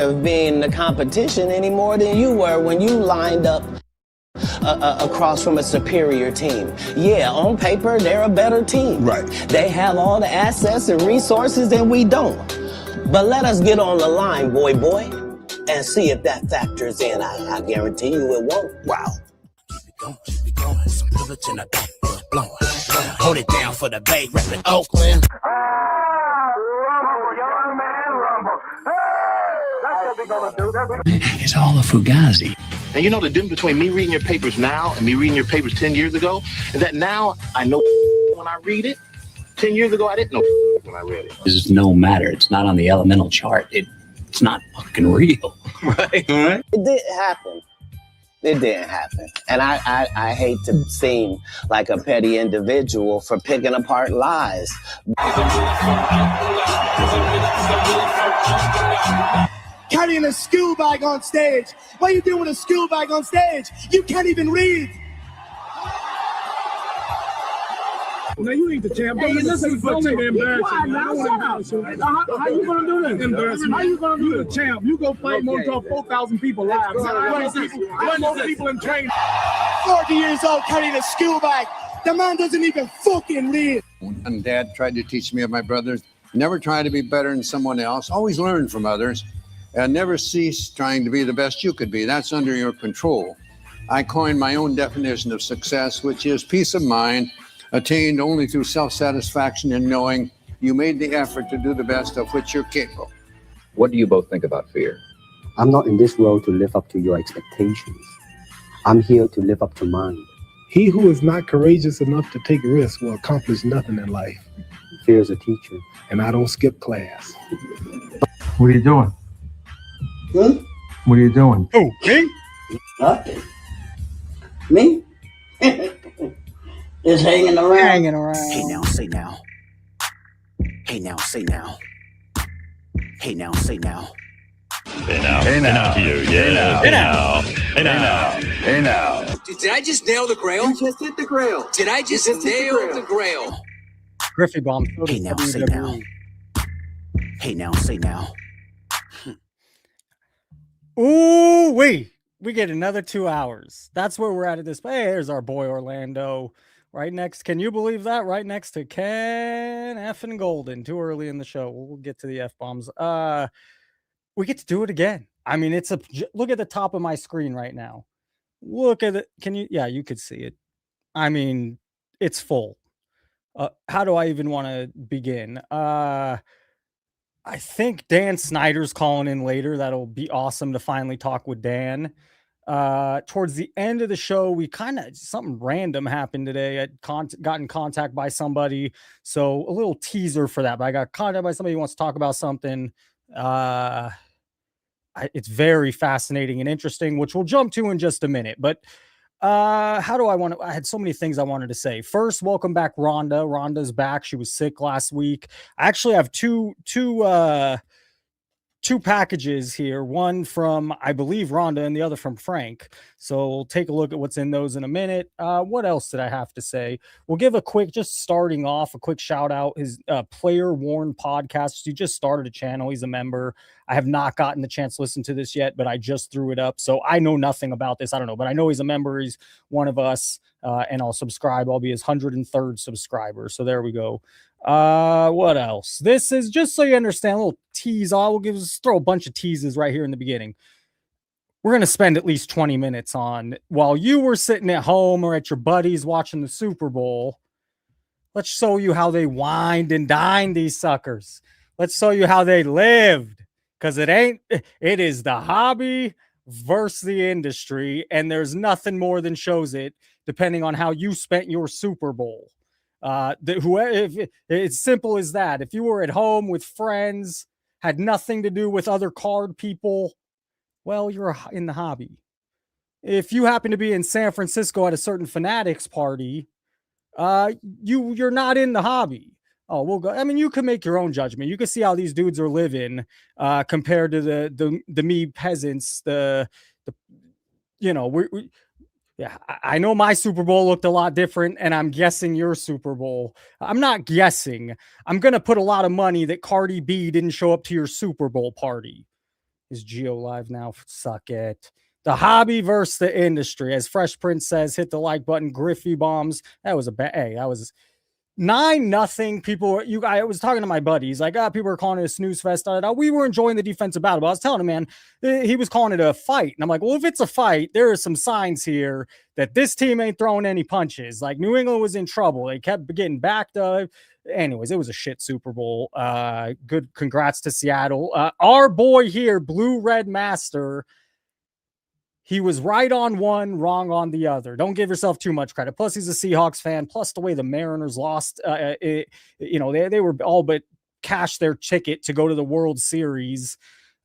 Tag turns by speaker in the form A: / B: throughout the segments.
A: of being the competition any more than you were when you lined up across from a superior team. Yeah, on paper, they're a better team.
B: Right.
A: They have all the assets and resources that we don't. But let us get on the line, boy, and see if that factors in. I guarantee you it won't. Wow.
C: Keep it going. Some privilege and a blowing. Hold it down for the Bay, reppin' Oakland.
D: It's all a fugazi.
E: And you know the difference between me reading your papers now and me reading your papers 10 years ago is that now I know when I read it. 10 years ago, I didn't know when I read it.
D: This is no matter. It's not on the elemental chart. It's not fucking real.
E: Right.
A: It didn't happen. It didn't happen. And I hate to seem like a petty individual for picking apart lies.
F: Carrying a school bag on stage. What are you doing with a school bag on stage? You can't even read.
G: Now you ain't the champ. Hey, listen, how you gonna do this? Embarrassment. How you gonna do the champ? You go fight more than 4,000 people live. Most people in training.
F: 40 years old carrying a school bag. The man doesn't even fucking read.
H: And Dad tried to teach me of my brothers. Never try to be better than someone else. Always learn from others. And never cease trying to be the best you could be. That's under your control. I coined my own definition of success, which is peace of mind, attained only through self-satisfaction in knowing you made the effort to do the best of which you're capable.
I: What do you both think about fear?
J: I'm not in this world to live up to your expectations. I'm here to live up to mine.
G: He who is not courageous enough to take risks will accomplish nothing in life.
J: Fear is a teacher.
G: And I don't skip class.
K: What are you doing?
L: Hmm?
K: What are you doing?
G: Oh, me?
L: Nothing. Me? Just hanging around.
C: Hey now, say now. Hey now, say now. Hey now, say now.
M: Hey now. Hey now. To you. Yeah. Hey now. Hey now. Hey now.
C: Did I just nail the grail?
L: You just hit the grail.
C: Did I just nail the grail?
N: Griffey bomb.
C: Hey now, say now. Hey now, say now.
N: Ooh, we get another 2 hours. That's where we're at this. Hey, there's our boy Orlando. Right next, can you believe that? Right next to Ken effing Golden. Too early in the show. We'll get to the F-bombs. We get to do it again. I mean, look at the top of my screen right now. Look at it. Can you? Yeah, you could see it. I mean, it's full. How do I even want to begin? I think Dan Snyder's calling in later. That'll be awesome to finally talk with Dan. Towards the end of the show, we something random happened today. I got in contact by somebody. So a little teaser for that. But I got contacted by somebody who wants to talk about something. It's very fascinating and interesting, which we'll jump to in just a minute. But I had so many things I wanted to say. First, welcome back, Rhonda. Rhonda's back. She was sick last week. I actually have two packages here, one from, I believe, Rhonda and the other from Frank. So we'll take a look at what's in those in a minute. What else did I have to say? We'll give a quick shout out. His Player Worn podcast. He just started a channel. He's a member. I have not gotten the chance to listen to this yet, but I just threw it up. So I know nothing about this. I don't know, but I know he's a member. He's one of us, and I'll subscribe. I'll be his 103rd subscriber. So there we go. What else? This is just so you understand, a little tease. Throw a bunch of teases right here in the beginning. We're going to spend at least 20 minutes on, while you were sitting at home or at your buddies watching the Super Bowl, let's show you how they wined and dined these suckers. Let's show you how they lived, because it is the hobby versus the industry, and there's nothing more than shows it, depending on how you spent your Super Bowl. If it's simple as that. If you were at home with friends, had nothing to do with other card people, well, you're in the hobby. If you happen to be in San Francisco at a certain Fanatics party, you're not in the hobby. Oh, we'll go. I mean, you can make your own judgment. You can see how these dudes are living compared to the me peasants. Yeah, I know my Super Bowl looked a lot different, and I'm guessing your Super Bowl. I'm not guessing. I'm going to put a lot of money that Cardi B didn't show up to your Super Bowl party. Is Geo live now? Suck it. The hobby versus the industry. As Fresh Prince says, hit the like button. Griffey bombs. That was a bad. Hey, that was 9-0. People, I was talking to my buddy. He's like, people were calling it a snooze fest. We were enjoying the defensive battle. But I was telling him, man, he was calling it a fight. And I'm like, well, if it's a fight, there are some signs here that this team ain't throwing any punches. Like New England was in trouble. They kept getting backed up. Anyways, it was a shit Super Bowl. Good. Congrats to Seattle. Our boy here, Blue Red Master. He was right on one, wrong on the other. Don't give yourself too much credit. Plus, he's a Seahawks fan. Plus, the way the Mariners lost, they were all but cashed their ticket to go to the World Series.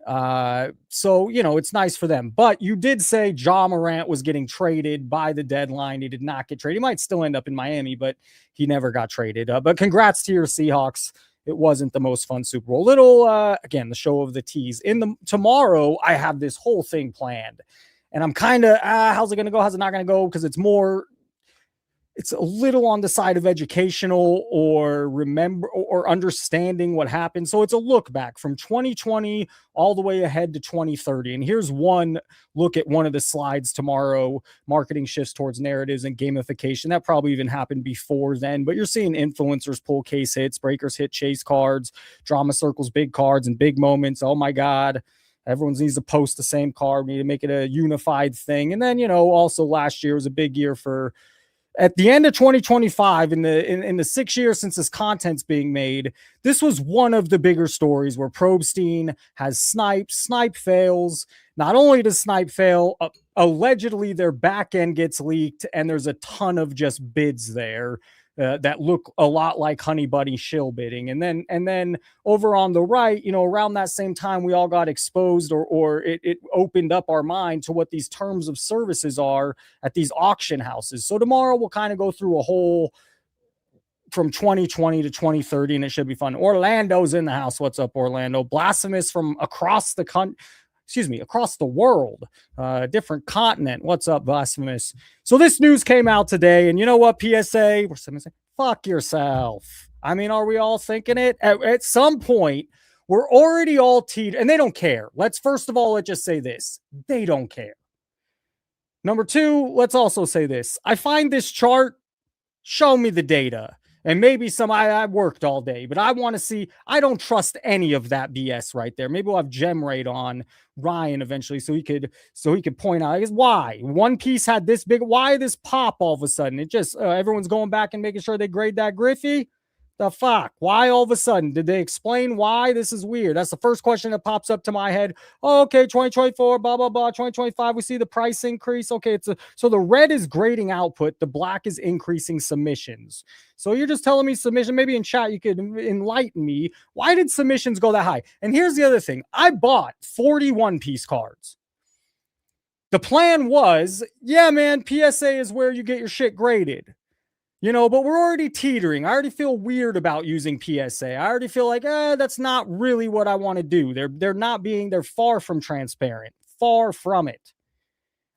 N: So, it's nice for them. But you did say Ja Morant was getting traded by the deadline. He did not get traded. He might still end up in Miami, but he never got traded. But congrats to your Seahawks. It wasn't the most fun Super Bowl. Again, the show of the tease. Tomorrow, I have this whole thing planned. And I'm kind of, how's it going to go? How's it not going to go? Because it's a little on the side of educational or understanding what happened. So it's a look back from 2020 all the way ahead to 2030. And here's one look at one of the slides tomorrow, marketing shifts towards narratives and gamification. That probably even happened before then, but you're seeing influencers pull case hits, breakers hit chase cards, drama circles, big cards and big moments. Oh my God. Everyone needs to post the same card. We need to make it a unified thing. And then, also last year was a big year for, at the end of 2025, in the 6 years since this content's being made, this was one of the bigger stories where Probstein has Snipe. Snipe fails. Not only does Snipe fail, allegedly their back end gets leaked, and there's a ton of just bids there that look a lot like Honey Bunny shill bidding. And then over on the right, around that same time, we all got exposed or it opened up our mind to what these terms of services are at these auction houses. So tomorrow we'll kind of go through a whole from 2020 to 2030, and it should be fun. Orlando's in the house. What's up, Orlando? Blasphemous from across the across the world, different continent. What's up, Blasphemous? So this news came out today, and you know what, PSA? We're saying, fuck yourself. I mean, are we all thinking it? At some point, we're already all teetered, and they don't care. Let's just say this. They don't care. Number two, let's also say this. I find this chart, show me the data. And maybe I worked all day, but I want to see, I don't trust any of that BS right there. Maybe we'll have GemRate on Ryan eventually so he could point out, I guess, why One Piece had this big, why this pop all of a sudden? It just, everyone's going back and making sure they grade that Griffey. The fuck? Why all of a sudden? Did they explain why? This is weird. That's the first question that pops up to my head. Oh, okay, 2024, blah, blah, blah. 2025, we see the price increase. Okay, so the red is grading output. The black is increasing submissions. So you're just telling me submission. Maybe in chat you could enlighten me. Why did submissions go that high? And here's the other thing. I bought 41 piece cards. The plan was, yeah, man, PSA is where you get your shit graded. But we're already teetering. I already feel weird about using PSA. I already feel like, that's not really what I want to do. They're far from transparent. Far from it.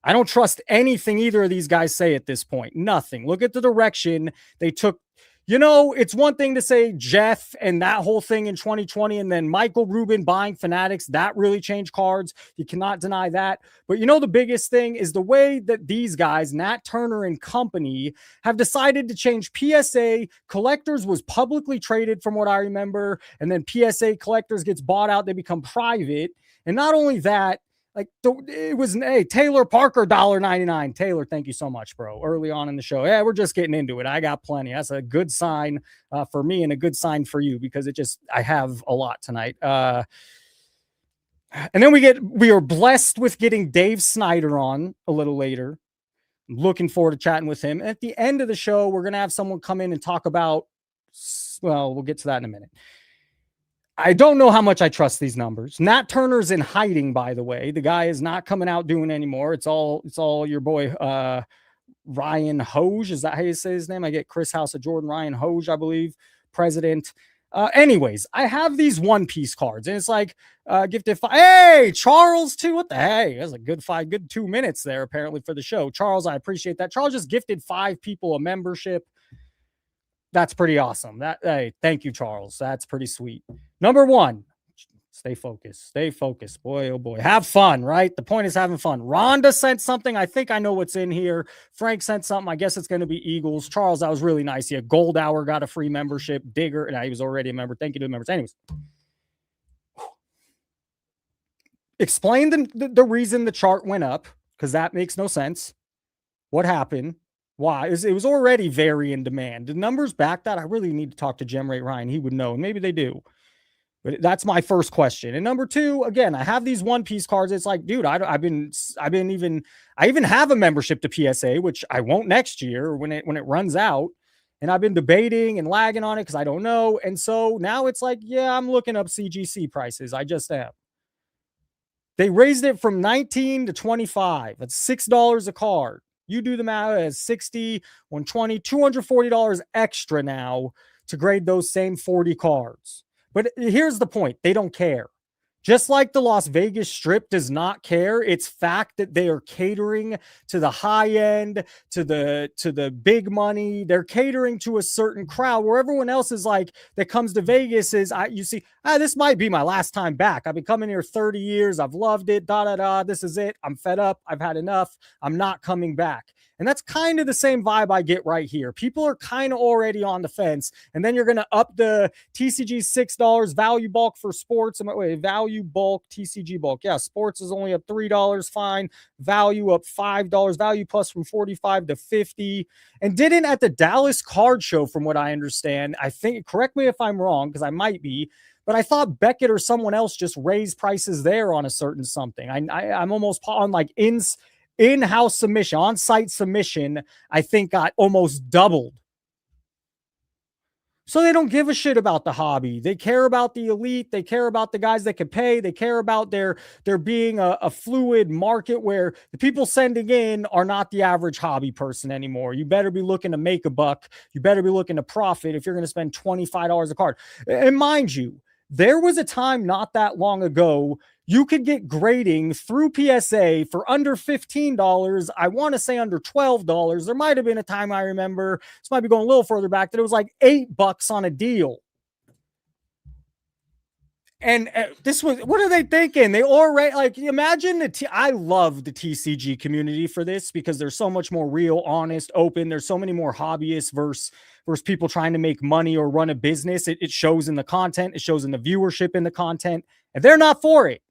N: I don't trust anything either of these guys say at this point. Nothing. Look at the direction they took. It's one thing to say Jeff and that whole thing in 2020, and then Michael Rubin buying Fanatics. That really changed cards. You cannot deny that. But the biggest thing is the way that these guys, Nat Turner and company, have decided to change PSA. Collectors was publicly traded from what I remember, and then PSA Collectors gets bought out. They become private. And not only that, it was Taylor Parker, $1.99. Taylor, thank you so much, bro. Early on in the show. Yeah, we're just getting into it. I got plenty. That's a good sign for me and a good sign for you because I have a lot tonight. And then we are blessed with getting Dave Snyder on a little later. Looking forward to chatting with him. And at the end of the show, we're going to have someone come in and talk about, we'll get to that in a minute. I don't know how much I trust these numbers. Nat Turner's in hiding, by the way. The guy is not coming out doing anymore. It's all your boy Ryan Hoge. Is that how you say his name? I get Chris House of Jordan. Ryan Hoge, I believe, president. Anyways, I have these One Piece cards, and it's like gifted. Hey, Charles, too. What the hey? That's a good 2 minutes there, apparently, for the show. Charles, I appreciate that. Charles just gifted 5 people a membership. That's pretty awesome. Hey, thank you, Charles. That's pretty sweet. Number one, Stay focused. Stay focused. Boy, oh boy. Have fun, right? The point is having fun. Rhonda sent something. I think I know what's in here. Frank sent something. I guess it's going to be Eagles. Charles, that was really nice. Yeah, Gold Hour got a free membership. Digger, and he was already a member. Thank you to the members. Anyways. Explain the reason the chart went up, because that makes no sense. What happened? Why? It was already very in demand. The numbers back that. I really need to talk to Gemrate Ryan. He would know, and maybe they do. But that's my first question. And number two, again, I have these One Piece cards. It's like, dude, I even have a membership to PSA, which I won't next year when it runs out. And I've been debating and lagging on it because I don't know. And so now it's like, yeah, I'm looking up CGC prices. I just am. They raised it from 19 to 25. That's $6 a card. You do the math as 60, 120, $240 extra now to grade those same 40 cards. But here's the point. They don't care. Just like the Las Vegas Strip does not care, it's fact that they are catering to the high end, to the big money. They're catering to a certain crowd where everyone else is like, that comes to Vegas is, you see, this might be my last time back. I've been coming here 30 years. I've loved it. This is it. I'm fed up. I've had enough. I'm not coming back. And that's kind of the same vibe I get right here. People are kind of already on the fence. And then you're going to up the TCG $6 value bulk for sports. Value bulk, TCG bulk. Yeah, sports is only up $3. Fine. Value up $5. Value plus from 45 to 50. And didn't at the Dallas Card Show, from what I understand, I think, correct me if I'm wrong, because I might be, but I thought Beckett or someone else just raised prices there on a certain something. I'm almost on like in-house submission, on-site submission, I think got almost doubled. So they don't give a shit about the hobby. They care about the elite. They care about the guys that can pay. They care about there being a fluid market where the people sending in are not the average hobby person anymore. You better be looking to make a buck. You better be looking to profit if you're going to spend $25 a card. And mind you, there was a time not that long ago you could get grading through PSA for under $15. I want to say under $12. There might have been a time I remember, this might be going a little further back, that it was like $8 on a deal. And this was, what are they thinking? They already, like, imagine I love the TCG community for this because they're so much more real, honest, open. There's so many more hobbyists versus people trying to make money or run a business. It shows in the content. It shows in the viewership in the content. And they're not for it.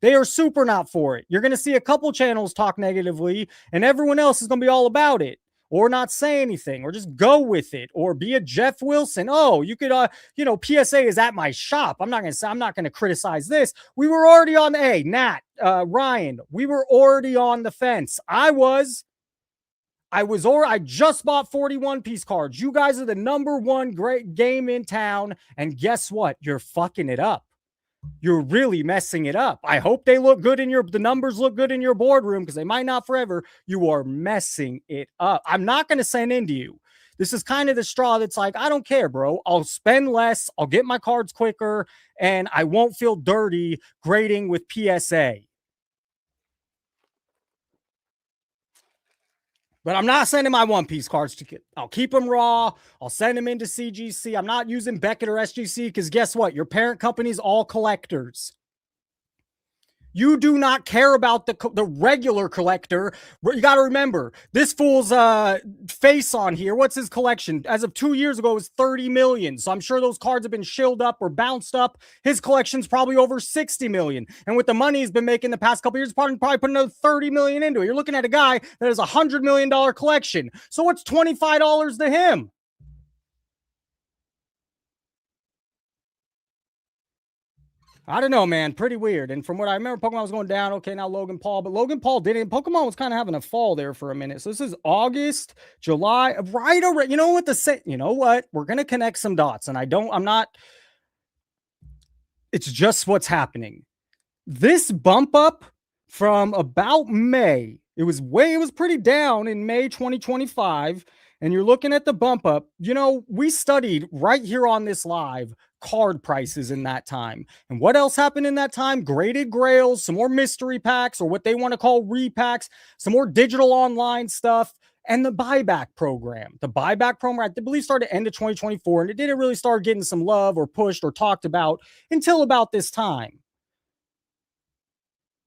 N: They are super not for it. You're going to see a couple channels talk negatively and everyone else is going to be all about it or not say anything or just go with it or be a Jeff Wilson. Oh, you could, PSA is at my shop. I'm not going to criticize this. We were already on Ryan, we were already on the fence. I just bought 41 piece cards. You guys are the number one great game in town. And guess what? You're fucking it up. You're really messing it up. I hope they look good the numbers look good in your boardroom because they might not forever. You are messing it up. I'm not going to send into you. This is kind of the straw that's like, I don't care, bro. I'll spend less. I'll get my cards quicker and I won't feel dirty grading with PSA. But I'm not sending my One Piece cards to get. I'll keep them raw. I'll send them into CGC. I'm not using Beckett or SGC because guess what? Your parent company's all collectors. You do not care about the regular collector. You got to remember, this fool's face on here, what's his collection? As of 2 years ago, it was 30 million. So I'm sure those cards have been shilled up or bounced up. His collection's probably over 60 million. And with the money he's been making the past couple years, probably put another 30 million into it. You're looking at a guy that has $100 million collection. So what's $25 to him? I don't know, man. Pretty weird. And from what I remember, Pokemon was going down. Okay, now Logan Paul. But Logan Paul didn't. Pokemon was kind of having a fall there for a minute. So this is August, July. Right around, you know what to say? You know what? We're going to connect some dots. And it's just what's happening. This bump up from about May, it was pretty down in May 2025. And you're looking at the bump up. We studied right here on this live card prices in that time. And what else happened in that time? Graded grails, some more mystery packs or what they want to call repacks, some more digital online stuff, and the buyback program. The buyback program, I believe, started end of 2024, and it didn't really start getting some love or pushed or talked about until about this time.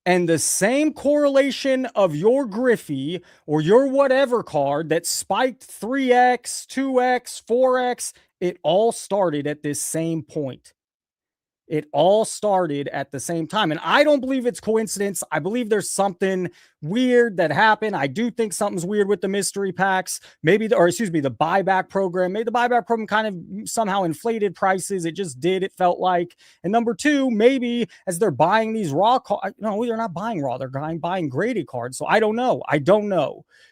N: And the same correlation of your Griffey or your whatever card that spiked 3x, 2x, 4x, it all started at this same point. It all started at the same time. And I don't believe it's coincidence. I believe there's something weird that happened. I do think something's weird with the mystery packs. Maybe, the buyback program. Maybe the buyback program kind of somehow inflated prices. It just did, it felt like. And number two, maybe as they're buying these raw cards, no, they're not buying raw. They're buying graded cards. So I don't know.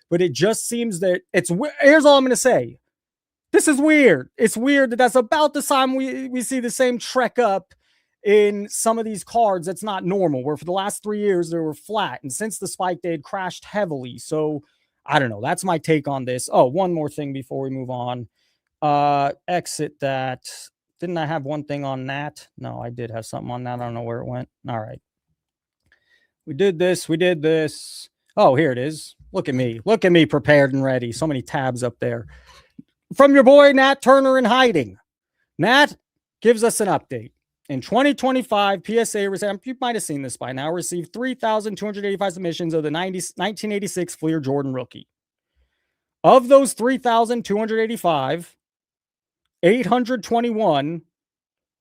N: But it just seems that here's all I'm going to say. This is weird. It's weird that that's about the time we see the same trek up in some of these cards. That's not normal, where for the last 3 years they were flat, and since the spike they had crashed heavily. So I don't know. That's my take on this. Oh, one more thing before we move on. Exit that. Didn't I have one thing on that? No, I did have something on that. I don't know where it went. All right. We did this. Oh, here it is. Look at me prepared and ready. So many tabs up there. From your boy Nat Turner in hiding. Nat gives us an update. In 2025, PSA, you might have seen this by now, received 3,285 submissions of the 1986 Fleer Jordan rookie. Of those 3,285, 821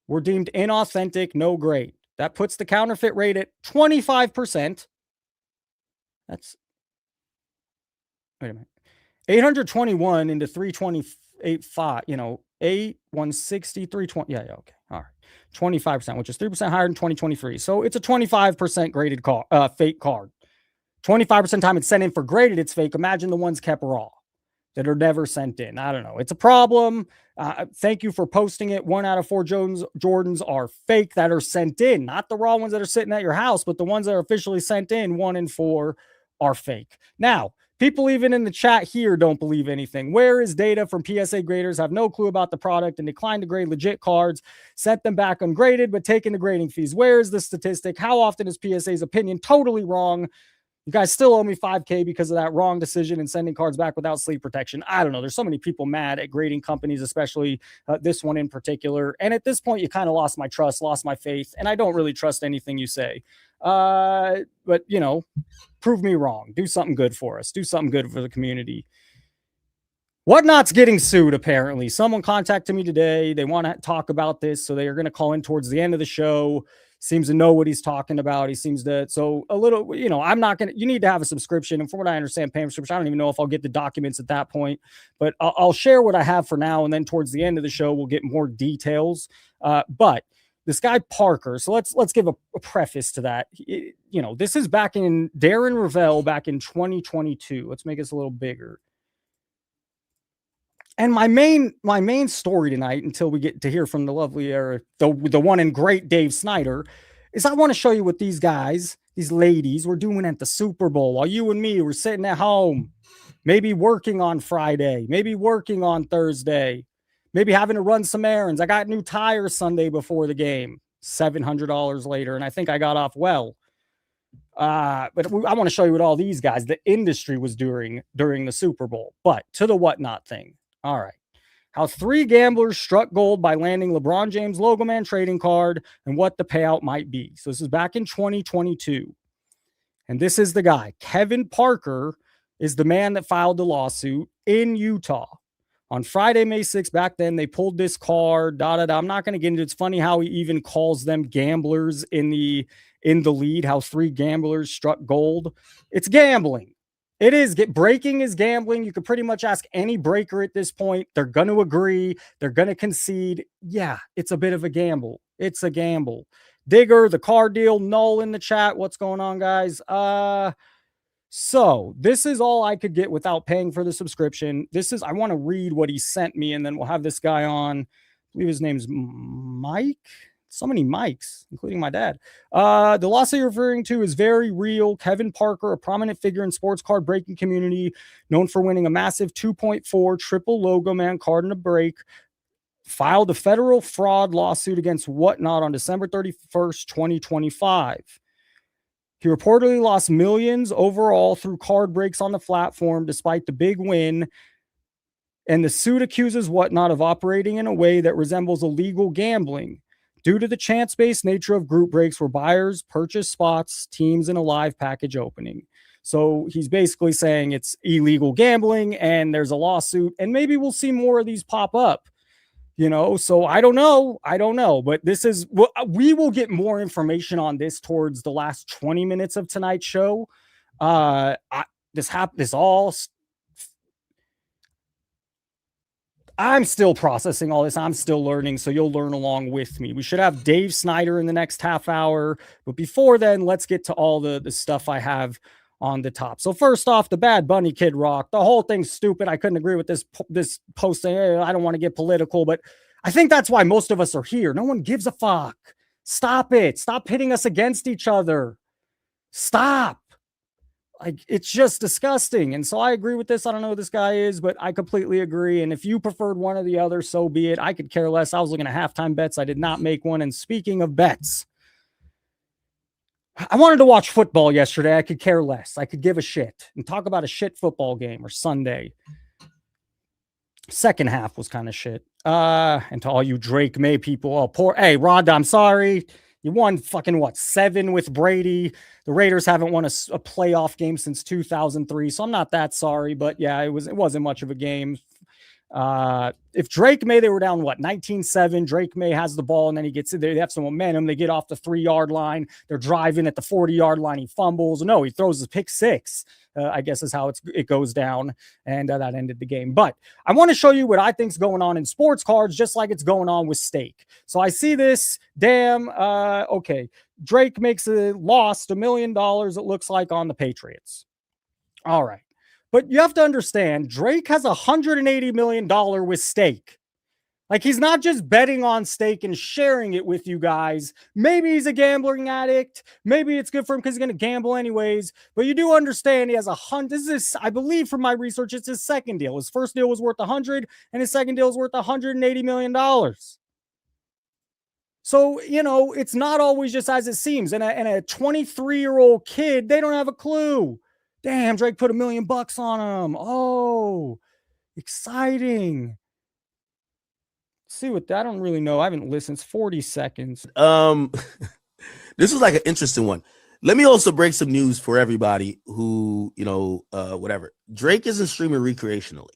N: were deemed inauthentic, no grade. That puts the counterfeit rate at 25%. That's, wait a minute. 821 into 328.5, 160, 320. Yeah, okay. All right. 25%, which is 3% higher than 2023. So it's a 25% graded fake card. 25% of the time it's sent in for graded, it's fake. Imagine the ones kept raw that are never sent in. I don't know. It's a problem. Thank you for posting it. 1 out of 4 Jordans are fake that are sent in, not the raw ones that are sitting at your house, but the ones that are officially sent in, 1 and 4 are fake. Now, people even in the chat here don't believe anything. Where is data from PSA graders? Have no clue about the product and declined to grade legit cards, sent them back ungraded, but taking the grading fees. Where is the statistic? How often is PSA's opinion totally wrong? You guys still owe me $5,000 because of that wrong decision and sending cards back without sleeve protection. I don't know. There's so many people mad at grading companies, especially this one in particular. And at this point, you kind of lost my trust, lost my faith, and I don't really trust anything you say. But, prove me wrong. Do something good for us. Do something good for the community. Whatnot's getting sued, apparently. Someone contacted me today. They want to talk about this, so they are going to call in towards the end of the show. Seems to know what he's talking about. He seems to, so a little, I'm not going to, you need to have a subscription. And from what I understand, paying subscription, I don't even know if I'll get the documents at that point, but I'll share what I have for now. And then towards the end of the show, we'll get more details. But this guy Parker, so let's give a preface to that. This is back in Darren Ravel back in 2022. Let's make this a little bigger. And my main story tonight, until we get to hear from the lovely, the one and great Dave Snyder, is I want to show you what these guys, these ladies, were doing at the Super Bowl while you and me were sitting at home, maybe working on Friday, maybe working on Thursday, maybe having to run some errands. I got new tires Sunday before the game, $700 later, and I think I got off well. But I want to show you what all these guys, the industry, was doing during the Super Bowl. But to the whatnot thing. All right. How 3 gamblers struck gold by landing LeBron James Logo Man trading card and what the payout might be. So this is back in 2022. And this is the guy. Kevin Parker is the man that filed the lawsuit in Utah. On Friday, May 6th, back then, they pulled this card, I'm not going to get into it. It's funny how he even calls them gamblers in the lead, how 3 gamblers struck gold. It's gambling. It is. Breaking is gambling. You could pretty much ask any breaker at this point. They're going to agree. They're going to concede. Yeah, it's a bit of a gamble. It's a gamble. Digger, the card deal, null in the chat. What's going on, guys? So this is all I could get without paying for the subscription. I want to read what he sent me, and then we'll have this guy on. I believe his name's Mike. So many Mikes, including my dad. The lawsuit you're referring to is very real. Kevin Parker, a prominent figure in sports card breaking community, known for winning a massive 2.4 triple Logo Man card in a break, filed a federal fraud lawsuit against Whatnot on December 31st, 2025. He reportedly lost millions overall through card breaks on the platform, despite the big win. And the suit accuses Whatnot of operating in a way that resembles illegal gambling. due to the chance-based nature of group breaks where buyers purchase spots, teams in a live package opening. So he's basically saying it's illegal gambling and there's a lawsuit, and maybe we'll see more of these pop up. So I don't know, but this is, we will get more information on this towards the last 20 minutes of tonight's show. I'm still processing all this. I'm still learning, so you'll learn along with me. We should have Dave Snyder in the next half hour, but before then, let's get to all the stuff I have on the top. So first off, the Bad Bunny Kid Rock. The whole thing's stupid. I couldn't agree with this post saying, hey, I don't want to get political, but I think that's why most of us are here. No one gives a fuck. Stop it. Stop pitting us against each other. Stop. Like, it's just disgusting. And so I agree with this. I don't know who this guy is, but I completely agree. And if you preferred one or the other, so be it. I could care less. I was looking at halftime bets. I did not make one. And speaking of bets, I wanted to watch football yesterday. I could care less. I could give a shit and talk about a shit football game or Sunday. Second half was kind of shit. And to all you Drake May people, hey, Rhonda, I'm sorry. You won fucking 7 with Brady. The Raiders haven't won a playoff game since 2003, so I'm not that sorry. But yeah, it wasn't much of a game. If Drake May, they were down 19-7. Drake May has the ball and then he gets it. They have some momentum. They get off the 3-yard line. They're driving at the 40-yard line. He fumbles. No, he throws a pick 6. I guess is how it goes down, and that ended the game. But I want to show you what I think's going on in sports cards, just like it's going on with stake. So I see this. Damn. Okay. Drake lost $1 million. It looks like on the Patriots. All right. But you have to understand, Drake has $180 million with stake. Like, he's not just betting on stake and sharing it with you guys. Maybe he's a gambling addict. Maybe it's good for him because he's going to gamble anyways. But you do understand he has I believe from my research, it's his second deal. His first deal was worth 100, and his second deal is worth $180 million. So, it's not always just as it seems. And a 23-year-old kid, they don't have a clue. Damn, Drake put $1 million on him. Oh, exciting. See what I don't really know. I haven't listened. It's 40 seconds.
B: This is like an interesting one. Let me also break some news for everybody who, whatever. Drake isn't streaming recreationally.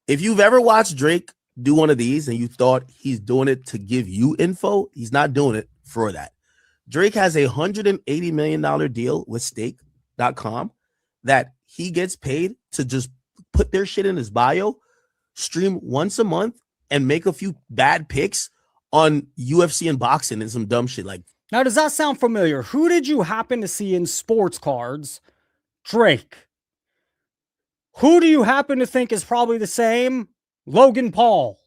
B: If you've ever watched Drake do one of these and you thought he's doing it to give you info, he's not doing it for that. Drake has a $180 million deal with stake.com that he gets paid to just put their shit in his bio, stream once a month, and make a few bad picks on UFC and boxing and some dumb shit. Like,
N: now, does that sound familiar? Who did you happen to see in sports cards? Drake. Who do you happen to think is probably the same? Logan Paul.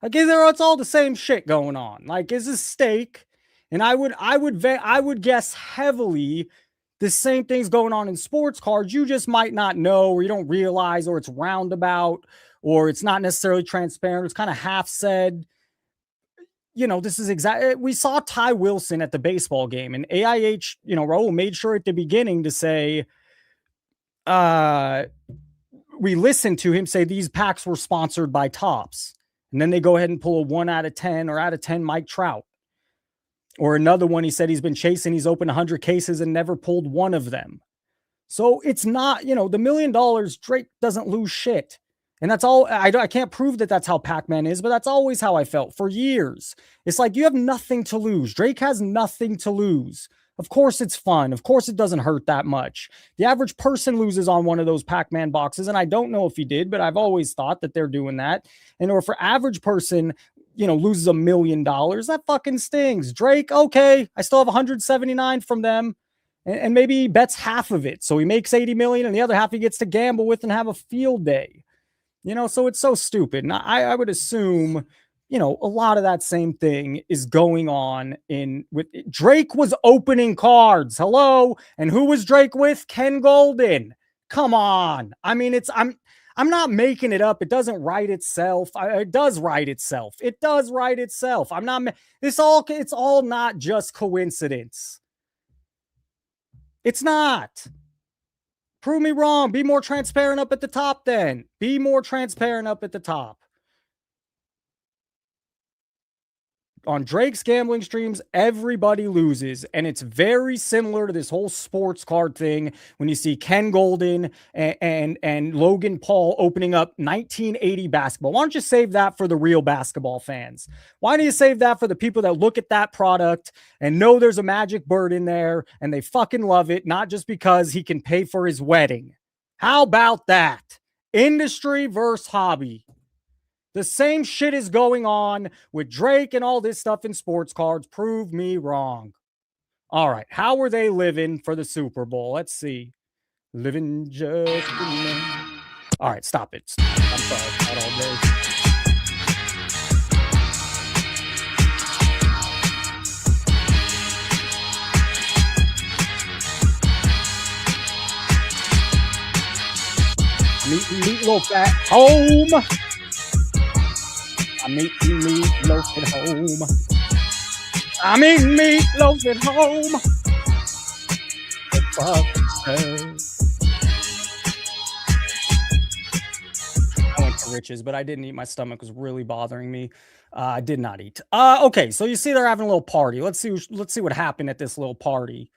N: Like, it's all the same shit going on. Like, is this stake? And I would guess heavily the same thing's going on in sports cards. You just might not know, or you don't realize, or it's roundabout, or it's not necessarily transparent. It's kind of half said. This is exactly, we saw Ty Wilson at the baseball game, and AIH, Raul made sure at the beginning to say, we listened to him say these packs were sponsored by Topps. And then they go ahead and pull a 1 out of 10 or out of 10 Mike Trout. Or another one, he said he's been chasing, he's opened 100 cases and never pulled one of them. So it's not, the $1 million, Drake doesn't lose shit. And that's all. I can't prove that that's how Pac-Man is, but that's always how I felt for years. It's like you have nothing to lose. Drake has nothing to lose. Of course it's fun. Of course it doesn't hurt that much. The average person loses on one of those Pac-Man boxes, and I don't know if he did, but I've always thought that they're doing that. And or for average person, loses $1 million, that fucking stings. Drake, okay, I still have 179 from them, and maybe he bets half of it, so he makes 80 million, and the other half he gets to gamble with and have a field day. So it's so stupid. And I would assume, a lot of that same thing is going on with Drake was opening cards. Hello. And who was Drake with? Ken Golden. Come on. I mean, I'm not making it up. It doesn't write itself. It does write itself. It does write itself. It's all not just coincidence. It's not. Prove me wrong. Be more transparent up at the top then. Be more transparent up at the top. on Drake's gambling streams, everybody loses. And it's very similar to this whole sports card thing when you see Ken Golden and Logan Paul opening up 1980 basketball. Why don't you save that for the real basketball fans? Why don't you save that for the people that look at that product and know there's a magic bird in there and they fucking love it, not just because he can pay for his wedding? How about that? Industry versus hobby. The same shit is going on with Drake and all this stuff in sports cards. Prove me wrong. All right. How were they living for the Super Bowl? Let's see. Living just in the... All right. Stop it. I'm sorry. Not all day. Meatloaf at home. I'm eating meatloaf at home. I'm eating meatloaf at home. I went to Rich's, but I didn't eat. My stomach was really bothering me. I did not eat. Okay, so you see they're having a little party. Let's see what happened at this little party.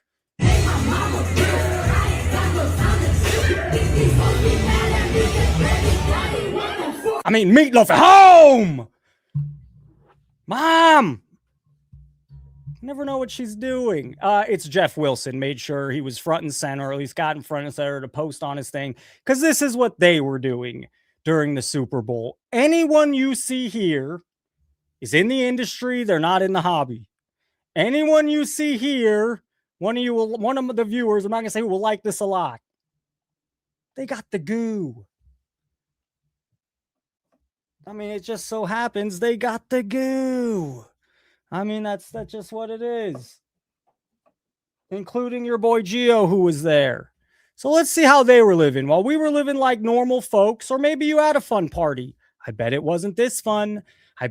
N: I mean, meatloaf at home. Mom. Never know what she's doing. It's Jeff Wilson. Made sure he was front and center, or at least got in front and center to post on his thing, because this is what they were doing during the Super Bowl. Anyone you see here is in the industry. They're not in the hobby. Anyone you see here, one of the viewers, I'm not gonna say who will like this a lot. They got the goo. I mean, it just so happens they got the goo. I mean, that's just what it is. Including your boy Gio, who was there. So let's see how they were living. While we were living like normal folks, or maybe you had a fun party. I bet it wasn't this fun.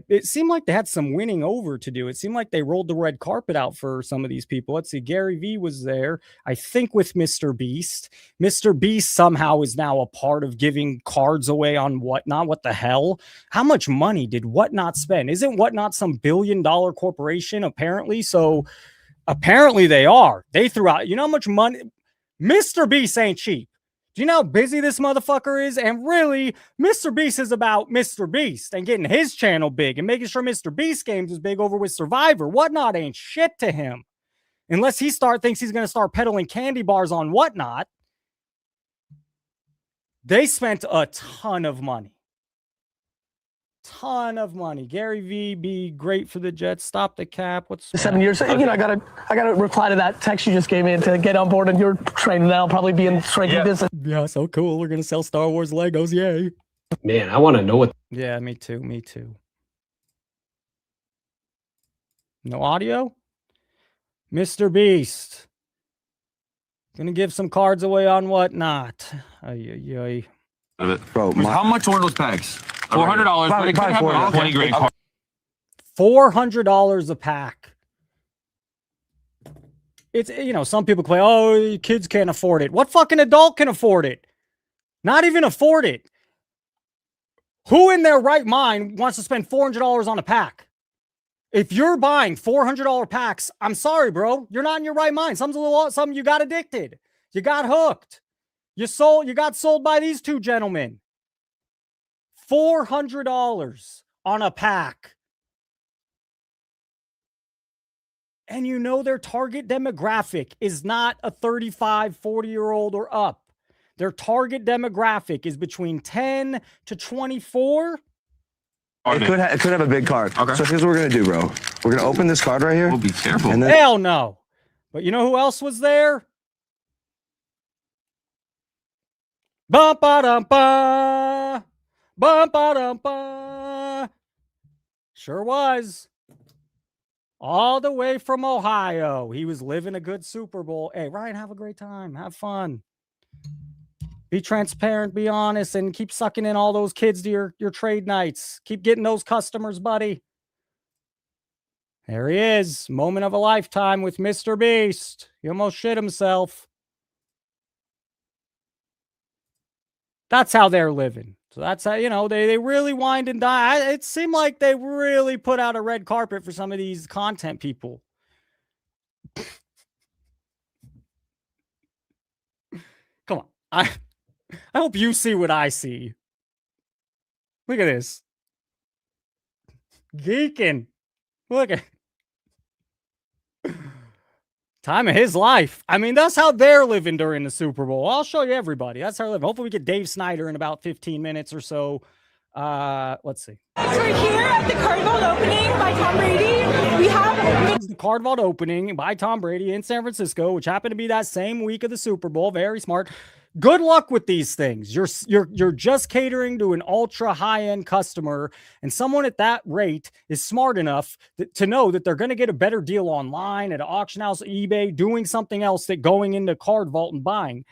N: It seemed like they had some winning over to do. It seemed like they rolled the red carpet out for some of these people. Let's see. Gary Vee was there, I think, with Mr. Beast. Mr. Beast somehow is now a part of giving cards away on Whatnot. What the hell? How much money did Whatnot spend? Isn't Whatnot some billion-dollar corporation, apparently? So apparently they are. They threw out, you know how much money? Mr. Beast ain't cheap. Do you know how busy this motherfucker is? And really, Mr. Beast is about Mr. Beast and getting his channel big and making sure Mr. Beast games is big over with Survivor. Whatnot ain't shit to him. Unless he thinks he's going to start peddling candy bars on Whatnot. They spent a ton of money. Ton of money. Gary Vee, be great for the Jets. Stop the cap. What's
O: 7 years? You know, I gotta reply to that text you just gave me to get on board, and you're training now, probably be in striking business.
N: Yeah, so cool. We're gonna sell Star Wars Legos. Yay.
D: Man, I want to know what.
N: Yeah, me too. Me too. No audio? Mr. Beast. Gonna give some cards away on Whatnot. Ay.
P: Bro, how much were those packs? $400.
N: $400 a pack. It's, you know, some people claim, oh, kids can't afford it. What fucking adult can afford it? Not even afford it. Who in their right mind wants to spend $400 on a pack? If you're buying $400 packs, I'm sorry, bro. You're not in your right mind. Something you got addicted. You got hooked. You got sold by these two gentlemen. $400 on a pack. And you know their target demographic is not a 35, 40-year-old or up. Their target demographic is between 10 to 24.
P: It could have a big card. Okay. So here's what we're going to do, bro. We're going to open this card right here. We'll be careful. And then...
N: Hell no. But you know who else was there? Ba-ba-dum-ba. Ba-ba-dum-ba. Sure was. All the way from Ohio. He was living a good Super Bowl. Hey, Ryan, have a great time. Have fun. Be transparent, be honest, and keep sucking in all those kids to your trade nights. Keep getting those customers, buddy. There he is. Moment of a lifetime with Mr. Beast. He almost shit himself. That's how they're living. So that's how, they really wind and dine. It seemed like they really put out a red carpet for some of these content people. Come on. I hope you see what I see. Look at this. Geeking. Look at time of his life. I mean, that's how they're living during the Super Bowl. I'll show you everybody. That's how they're living. Hopefully we get Dave Snyder in about 15 minutes or so. Let's see.
Q: We're here at the Card Vault opening by Tom Brady. We have
N: the Card Vault opening by Tom Brady in San Francisco, which happened to be that same week of the Super Bowl. Very smart. Good luck with these things. You're just catering to an ultra high-end customer, and someone at that rate is smart enough to know that they're going to get a better deal online at an auction house, eBay, doing something else than going into Card Vault and buying.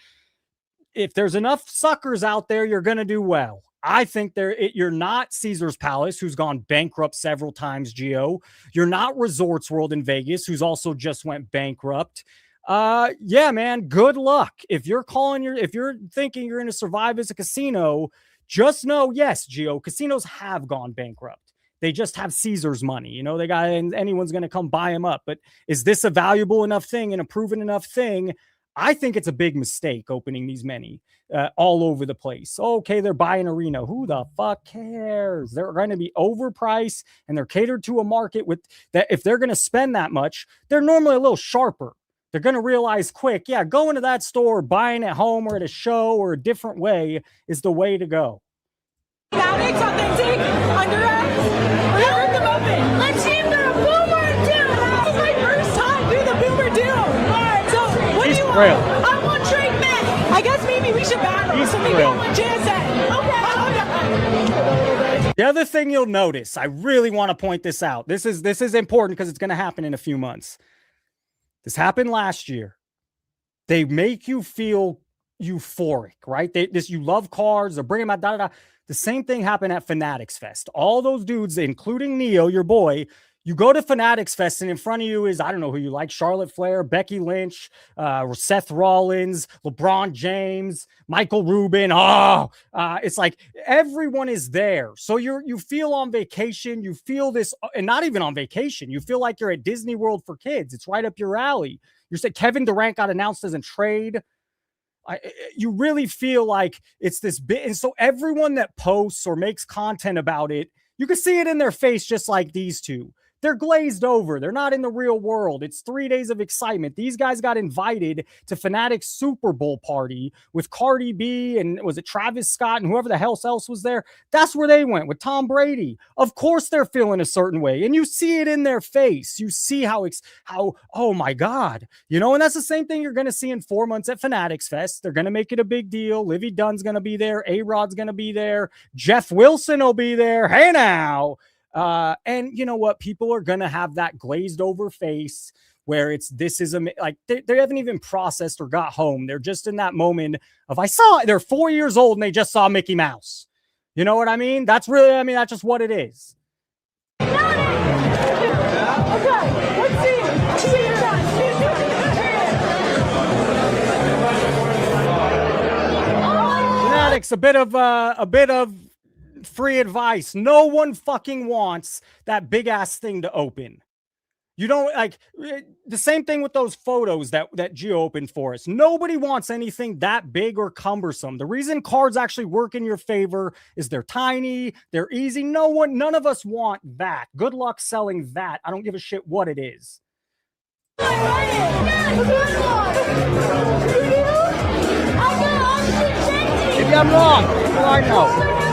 N: If there's enough suckers out there, you're going to do well. I think you're not Caesar's Palace, who's gone bankrupt several times, Gio. You're not Resorts World in Vegas, who's also just went bankrupt. Yeah, man, good luck. If you're thinking you're going to survive as a casino, just know, yes, Gio, casinos have gone bankrupt. They just have Caesar's money. They got, and anyone's going to come buy them up. But is this a valuable enough thing and a proven enough thing? I think it's a big mistake opening these many all over the place. Okay, they're buying arena. Who the fuck cares? They're going to be overpriced, and they're catered to a market with that. If they're going to spend that much, they're normally a little sharper. They're going to realize quick, yeah, going to that store, buying at home or at a show or a different way is the way to go.
Q: Fanatics authentic under us. We're gonna rip them open. Let's see if they're a boomer deal. This is my first time doing the boomer deal. All right, so what do you want? I want Drake May. I guess maybe we should battle. So maybe I want JSN. Okay.
N: The other thing you'll notice, I really want to point this out. This is important because it's going to happen in a few months. This happened last year. They make you feel euphoric, right? You love cards. They're bringing them out. The same thing happened at Fanatics Fest. All those dudes, including Neo, your boy, you go to Fanatics Fest and in front of you is, I don't know who you like, Charlotte Flair, Becky Lynch, Seth Rollins, LeBron James, Michael Rubin. It's like everyone is there. So you feel on vacation. You feel this, and not even on vacation. You feel like you're at Disney World for kids. It's right up your alley. You said Kevin Durant got announced as a trade. You really feel like it's this bit. And so everyone that posts or makes content about it, you can see it in their face, just like these two. They're glazed over. They're not in the real world. It's 3 days of excitement. These guys got invited to Fanatics Super Bowl party with Cardi B and was it Travis Scott and whoever the hell else was there. That's where they went with Tom Brady. Of course they're feeling a certain way, and you see it in their face. You see how oh my God, and that's the same thing you're going to see in 4 months at Fanatics Fest. They're going to make it a big deal. Livy Dunn's going to be there. A-Rod's going to be there. Jeff Wilson will be there. Hey now. And you know what? People are going to have that glazed over face where they haven't even processed or got home. They're just in that moment of, they're 4 years old and they just saw Mickey Mouse. You know what I mean? That's just what it is.
Q: Okay, let's see.
N: Fanatics, a bit of free advice. No one fucking wants that big ass thing to open. You don't the same thing with those photos that Gio opened for us. Nobody wants anything that big or cumbersome. The reason cards actually work in your favor is they're tiny, they're easy. None of us want that. Good luck selling that. I don't give a shit what it is.
Q: Maybe
N: I'm wrong. What do I know?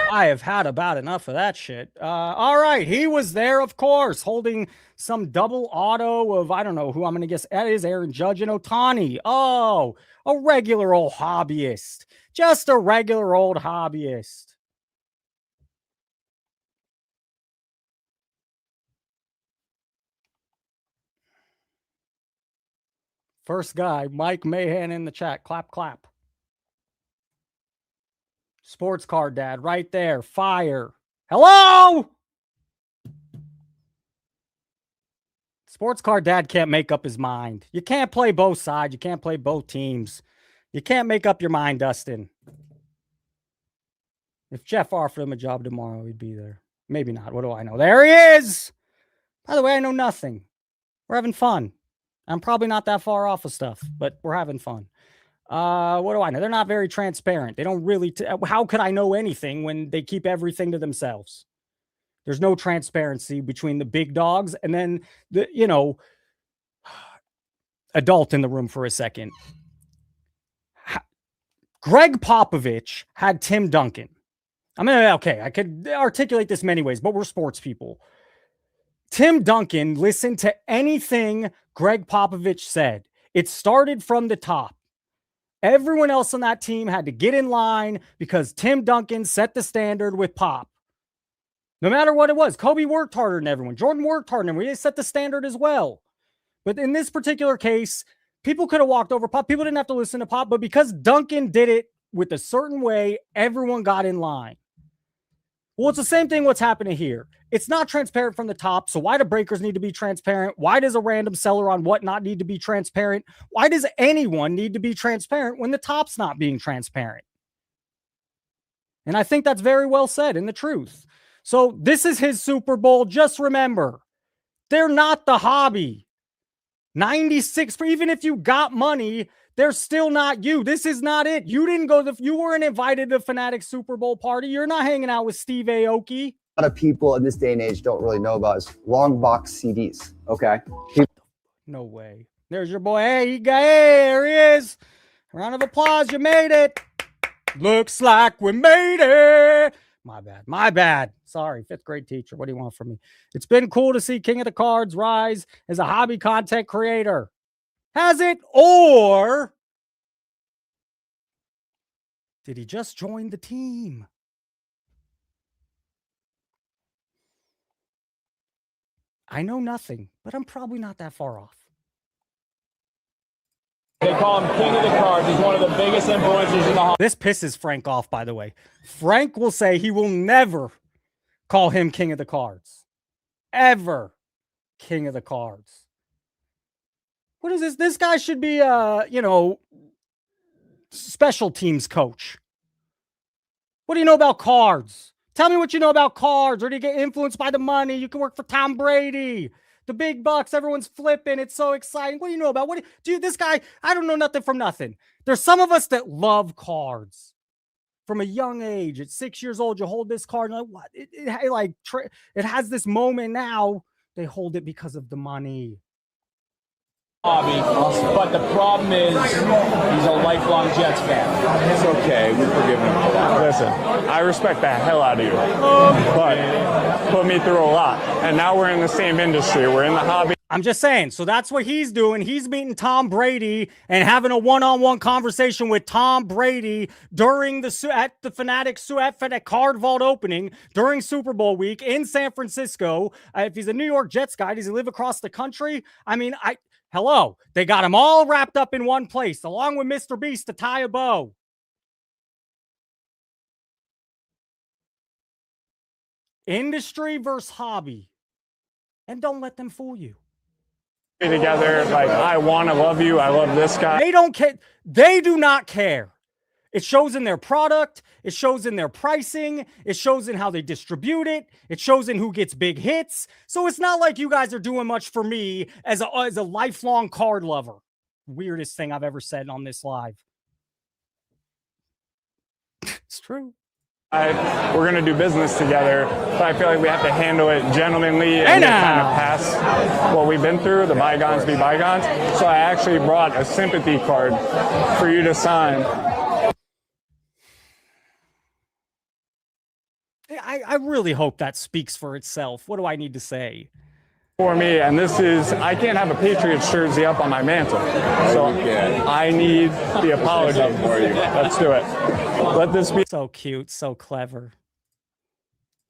N: I have had about enough of that shit. All right. He was there, of course, holding some double auto of, I don't know who I'm going to guess. That is Aaron Judge and Ohtani. Oh, a regular old hobbyist. Just a regular old hobbyist. First guy, Mike Mahan in the chat. Clap, clap. Sports card dad right there. Fire. Hello. Sports car dad can't make up his mind. You can't play both sides. You can't play both teams. You can't make up your mind, Dustin. If Jeff offered him a job tomorrow, he'd be there. Maybe not. What do I know? There he is. By the way, I know nothing. We're having fun. I'm probably not that far off of stuff, but we're having fun. What do I know? They're not very transparent. They don't really. How could I know anything when they keep everything to themselves? There's no transparency between the big dogs and then the, adult in the room for a second. Greg Popovich had Tim Duncan. I mean, okay, I could articulate this many ways, but we're sports people. Tim Duncan listened to anything Greg Popovich said. It started from the top. Everyone else on that team had to get in line because Tim Duncan set the standard with Pop. No matter what it was, Kobe worked harder than everyone. Jordan worked harder than everyone. They set the standard as well. But in this particular case, people could have walked over Pop. People didn't have to listen to Pop. But because Duncan did it with a certain way, everyone got in line. Well, it's the same thing what's happening here. It's not transparent from the top. So why do breakers need to be transparent? Why does a random seller on whatnot need to be transparent? Why does anyone need to be transparent when the top's not being transparent? And I think that's very well said and the truth. So this is his Super Bowl. Just remember, they're not the hobby. 96, even if you got money, they're still not you. This is not it. You didn't go, you weren't invited to Fanatics Super Bowl party. You're not hanging out with Steve Aoki.
R: A lot of people in this day and age don't really know about is long box CDs. Okay.
N: No way. There's your boy. Hey, there he is. Round of applause. You made it. Looks like we made it. My bad. Sorry, fifth grade teacher. What do you want from me? It's been cool to see King of the Cards rise as a hobby content creator. Has it? Or did he just join the team? I know nothing, but I'm probably not that far off.
G: They call him King of the Cards. He's one of the biggest influencers in the hobby.
N: This pisses Frank off, by the way. Frank will say he will never call him King of the Cards. Ever King of the Cards. What is this? This guy should be special teams coach. What do you know about cards? Tell me what you know about cards. Or do you get influenced by the money? You can work for Tom Brady. The big bucks, everyone's flipping. It's so exciting. What do you know about? This guy, I don't know nothing from nothing. There's some of us that love cards. From a young age, at 6 years old, you hold this card and like, what? It has this moment now. They hold it because of the money.
G: Hobby, but the problem is he's a lifelong Jets fan.
S: It's okay. We forgive him for that. Listen, I respect the hell out of you, but put me through a lot. And now we're in the same industry. We're in the hobby.
N: I'm just saying. So that's what he's doing. He's meeting Tom Brady and having a one-on-one conversation with Tom Brady during at the Fanatics at the card vault opening during Super Bowl week in San Francisco. If he's a New York Jets guy, does he live across the country? I mean, hello, they got him all wrapped up in one place, along with Mr. Beast to tie a bow. Industry versus hobby. And don't let them fool you.
S: Together, like, I want to love you. I love this guy.
N: They don't care. They do not care. It shows in their product. It shows in their pricing. It shows in how they distribute it. It shows in who gets big hits. So it's not like you guys are doing much for me as a lifelong card lover. Weirdest thing I've ever said on this live. It's true.
S: We're going to do business together, but I feel like we have to handle it gentlemanly and kind of pass what we've been through, the bygones be bygones. So I actually brought a sympathy card for you to sign.
N: I really hope that speaks for itself. What do I need to say?
S: For me, and this is, I can't have a Patriots jersey up on my mantle. So I need the apology. Let's do it. Let this be.
N: So cute, so clever.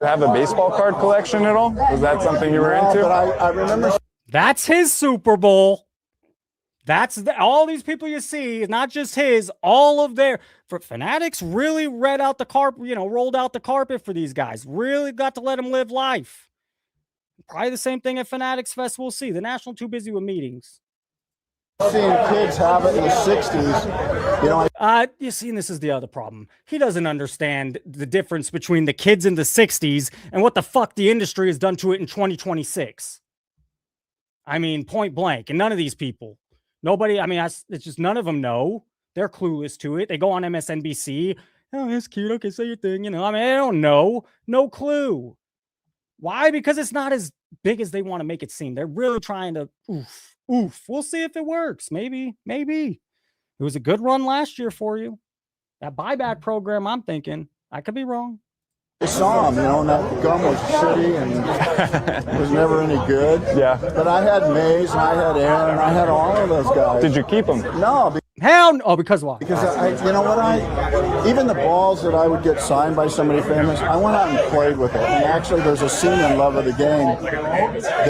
S: Have a baseball card collection at all? Was that something you were into?
R: But I remember.
N: That's his Super Bowl. That's all these people you see, not just his, all of their Fanatics really rolled out the carpet for these guys. Really got to let them live life. Probably the same thing at Fanatics Fest. We'll see. The National too busy with meetings.
T: Seeing kids have it in the 60s, you know.
N: You see, and this is the other problem. He doesn't understand the difference between the kids in the 60s and what the fuck the industry has done to it in 2026. I mean, point blank. And none of these people, nobody, I mean, it's just none of them know. They're clueless to it. They go on MSNBC. Oh, it's cute. Okay, say your thing. You know, I mean, they don't know. No clue. Why? Because it's not as big as they want to make it seem. They're really trying to, oof. We'll see if it works. Maybe. It was a good run last year for you. That buyback program, I'm thinking. I could be wrong.
T: I saw him, you know, and that gum was shitty and it was never any good.
S: Yeah.
T: But I had Mays and I had Aaron, I had all of those guys.
S: Did you keep them?
T: No.
N: Hell no. Oh, because why?
T: Because you know what, even the balls that I would get signed by somebody famous, I went out and played with it. And actually, there's a scene in Love of the Game.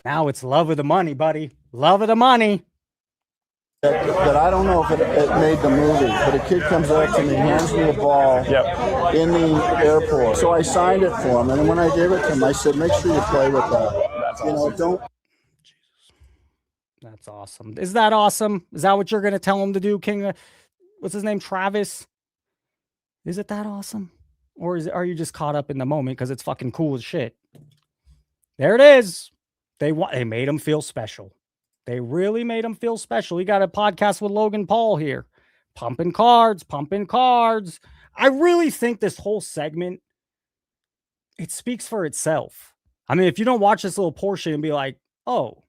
N: Now it's love of the money, buddy. Love of the money.
T: That I don't know if it made the movie, but a kid comes up to me, hands me a ball in the airport. So I signed it for him, and when I gave it to him, I said, make sure you play with that. You know, don't.
N: That's awesome. Is that awesome? Is that what you're going to tell him to do, King? What's his name? Travis? Is it that awesome? Or are you just caught up in the moment because it's fucking cool as shit? There it is. They made him feel special. They really made him feel special. He got a podcast with Logan Paul here. Pumping cards. I really think this whole segment, it speaks for itself. I mean, if you don't watch this little portion and be like, oh,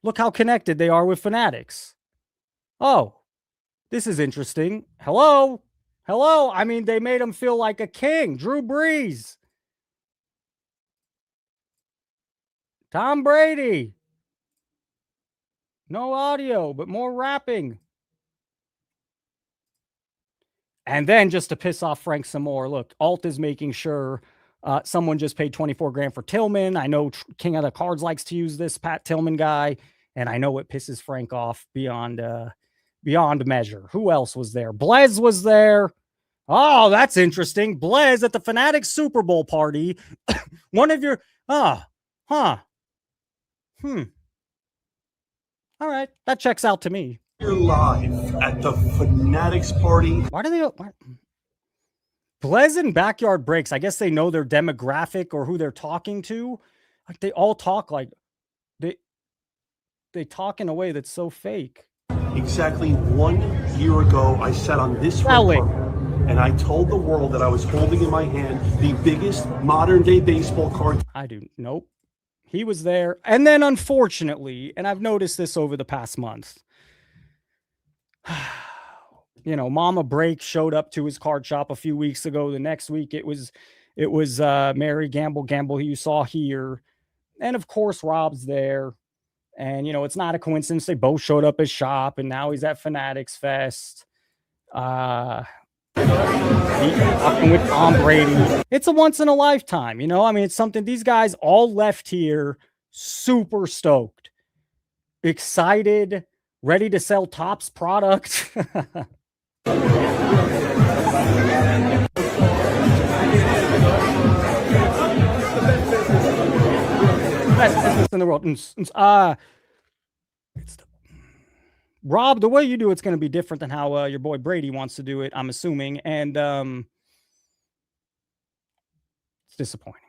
N: look how connected they are with Fanatics. Oh, this is interesting. Hello. I mean, they made him feel like a king. Drew Brees. Tom Brady. No audio, but more rapping. And then just to piss off Frank some more, look, Alt is making sure someone just paid $24,000 for Tillman. I know King of the Cards likes to use this Pat Tillman guy, and I know it pisses Frank off beyond measure. Who else was there? Blez was there. Oh, that's interesting. Blez at the Fanatics Super Bowl party. One of your All right, that checks out to me.
U: You're live at the Fanatics party.
N: Why do they? Blez and Backyard Breaks. I guess they know their demographic or who they're talking to. Like they all talk like they talk in a way that's so fake.
U: Exactly 1 year ago, I sat on this carpet and I told the world that I was holding in my hand the biggest modern day baseball card.
N: I do. Nope. He was there. And then unfortunately, and I've noticed this over the past month, you know, Mama Break showed up to his card shop a few weeks ago. The next week it was Mary Gamble who you saw here. And of course, Rob's there. And, you know, it's not a coincidence. They both showed up at his shop and now he's at Fanatics Fest. Talking with Tom Brady. It's a once in a lifetime, you know. I mean, it's something these guys all left here super stoked, excited, ready to sell Topps product. Best business in the world. Rob, the way you do it's going to be different than how your boy Brady wants to do it, I'm assuming. And it's disappointing.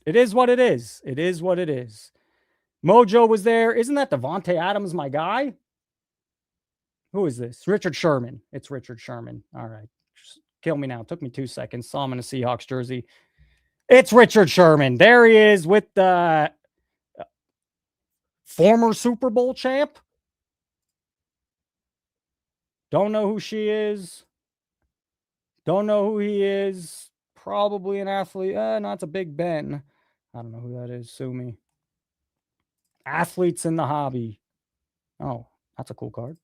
N: It is what it is. It is what it is. Mojo was there. Isn't that Devontae Adams, my guy? Who is this? Richard Sherman. It's Richard Sherman. All right. Just kill me now. It took me 2 seconds. Saw him in a Seahawks jersey. It's Richard Sherman. There he is with the former Super Bowl champ. Don't know who she is. Don't know who he is. Probably an athlete. No, it's a Big Ben. I don't know who that is. Sue me. Athletes in the hobby. Oh, that's a cool card.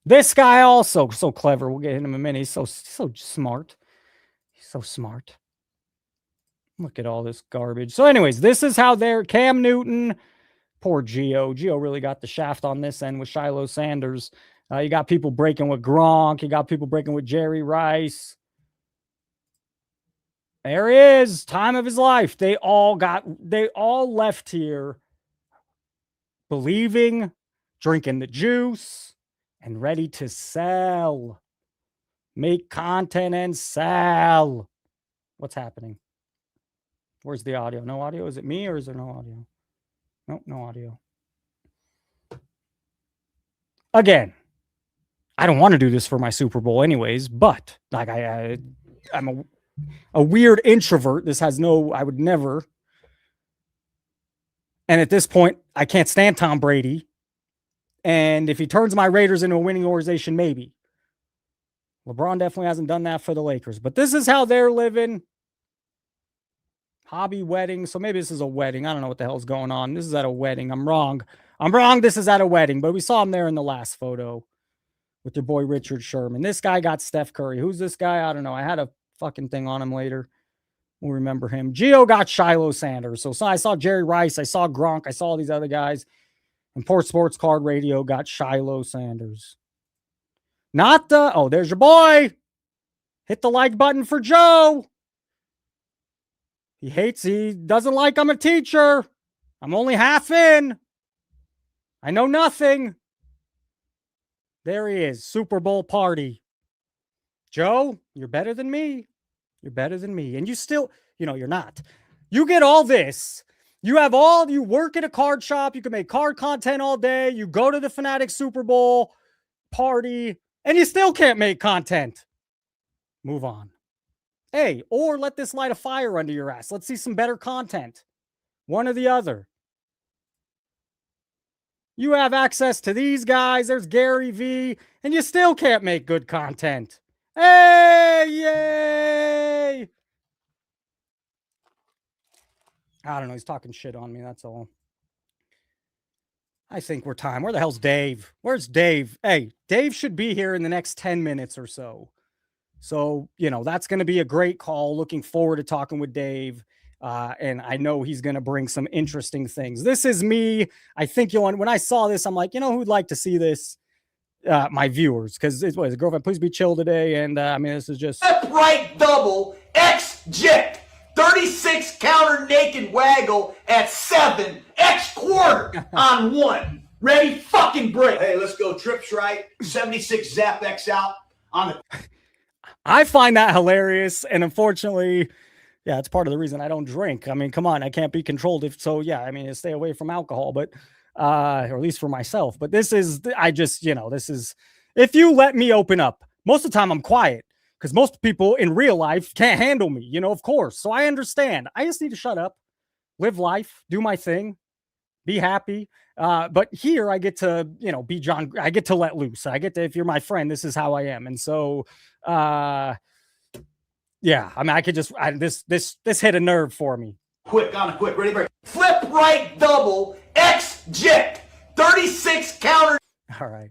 N: This guy also so clever. We'll get him in a minute. He's so smart. He's so smart. Look at all this garbage. So anyways, this is how they're Cam Newton. Poor Gio. Gio really got the shaft on this end with Shiloh Sanders. You got people breaking with Gronk. You got people breaking with Jerry Rice. There he is, time of his life. They all left here believing, drinking the juice, and ready to sell. Make content and sell. What's happening? Where's the audio? No audio? Is it me or is there no audio? Nope, no audio. Again, I don't want to do this for my Super Bowl anyways, but like I'm a weird introvert. This has no, I would never. And at this point, I can't stand Tom Brady. And if he turns my Raiders into a winning organization, maybe. LeBron definitely hasn't done that for the Lakers. But this is how they're living. Hobby wedding. So maybe this is a wedding. I don't know what the hell's going on. This is at a wedding. I'm wrong. This is at a wedding. But we saw him there in the last photo with your boy Richard Sherman. This guy got Steph Curry. Who's this guy? I don't know. I had a fucking thing on him later. We'll remember him. Gio got Shiloh Sanders. So I saw Jerry Rice. I saw Gronk. I saw all these other guys. And Port Sports Card Radio got Shiloh Sanders. Not the... Oh, there's your boy. Hit the like button for Joe. He doesn't like I'm a teacher. I'm only half in. I know nothing. There he is. Super Bowl party. Joe, you're better than me. You're better than me. And you still, you're not. You get all this. You work at a card shop. You can make card content all day. You go to the Fanatics Super Bowl party, and you still can't make content. Move on. Hey, or let this light a fire under your ass. Let's see some better content. One or the other. You have access to these guys. There's Gary V, and you still can't make good content. Hey, yay! I don't know. He's talking shit on me. That's all. I think we're time. Where the hell's Dave? Where's Dave? Hey, Dave should be here in the next 10 minutes or so. So, that's going to be a great call. Looking forward to talking with Dave. And I know he's going to bring some interesting things. This is me. I think when I saw this, I'm like, who'd like to see this? My viewers, because it's a girlfriend, please be chill today. And this is just
E: right double X jet 36 counter naked waggle at 7 X quarter on 1. Ready? Fucking break. Hey, let's go. Trips right. 76 zap X out on the.
N: I find that hilarious. And unfortunately, yeah, it's part of the reason I don't drink. I mean, come on, I can't be controlled. Stay away from alcohol, but or at least for myself. But this is, if you let me open up, most of the time I'm quiet because most people in real life can't handle me, of course. So I understand. I just need to shut up, live life, do my thing, be happy. But here I get to, be John. I get to let loose. I get to, if you're my friend, this is how I am. And so, yeah, I could just, this hit a nerve for me.
E: Quick, ready, break. Flip right double X jet 36 counter.
N: All right.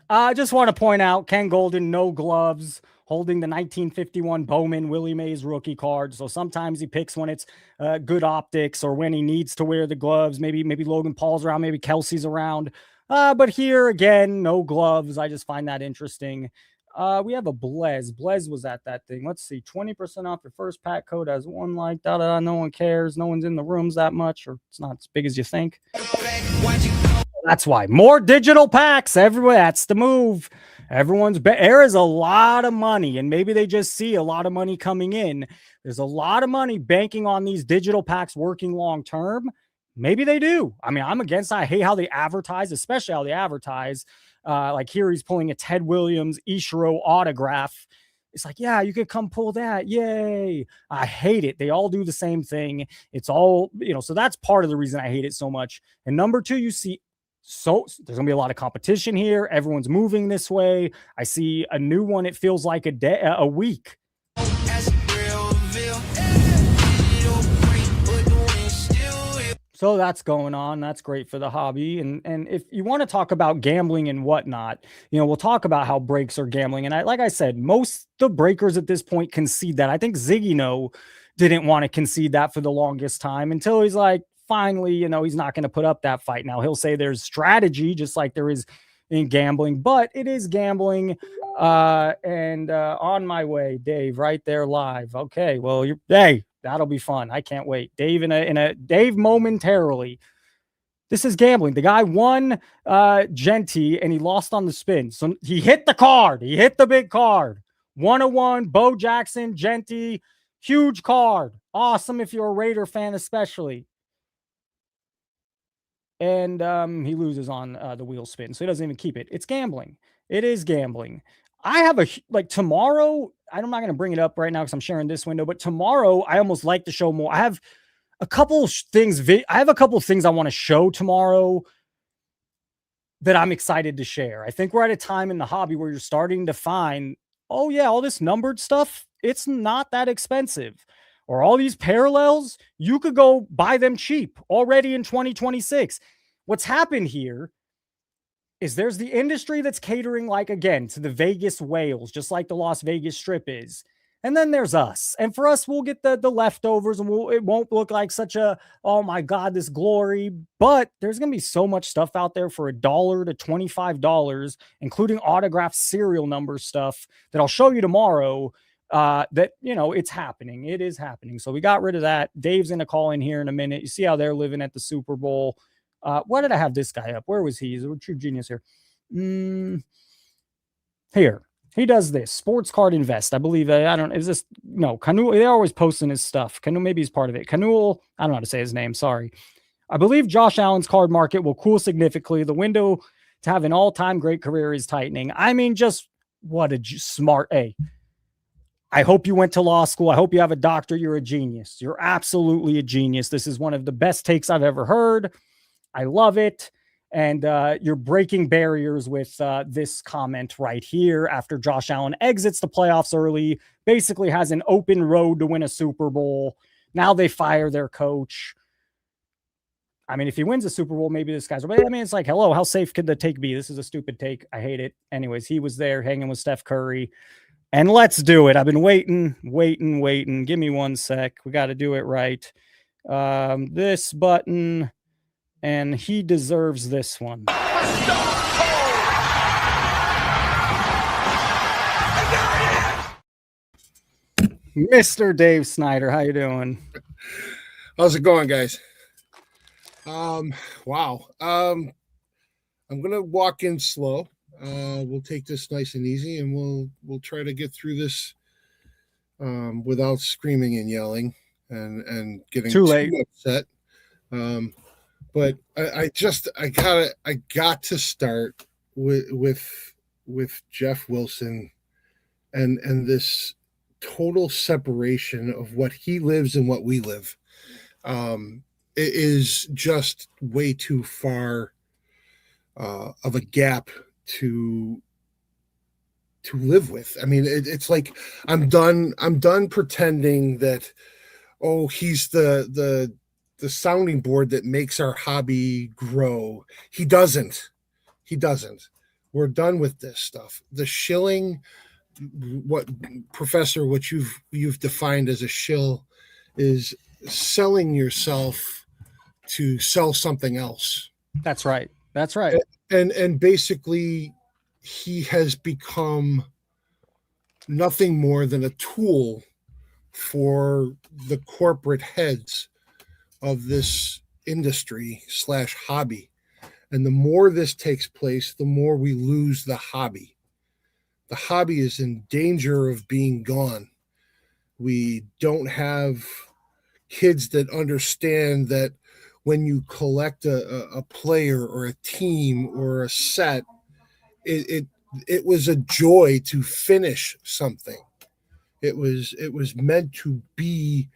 N: I just want to point out Ken Golden, no gloves, holding the 1951 Bowman Willie Mays rookie card. So sometimes he picks when it's good optics or when he needs to wear the gloves. Maybe Logan Paul's around, maybe Kelsey's around. But here again, no gloves. I just find that interesting. We have a Blez. Blez was at that thing. Let's see. 20% off your first pack code has one like da. No one cares. No one's in the rooms that much, or it's not as big as you think. That's why. More digital packs everywhere. That's the move. There is a lot of money, and maybe they just see a lot of money coming in. There's a lot of money banking on these digital packs working long term. Maybe they do. I'm against. I hate how they advertise, especially how they advertise. Like here, he's pulling a Ted Williams Ichiro autograph. It's like, yeah, you could come pull that. Yay. I hate it. They all do the same thing. It's all, so that's part of the reason I hate it so much. And number two, you see, so there's going to be a lot of competition here. Everyone's moving this way. I see a new one. It feels like a week. So that's going on. That's great for the hobby. And if you want to talk about gambling and whatnot, we'll talk about how breaks are gambling. And like I said, most the breakers at this point concede that. I think Ziggy didn't want to concede that for the longest time until he's like, finally, he's not going to put up that fight. Now he'll say there's strategy, just like there is, in gambling, but it is gambling. And on my way, Dave, right there live. Okay, well, hey, that'll be fun. I can't wait. Dave in a Dave momentarily. This is gambling. The guy won Genty and he lost on the spin. So he hit the card. He hit the big card. 101, Bo Jackson, Genty, huge card. Awesome if you're a Raider fan, especially. And he loses on the wheel spin. So he doesn't even keep it. It's gambling. It is gambling. I have tomorrow, I'm not going to bring it up right now because I'm sharing this window, but tomorrow I almost like to show more. I have a couple things. I have a couple of things I want to show tomorrow that I'm excited to share. I think we're at a time in the hobby where you're starting to find, oh yeah, all this numbered stuff, it's not that expensive. Or all these parallels, you could go buy them cheap already in 2026. What's happened here is there's the industry that's catering, like, again, to the Vegas whales, just like the Las Vegas Strip is. And then there's us. And for us, we'll get the leftovers and it won't look like such a, oh my God, this glory. But there's going to be so much stuff out there for $1 to $25, including autographed serial number stuff that I'll show you tomorrow. That, it's happening. It is happening. So we got rid of that. Dave's going to call in here in a minute. You see how they're living at the Super Bowl. Why did I have this guy up? Where was he? He's a true genius here. Here. He does this. Sports Card Invest. I believe, Canul. They're always posting his stuff. Canul, maybe he's part of it. Canul, I don't know how to say his name. Sorry. I believe Josh Allen's card market will cool significantly. The window to have an all-time great career is tightening. I mean, just what a smart, I hope you went to law school. I hope you have a doctor. You're a genius. You're absolutely a genius. This is one of the best takes I've ever heard. I love it. And you're breaking barriers with this comment right here after Josh Allen exits the playoffs early, basically has an open road to win a Super Bowl. Now they fire their coach. I mean, if he wins a Super Bowl, maybe this guy's, but I mean, it's like, hello, how safe could the take be? This is a stupid take. I hate it. Anyways, he was there hanging with Steph Curry. And let's do it. I've been waiting. Give me 1 sec. We got to do it right. This button. And he deserves this one. Mr. Dave Snyder, how you doing?
A: How's it going, guys? Wow. I'm gonna walk in slow. We'll take this nice and easy, and we'll try to get through this without screaming and yelling and getting too upset. But I got to start with Jeff Wilson and this total separation of what he lives and what we live. It is just way too far of a gap to live with. I mean, it's like I'm done pretending that, oh, he's the sounding board that makes our hobby grow. He doesn't. We're done with this stuff. The shilling, what you've defined as a shill is selling yourself to sell something else.
N: That's right.
A: And basically he has become nothing more than a tool for the corporate heads of this industry / hobby. And the more this takes place, the more we lose the hobby. The hobby is in danger of being gone. We don't have kids that understand that when you collect a player or a team or a set, it was a joy to finish something. It was meant to be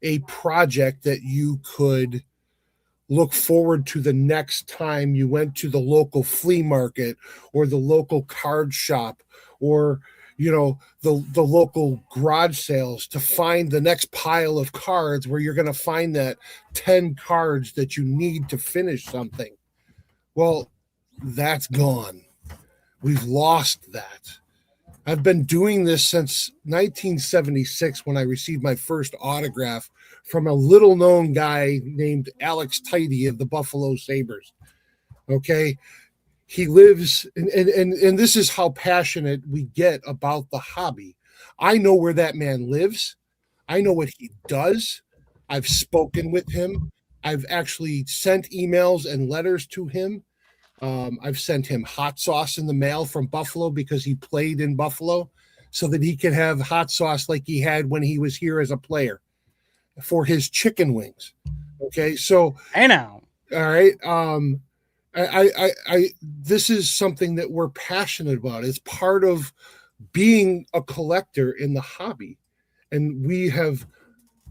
A: a project that you could look forward to the next time you went to the local flea market or the local card shop or the local garage sales to find the next pile of cards where you're going to find that 10 cards that you need to finish something. Well, that's gone. We've lost that. I've been doing this since 1976 when I received my first autograph from a little known guy named Alex Tidy of the Buffalo Sabres. Okay. He lives, and this is how passionate we get about the hobby. I know where that man lives. I know what he does. I've spoken with him. I've actually sent emails and letters to him. I've sent him hot sauce in the mail from Buffalo because he played in Buffalo, so that he can have hot sauce like he had when he was here as a player for his chicken wings. Okay, so
N: hey now,
A: all right. I this is something that we're passionate about. It's part of being a collector in the hobby, and we have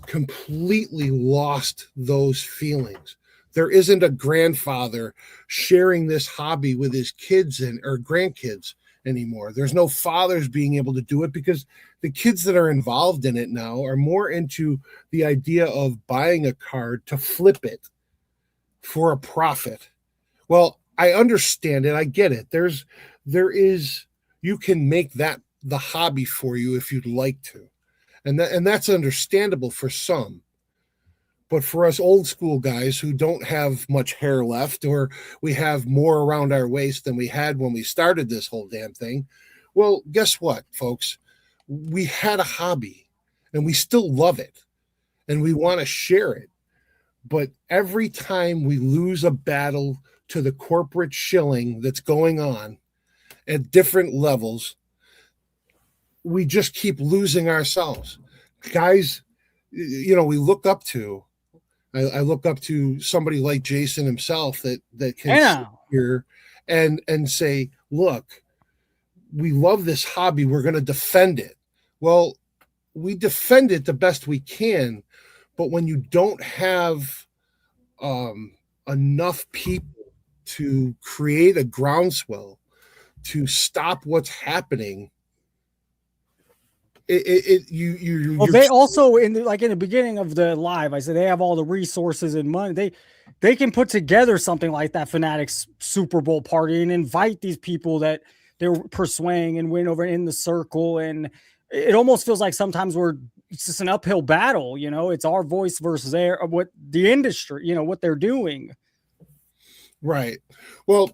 A: completely lost those feelings. There isn't a grandfather sharing this hobby with his kids or grandkids anymore. There's no fathers being able to do it because the kids that are involved in it now are more into the idea of buying a card to flip it for a profit. Well, I understand it. I get it. You can make that the hobby for you if you'd like to. And that's understandable for some. But for us old school guys who don't have much hair left, or we have more around our waist than we had when we started this whole damn thing, well, guess what, folks? We had a hobby and we still love it and we want to share it. But every time we lose a battle to the corporate shilling that's going on at different levels, we just keep losing ourselves. Guys, we look up to. I look up to somebody like Jason himself that can sit here and say, look, we love this hobby. We're going to defend it. Well, we defend it the best we can, but when you don't have enough people to create a groundswell to stop what's happening,
N: they also in the beginning of the live, I said they have all the resources and money. They can put together something like that Fanatics Super Bowl party and invite these people that they're persuading and win over in the circle. And it almost feels like sometimes it's just an uphill battle. It's our voice versus what the industry, what they're doing.
A: Right. Well,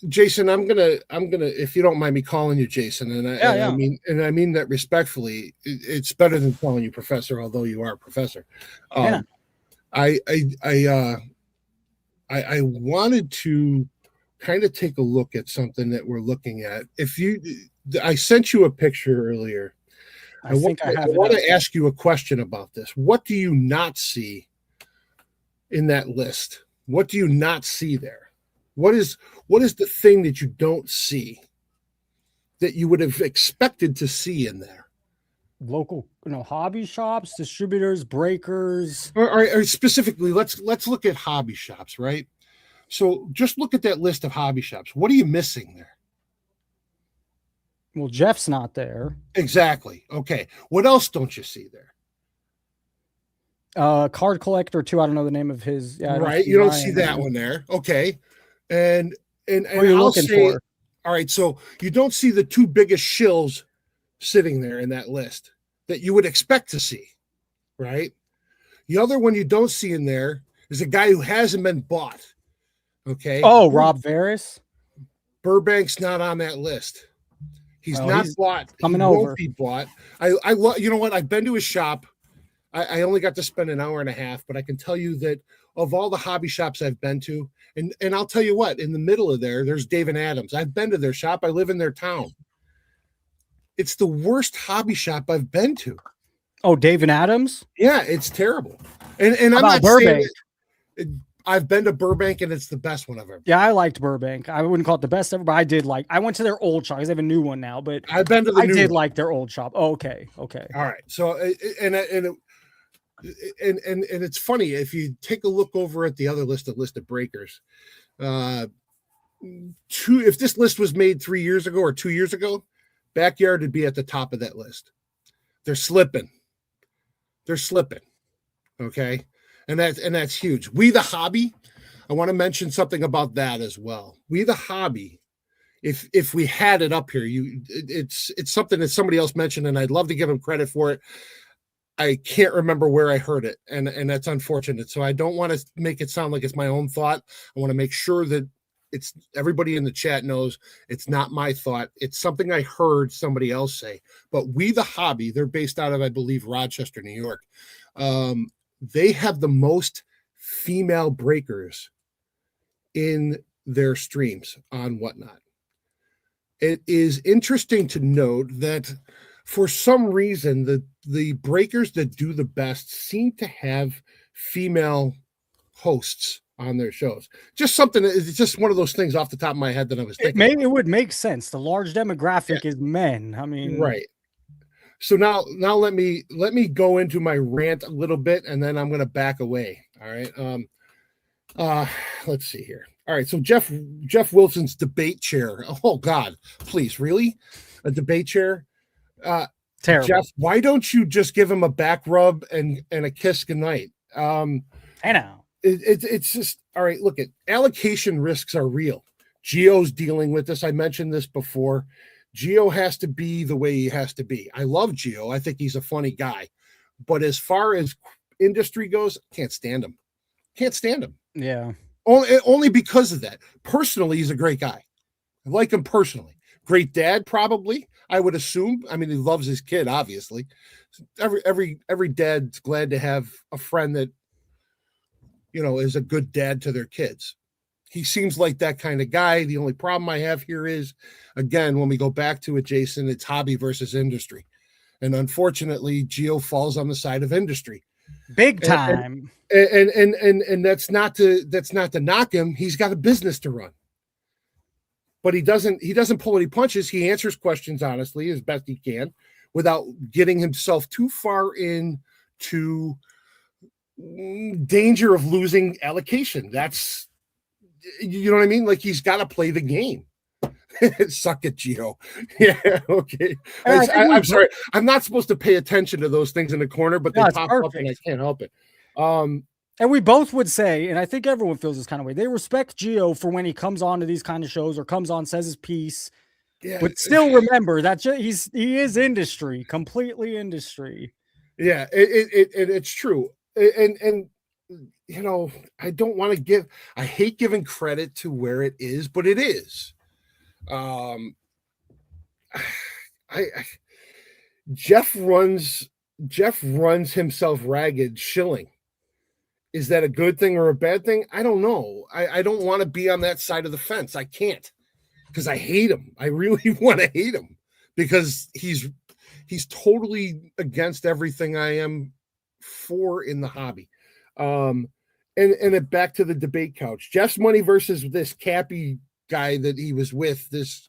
A: Jason, I'm gonna, if you don't mind me calling you Jason, I mean that respectfully. It's better than calling you Professor, although you are a professor. I wanted to kind of take a look at something that we're looking at. I sent you a picture earlier. I want to ask you a question about this. What do you not see in that list? What do you not see there? What is the thing that you don't see that you would have expected to see in there?
N: Local, hobby shops, distributors, breakers.
A: Or specifically, let's look at hobby shops, right? So just look at that list of hobby shops. What are you missing there?
N: Well, Jeff's not there.
A: Exactly. Okay. What else don't you see there?
N: Card Collector 2. I don't know the name of his. Yeah,
A: right. You don't see that one there. Okay. And
N: what are you looking for?
A: All right, so you don't see the two biggest shills sitting there in that list that you would expect to see, right? The other one you don't see in there is a guy who hasn't been bought. Okay.
N: Oh, Rob Veras.
A: Burbank's not on that list. He's not bought.
N: Coming
A: he
N: over.
A: Won't be bought. I love. You know what? I've been to his shop. I only got to spend an hour and a half, but I can tell you that of all the hobby shops I've been to, and I'll tell you what, in the middle of there's Dave and Adams. I've been to their shop. I live in their town. It's the worst hobby shop I've been to.
N: Oh, Dave and Adams?
A: Yeah, it's terrible. And I'm not
N: Burbank?
A: saying I've been to Burbank and it's the best one I've ever been.
N: Yeah, I liked Burbank. I wouldn't call it the best ever, but I went to their old shop. They have a new one now, but
A: I've been to the new
N: did
A: one.
N: like their old shop. Oh, okay.
A: All right. So and it's funny if you take a look over at the other list of breakers. If this list was made 3 years ago or 2 years ago, Backyard would be at the top of that list. They're slipping. Okay, and that's huge. We the Hobby. I want to mention something about that as well. We the Hobby. If we had it up here, it's something that somebody else mentioned, and I'd love to give them credit for it. I can't remember where I heard it, and that's unfortunate. So I don't want to make it sound like it's my own thought. I want to make sure that it's everybody in the chat knows it's not my thought. It's something I heard somebody else say. But We the Hobby, they're based out of, I believe, Rochester, New York. They have the most female breakers in their streams on Whatnot. It is interesting to note that for some reason, the breakers that do the best seem to have female hosts on their shows. Just something, it's just one of those things off the top of my head that I was thinking.
N: It would make sense. The large demographic is men. I mean,
A: right. So now let me go into my rant a little bit, and then I'm going to back away. All right. Let's see here. All right. So Jeff Wilson's debate chair. Oh God, please, really? A debate chair?
N: Terrible.
A: Jeff, why don't you just give him a back rub and a kiss goodnight?
N: I know.
A: It's just all right. Look, at allocation risks are real. Gio's dealing with this. I mentioned this before. Gio has to be the way he has to be. I love Gio. I think he's a funny guy. But as far as industry goes, can't stand him. Can't stand him.
N: Yeah.
A: Only because of that. Personally, he's a great guy. I like him personally. Great dad, probably, I would assume. I mean, he loves his kid, obviously. Every dad's glad to have a friend that, you know, is a good dad to their kids. He seems like that kind of guy. The only problem I have here is, again, when we go back to it, Jason, it's hobby versus industry. And unfortunately, Gio falls on the side of industry.
N: Big time.
A: And that's not to knock him. He's got a business to run. But he doesn't pull any punches. He answers questions honestly as best he can without getting himself too far into danger of losing allocation. That's, you know what I mean? Like, he's got to play the game. Suck it, Gio. Yeah, okay. I'm sorry. I'm not supposed to pay attention to those things in the corner, but they pop up and I can't help it.
N: And we both would say, and I think everyone feels this kind of way, they respect Gio for when he comes on to these kind of shows or comes on, says his piece. Yeah, but still remember that he is industry, completely industry.
A: Yeah, it's true. And you know, I hate giving credit to where it is, but it is. Jeff runs himself ragged shilling. Is that a good thing or a bad thing? I don't know. I don't want to be on that side of the fence. I can't, because I hate him. I really want to hate him because he's totally against everything I am for in the hobby. And back to the debate couch. Jeff's money versus this Cappy guy that he was with, this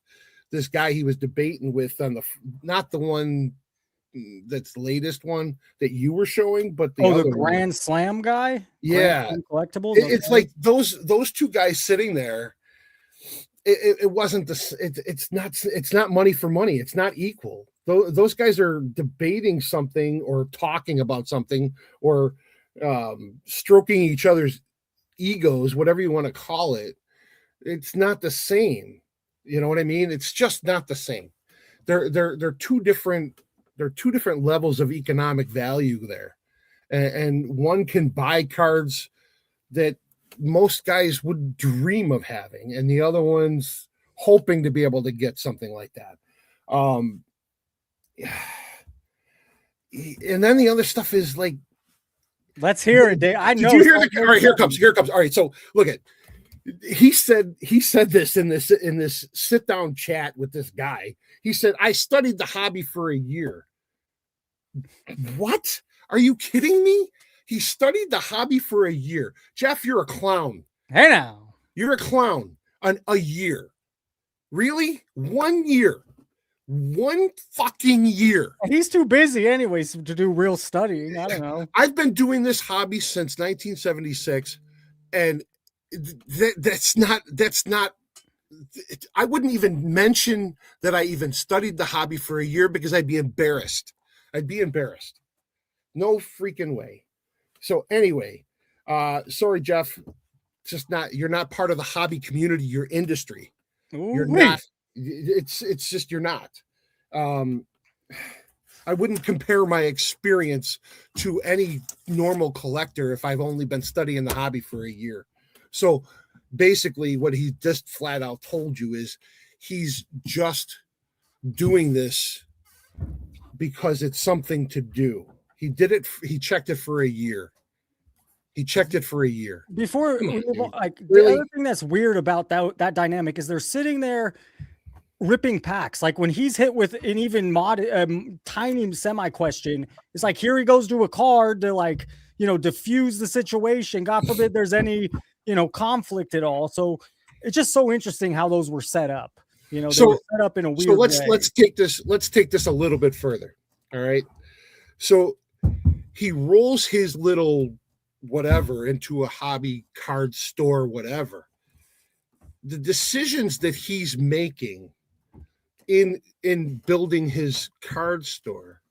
A: guy he was debating with on not the one that's the latest one that you were showing, but
N: the Grand Slam guy.
A: Yeah,
N: collectibles.
A: It's like those two guys sitting there. It wasn't it's not money for money. It's not equal. Those guys are debating something or talking about something or stroking each other's egos, whatever you want to call it. It's not the same. You know what I mean? It's just not the same. They're two different levels of economic value there. And one can buy cards that most guys would dream of having, and the other one's hoping to be able to get something like that. And then the other stuff is like,
N: let's hear it, Dave. I know.
A: Did you hear all right, here comes. All right, so look at. He said this in this sit down chat with this guy. He said, I studied the hobby for a year. What? Are you kidding me? He studied the hobby for a year. Jeff, you're a clown.
N: Hey now.
A: You're a clown on a year. Really? 1 year. 1 fucking year.
N: He's too busy anyways to do real studying. I don't know.
A: I've been doing this hobby since 1976, and that's not I wouldn't even mention that I even studied the hobby for a year because I'd be embarrassed. No freaking way. So anyway, sorry, Jeff, you're not part of the hobby community, you're industry. You're not. It's just, you're not. I wouldn't compare my experience to any normal collector if I've only been studying the hobby for a year. So basically what he just flat out told you is he's just doing this because it's something to do. He did it. He checked it for a year.
N: Before we move on, like
A: Really?
N: the other thing that's weird about that dynamic is they're sitting there ripping packs. Like when he's hit with an even tiny semi question, it's like here he goes to a card to like, you know, diffuse the situation. God forbid there's any, you know, conflict at all. So it's just so interesting how those were set up. You know, they were set up in a weird
A: so
N: way.
A: let's take this a little bit further. All right. So he rolls his little whatever into a hobby card store, whatever. The decisions that he's making in building his card store,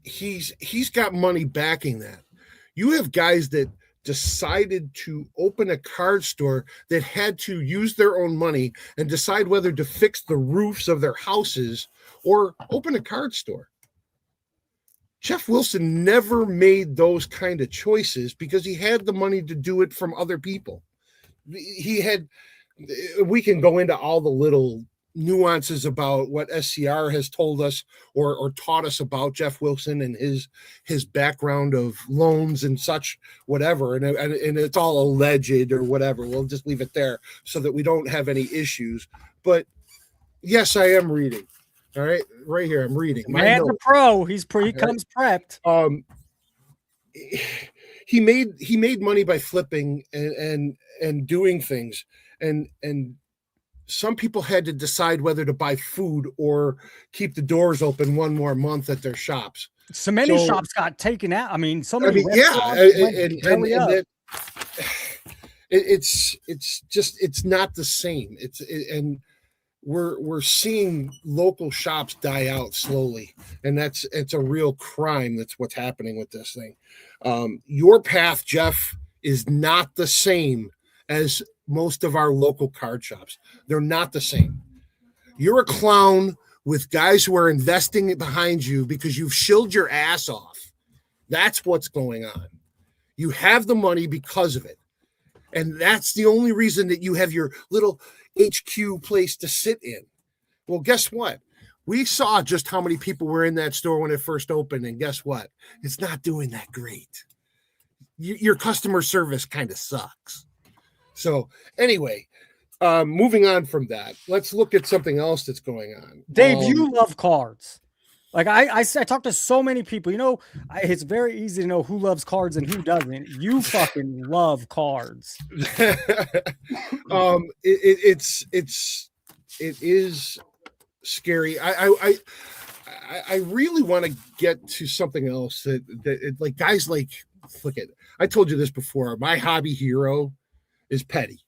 A: he's got money backing that. You have guys that decided to open a card store that had to use their own money and decide whether to fix the roofs of their houses or open a card store. Jeff Wilson never made those kind of choices because he had the money to do it from other people. We can go into all the little nuances about what SCR has told us or taught us about Jeff Wilson and his background of loans and such, whatever. And it's all alleged or whatever. We'll just leave it there so that we don't have any issues. But yes, I am reading. All right, right here. I'm reading.
N: Man's a pro. He comes prepped.
A: He made money by flipping and doing things, and some people had to decide whether to buy food or keep the doors open one more month at their shops.
N: So many shops got taken out. I mean, so many.
A: It's not the same. And we're seeing local shops die out slowly, and it's a real crime. That's what's happening with this thing. Your path, Jeff, is not the same as most of our local card shops. They're not the same. You're a clown with guys who are investing behind you because you've shilled your ass off. That's what's going on. You have the money because of it. And that's the only reason that you have your little HQ place to sit in. Well, guess what? We saw just how many people were in that store when it first opened, and guess what? It's not doing that great. Your customer service kind of sucks. So anyway, moving on from that, let's look at something else that's going on.
N: Dave, you love cards. Like I talk to so many people, you know, it's very easy to know who loves cards and who doesn't. You fucking love cards.
A: It is scary. I really want to get to something else that like guys like, look at, I told you this before. My hobby hero is Petty.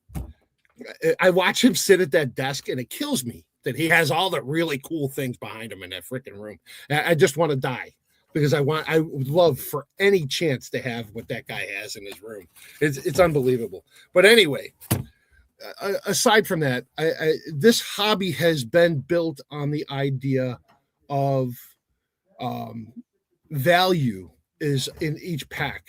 A: I watch him sit at that desk and it kills me that he has all the really cool things behind him in that freaking room. I just want to die because I would love for any chance to have what that guy has in his room. It's unbelievable. But anyway, aside from that, this hobby has been built on the idea of value is in each pack.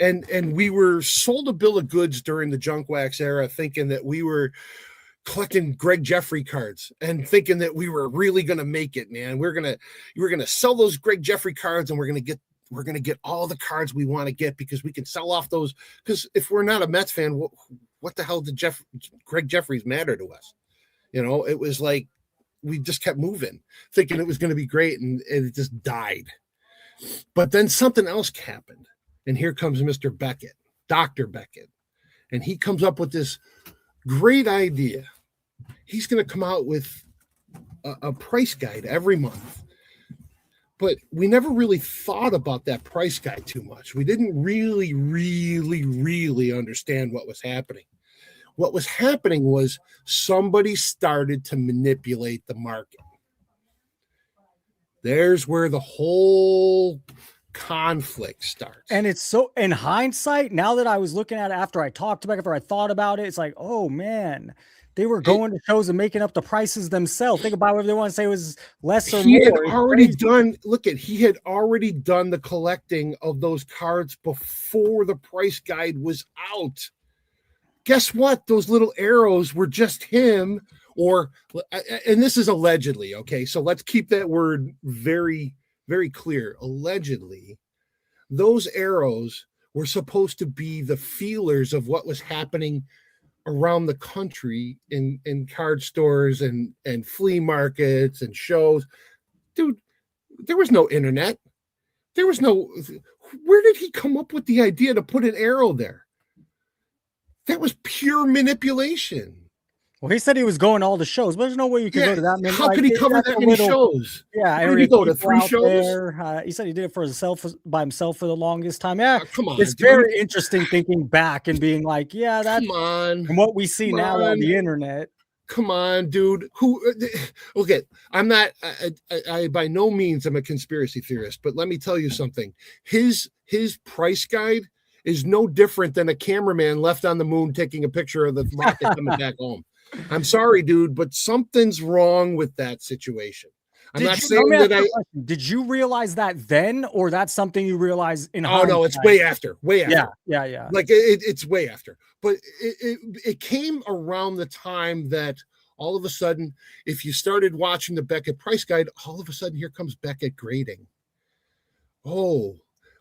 A: And we were sold a bill of goods during the junk wax era, thinking that we were collecting Greg Jeffrey cards and thinking that we were really going to make it, man. We're going to sell those Greg Jeffrey cards and we're going to get all the cards we want to get because we can sell off those. Because if we're not a Mets fan, what the hell did Greg Jeffries matter to us? You know, it was like we just kept moving, thinking it was going to be great, and it just died. But then something else happened. And here comes Mr. Beckett, Dr. Beckett. And he comes up with this great idea. He's going to come out with a price guide every month. But we never really thought about that price guide too much. We didn't really understand what was happening. What was happening was somebody started to manipulate the market. There's where the whole conflict starts.
N: And it's so, in hindsight, now that I was looking at it after I talked about it, after I thought about it, it's like, oh man, they were going to shows and making up the prices themselves. Think about whatever they want to say was less or more.
A: He had already done the collecting of those cards before the price guide was out. guess what? Those little arrows were just him, and this is allegedly, okay? So let's keep that word very, very clear. Allegedly, those arrows were supposed to be the feelers of what was happening around the country in card stores and flea markets and shows. Dude, there was no internet. There was no, where did he come up with the idea to put an arrow there? That was pure manipulation.
N: Well, he said he was going to all the shows, but there's no way you could go to that many.
A: How could he cover that many shows?
N: Yeah,
A: Where did he go to 3 shows?
N: He said he did it by himself for the longest time. Yeah,
A: come on,
N: it's
A: dude.
N: very interesting thinking back and being like, yeah, that's and what we see now on the internet.
A: Come on, dude. Okay, I'm not. I by no means am a conspiracy theorist, but let me tell you something. His price guide is no different than a cameraman left on the moon taking a picture of the rocket coming back home. I'm sorry, dude, but something's wrong with that situation. I'm not saying that
N: Did you realize that then, or that's something you realize in
A: hindsight? Oh no, it's way after.
N: Yeah.
A: Like it's way after. But it came around the time that all of a sudden, if you started watching the Beckett price guide, all of a sudden here comes Beckett grading. Oh,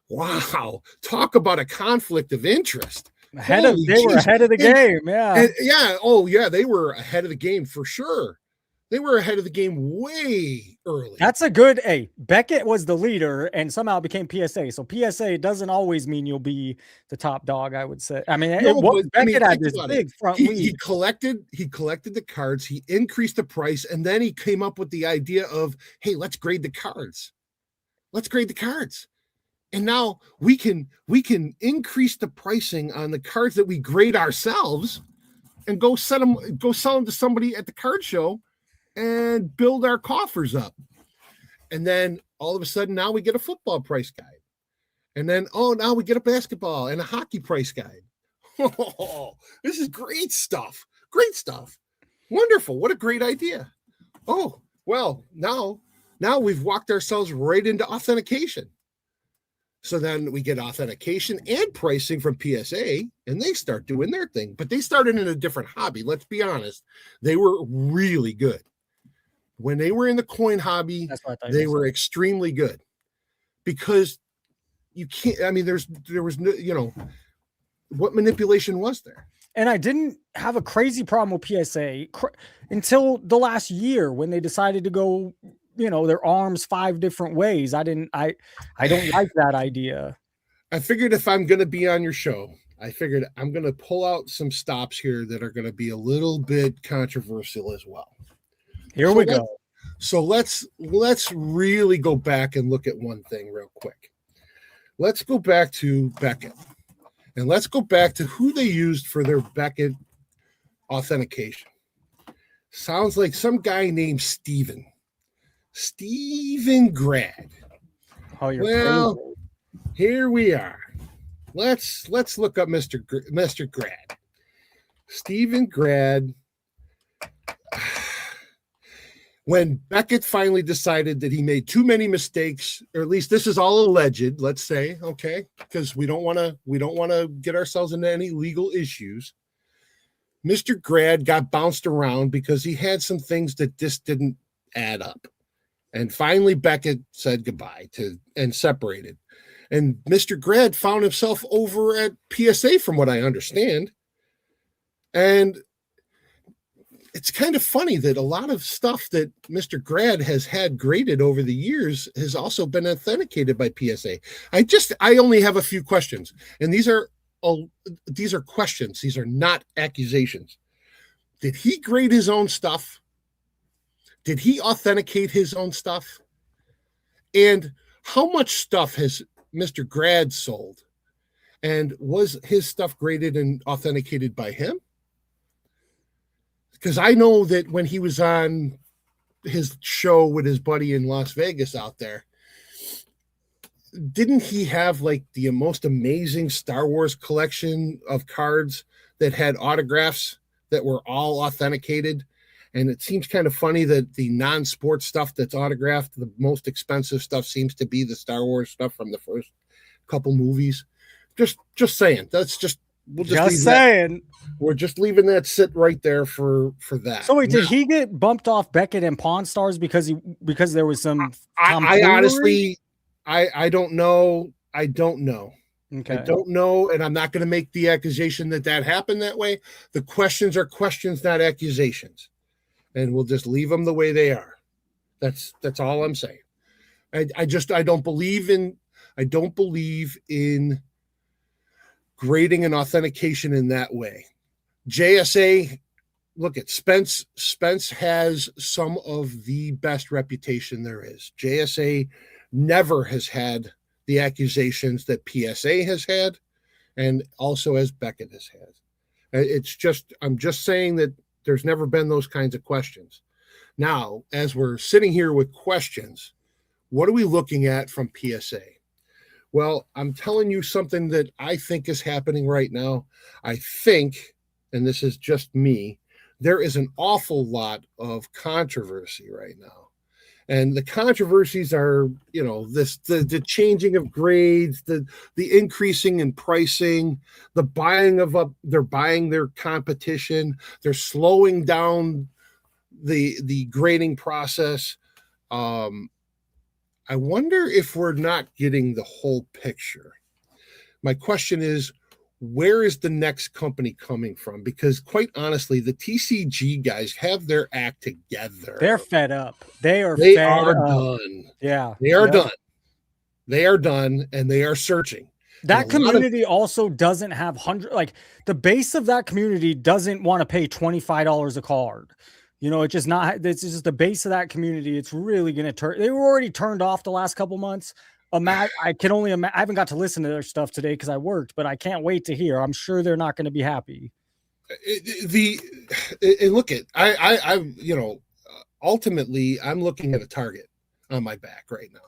A: wow! Talk about a conflict of interest.
N: They were ahead of the game, yeah.
A: Oh, yeah, they were ahead of the game for sure. They were ahead of the game way early.
N: That's a good Beckett was the leader and somehow became PSA. So PSA doesn't always mean you'll be the top dog, I would say. I mean, Beckett had this big front lead.
A: He collected the cards, he increased the price, and then he came up with the idea of, hey, let's grade the cards. And now we can increase the pricing on the cards that we grade ourselves and go sell them to somebody at the card show and build our coffers up. And then all of a sudden now we get a football price guide. And then, now we get a basketball and a hockey price guide. Oh, this is great stuff. Great stuff. Wonderful. What a great idea. Oh, well, now we've walked ourselves right into authentication. So then we get authentication and pricing from PSA, and they start doing their thing. But they started in a different hobby. Let's be honest. They were really good. When they were in the coin hobby, they were extremely good. Because you can't, I mean, there was no, what manipulation was there?
N: And I didn't have a crazy problem with PSA until the last year when they decided to go their arms 5 different ways. I don't like that idea.
A: I figured if I'm going to be on your show, I'm going to pull out some stops here that are going to be a little bit controversial as well.
N: Here we go.
A: So let's really go back and look at one thing real quick. Let's go back to Beckett. And let's go back to who they used for their Beckett authentication. Sounds like some guy named Steven Grad.
N: Oh, you're crazy.
A: Here we are. Let's look up Mr. Grad. Steven Grad. When Beckett finally decided that he made too many mistakes, or at least this is all alleged, let's say, okay, because we don't want to get ourselves into any legal issues. Mr. Grad got bounced around because he had some things that just didn't add up. And finally, Beckett said goodbye and separated. And Mr. Grad found himself over at PSA, from what I understand. And it's kind of funny that a lot of stuff that Mr. Grad has had graded over the years has also been authenticated by PSA. I only have a few questions, and these are questions. These are not accusations. Did he grade his own stuff? Did he authenticate his own stuff? And how much stuff has Mr. Grad sold? And was his stuff graded and authenticated by him? Because I know that when he was on his show with his buddy in Las Vegas out there, didn't he have like the most amazing Star Wars collection of cards that had autographs that were all authenticated? And it seems kind of funny that the non-sports stuff that's autographed, the most expensive stuff seems to be the Star Wars stuff from the first couple movies. Just saying. That's just, we'll just
N: saying.
A: We're just leaving that sit right there for that.
N: So wait, did he get bumped off Beckett and Pawn Stars because there was some?
A: I honestly, I don't know. I don't know.
N: Okay.
A: I don't know, and I'm not going to make the accusation that happened that way. The questions are questions, not accusations, and we'll just leave them the way they are. That's all I'm saying. I don't believe in grading and authentication in that way. JSA, look at Spence. Spence has some of the best reputation there is. JSA never has had the accusations that PSA has had, and also as Beckett has had. I'm just saying that there's never been those kinds of questions. Now, as we're sitting here with questions, what are we looking at from PSA? Well, I'm telling you something that I think is happening right now. I think, and this is just me, there is an awful lot of controversy right now. And the controversies are, the changing of grades, the increasing in pricing, the they're buying their competition, they're slowing down the grading process. I wonder if we're not getting the whole picture. My question is, where is the next company coming from? Because quite honestly, the TCG guys have their act together.
N: They're fed up. They are
A: done.
N: Yeah.
A: They are done. They are done, and they are searching.
N: That community also doesn't have the base of that community doesn't want to pay $25 a card. It's just the base of that community. It's really going to turn. They were already turned off the last couple months. I can only imagine. I haven't got to listen to their stuff today because I worked, but I can't wait to hear. I'm sure they're not going to be happy.
A: Look at ultimately, I'm looking at a target on my back right now.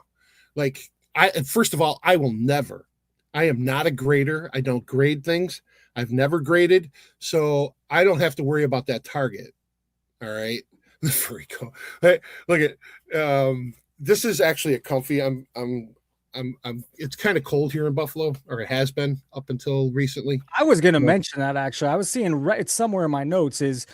A: First of all, I am not a grader. I don't grade things. I've never graded, so I don't have to worry about that target. All right, the freako. Hey, look at this is actually a comfy. It's kind of cold here in Buffalo, or it has been up until recently.
N: I was going to mention that actually. I was seeing it's somewhere in my notes there's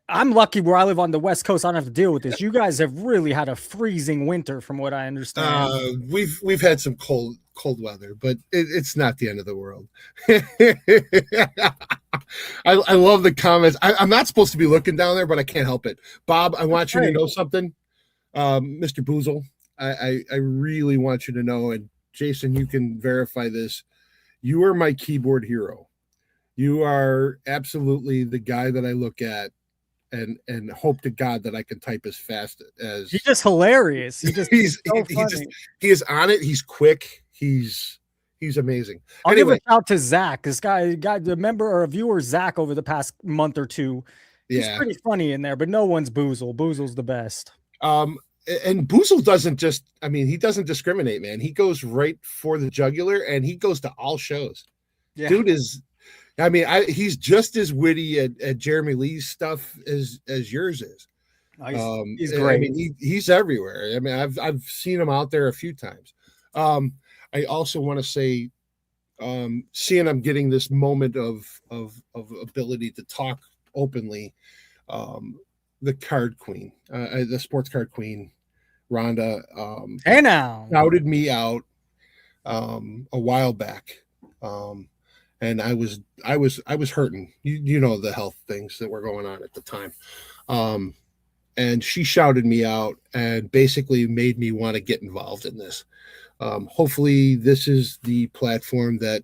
N: I'm lucky where I live on the West Coast. I don't have to deal with this. You guys have really had a freezing winter from what I understand.
A: We've had some cold weather, but it's not the end of the world. I love the comments. I'm not supposed to be looking down there, but I can't help it. Bob, I want you to know something. Mr. Boozle, I really want you to know, and Jason, you can verify this. You are my keyboard hero. You are absolutely the guy that I look at and hope to God that I can type as fast as.
N: He's just hilarious. He
A: is on it. He's quick. He's amazing.
N: I'll give a shout to Zach. This guy, the member or a viewer, Zach, over the past month or two. He's pretty funny in there, but no one's Boozle. Boozle's the best.
A: And Boozle doesn't he doesn't discriminate, man. He goes right for the jugular, and he goes to all shows. Yeah. Dude is, he's just as witty at Jeremy Lee's stuff as yours is.
N: He's great.
A: He's everywhere. I've seen him out there a few times. I also want to say, seeing I'm getting this moment of ability to talk openly, the card queen, the sports card queen, Rhonda,
N: hey now,
A: shouted me out a while back, and I was hurting. You know the health things that were going on at the time, and she shouted me out and basically made me want to get involved in this. Hopefully, this is the platform that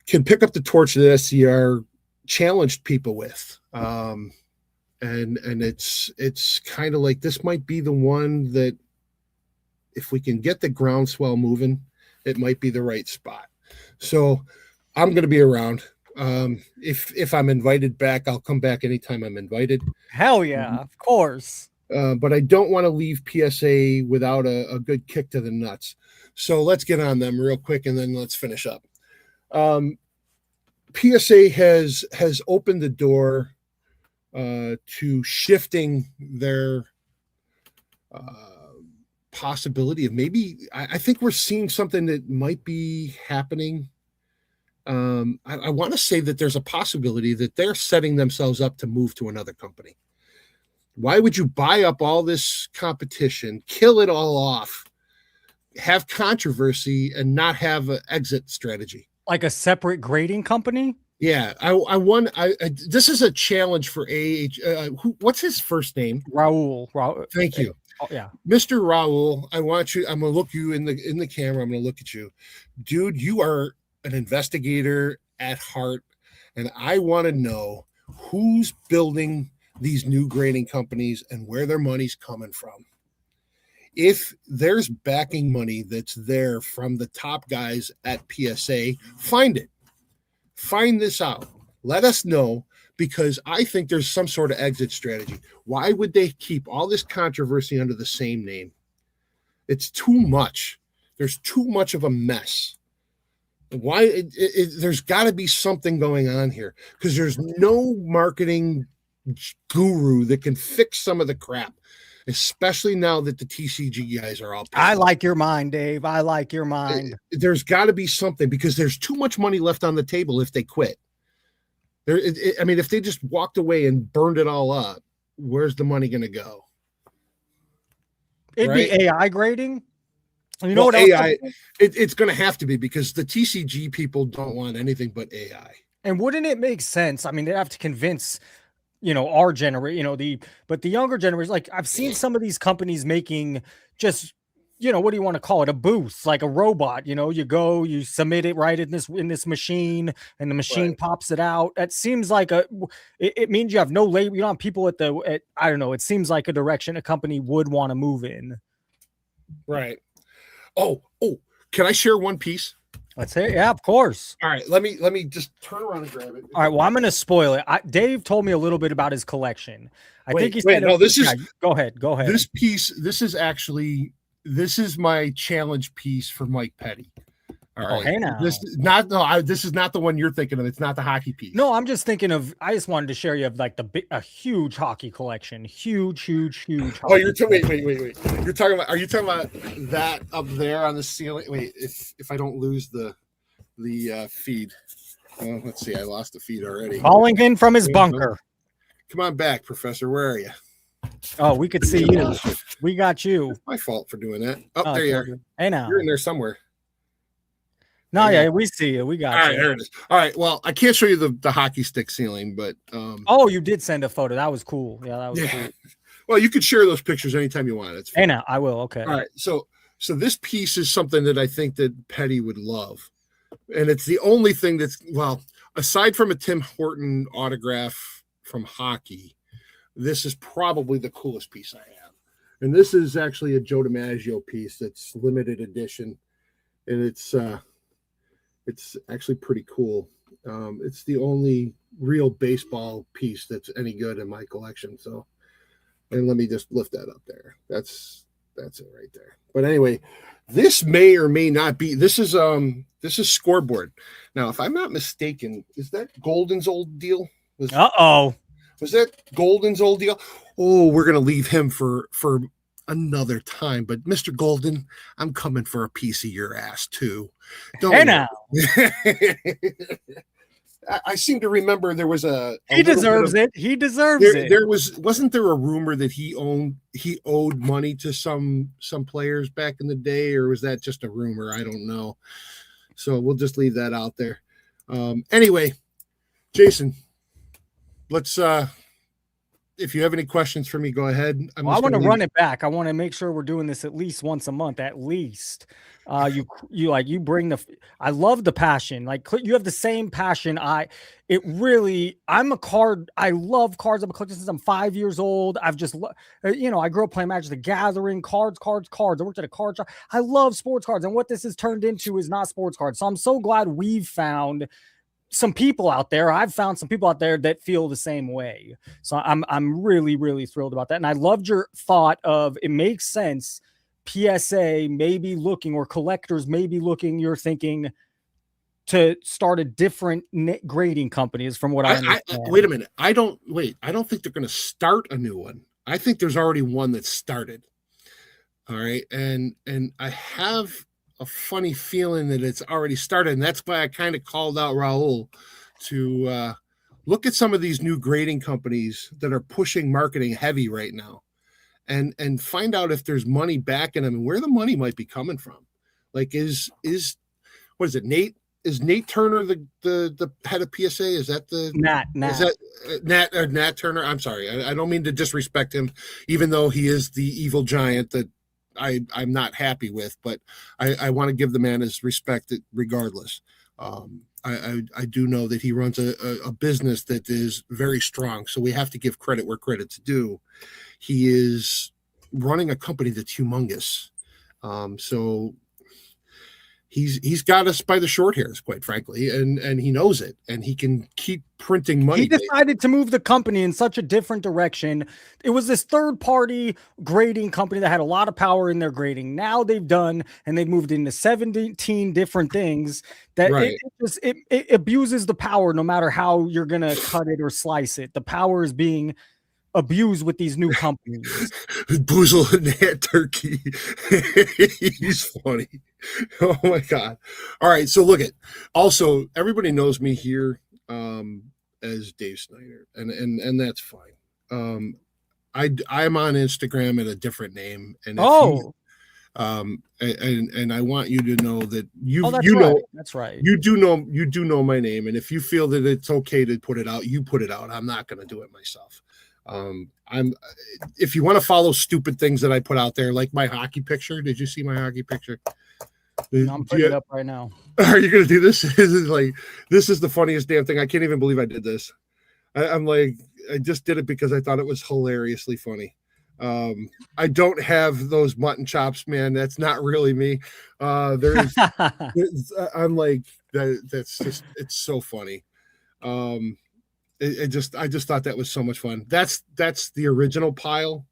A: can pick up the torch that SCR challenged people with. And it's kind of like this might be the one that if we can get the groundswell moving, it might be the right spot. So I'm going to be around. If I'm invited back, I'll come back anytime I'm invited.
N: Hell yeah, of course.
A: But I don't want to leave PSA without a good kick to the nuts. So let's get on them real quick, and then let's finish up. PSA has opened the door to shifting their possibility of maybe. I think we're seeing something that might be happening I want to say that there's a possibility that they're setting themselves up to move to another company. Why would you buy up all this competition, kill it all off, have controversy, and not have an exit strategy?
N: Like a separate grading company?
A: Yeah, this is a challenge for what's his first name?
N: Raul.
A: Thank you.
N: Oh, yeah.
A: Mr. Raul, I'm going to look you in the camera. I'm going to look at you. Dude, you are an investigator at heart, and I want to know who's building these new grading companies and where their money's coming from. If there's backing money that's there from the top guys at PSA, find it. Find this out. Let us know, because I think there's some sort of exit strategy. Why would they keep all this controversy under the same name? It's too much. There's too much of a mess. Why? There's got to be something going on here, because there's no marketing guru that can fix some of the crap, especially now that the TCG guys are all
N: I like your mind, Dave. I like your mind.
A: There's got to be something, because there's too much money left on the table if they quit. I mean, if they just walked away and burned it all up, where's the money going to go?
N: It'd be AI grading. You know what
A: AI? It's going to have to be, because the TCG people don't want anything but AI.
N: And wouldn't it make sense? I mean, they have to convince, our generation, but the younger generation, like I've seen some of these companies making just, what do you want to call it? A booth, like a robot, you go, you submit it right in this machine, and the machine pops it out. That seems like it means you have no labor. You don't have people I don't know. It seems like a direction a company would want to move in.
A: Right. Oh, can I share one piece?
N: Let's hear it. Yeah, of course.
A: All right, let me just turn around and grab it.
N: All right, well, I'm going to spoil it. Dave told me a little bit about his collection. I think he said,
A: no, this is,
N: go ahead.
A: This piece, this is my challenge piece for Mike Petty. All right.
N: Oh, hey now.
A: This is not the one you're thinking of. It's not the hockey piece.
N: No, I'm just thinking of, I just wanted to share you have like a huge hockey collection. Huge.
A: Oh, wait. You're talking about, are you talking about that up there on the ceiling? Wait, if I don't lose the feed. Let's see, I lost the feed already.
N: Calling in from his bunker.
A: Come on back, Professor. Where are you?
N: Oh, we could see you. We got you.
A: It's my fault for doing that. Oh, there you are.
N: Hey now.
A: You're in there somewhere.
N: No, yeah, we see you. We got
A: all right,
N: you.
A: There it is. All right. Well, I can't show you the hockey stick ceiling, but
N: oh, you did send a photo. That was cool. Yeah, that was cool.
A: Well, you could share those pictures anytime you want. It's fine.
N: Hey now, I will. Okay.
A: All right. So this piece is something that I think that Petty would love. And it's the only thing that's, well, aside from a Tim Horton autograph from hockey, this is probably the coolest piece I have. And this is actually a Joe DiMaggio piece that's limited edition. And it's actually pretty cool. It's the only real baseball piece that's any good in my collection. So, and let me just lift that up there. That's it right there. But anyway, this may or may not be, this is Scoreboard. Now, if I'm not mistaken, is that Golden's old deal? Was that Golden's old deal? Oh, we're going to leave him for another time. But Mr. Golden, I'm coming for a piece of your ass too.
N: Hey now.
A: I seem to remember there was
N: he deserves it. He deserves it.
A: Wasn't there a rumor that he owed money to some players back in the day, or was that just a rumor? I don't know. So we'll just leave that out there. Anyway, Jason, let's if you have any questions for me, go ahead.
N: I want to run it back. I want to make sure we're doing this at least once a month, at least. You bring I love the passion. Like you have the same passion. I love cards. I've been collecting since I'm 5 years old. I've just, I grew up playing Magic the Gathering, cards. I worked at a card shop. I love sports cards. And what this has turned into is not sports cards. So I'm so glad we've found some people out there. I've found some people out there that feel the same way. So I'm really, really thrilled about that. And I loved your thought of, it makes sense. PSA may be looking, or collectors may be looking, you're thinking, to start a different grading company, is from what I understand.
A: Wait a minute. I don't think they're going to start a new one. I think there's already one that started. All right. And I have a funny feeling that it's already started, and that's why I kind of called out Raul to look at some of these new grading companies that are pushing marketing heavy right now, and find out if there's money backing them and where the money might be coming from. Like, is what is it, Nate? Is Nate Turner the head of PSA? Is that the
N: Nat?
A: Is that Nat Turner? I'm sorry, I don't mean to disrespect him, even though he is the evil giant that I'm not happy with, but I want to give the man his respect regardless. I do know that he runs a business that is very strong, so we have to give credit where credit's due. He is running a company that's humongous. So he's got us by the short hairs, quite frankly, and he knows it, and he can keep printing money.
N: He decided to move the company in such a different direction. It was this third-party grading company that had a lot of power in their grading. Now they've moved into 17 different things that it abuses the power no matter how you're going to cut it or slice it. The power is being abused with these new companies.
A: Boozle and Nat Turkey. He's funny. Oh my God. All right. So look at, also everybody knows me here as Dave Snyder, and that's fine. I'm on Instagram at a different name. And and I want you to know that
N: that's right.
A: You do know my name. And if you feel that it's okay to put it out, you put it out. I'm not going to do it myself. If you want to follow stupid things that I put out there, like my hockey picture. Did you see my hocky picture?
N: I'm putting it up right now.
A: Are you going to do this? This is the funniest damn thing. I can't even believe I did this. I'm like, I just did it because I thought it was hilariously funny. I don't have those mutton chops, man. That's not really me. I'm like, that's just, it's so funny. I just thought that was so much fun. That's the original pile.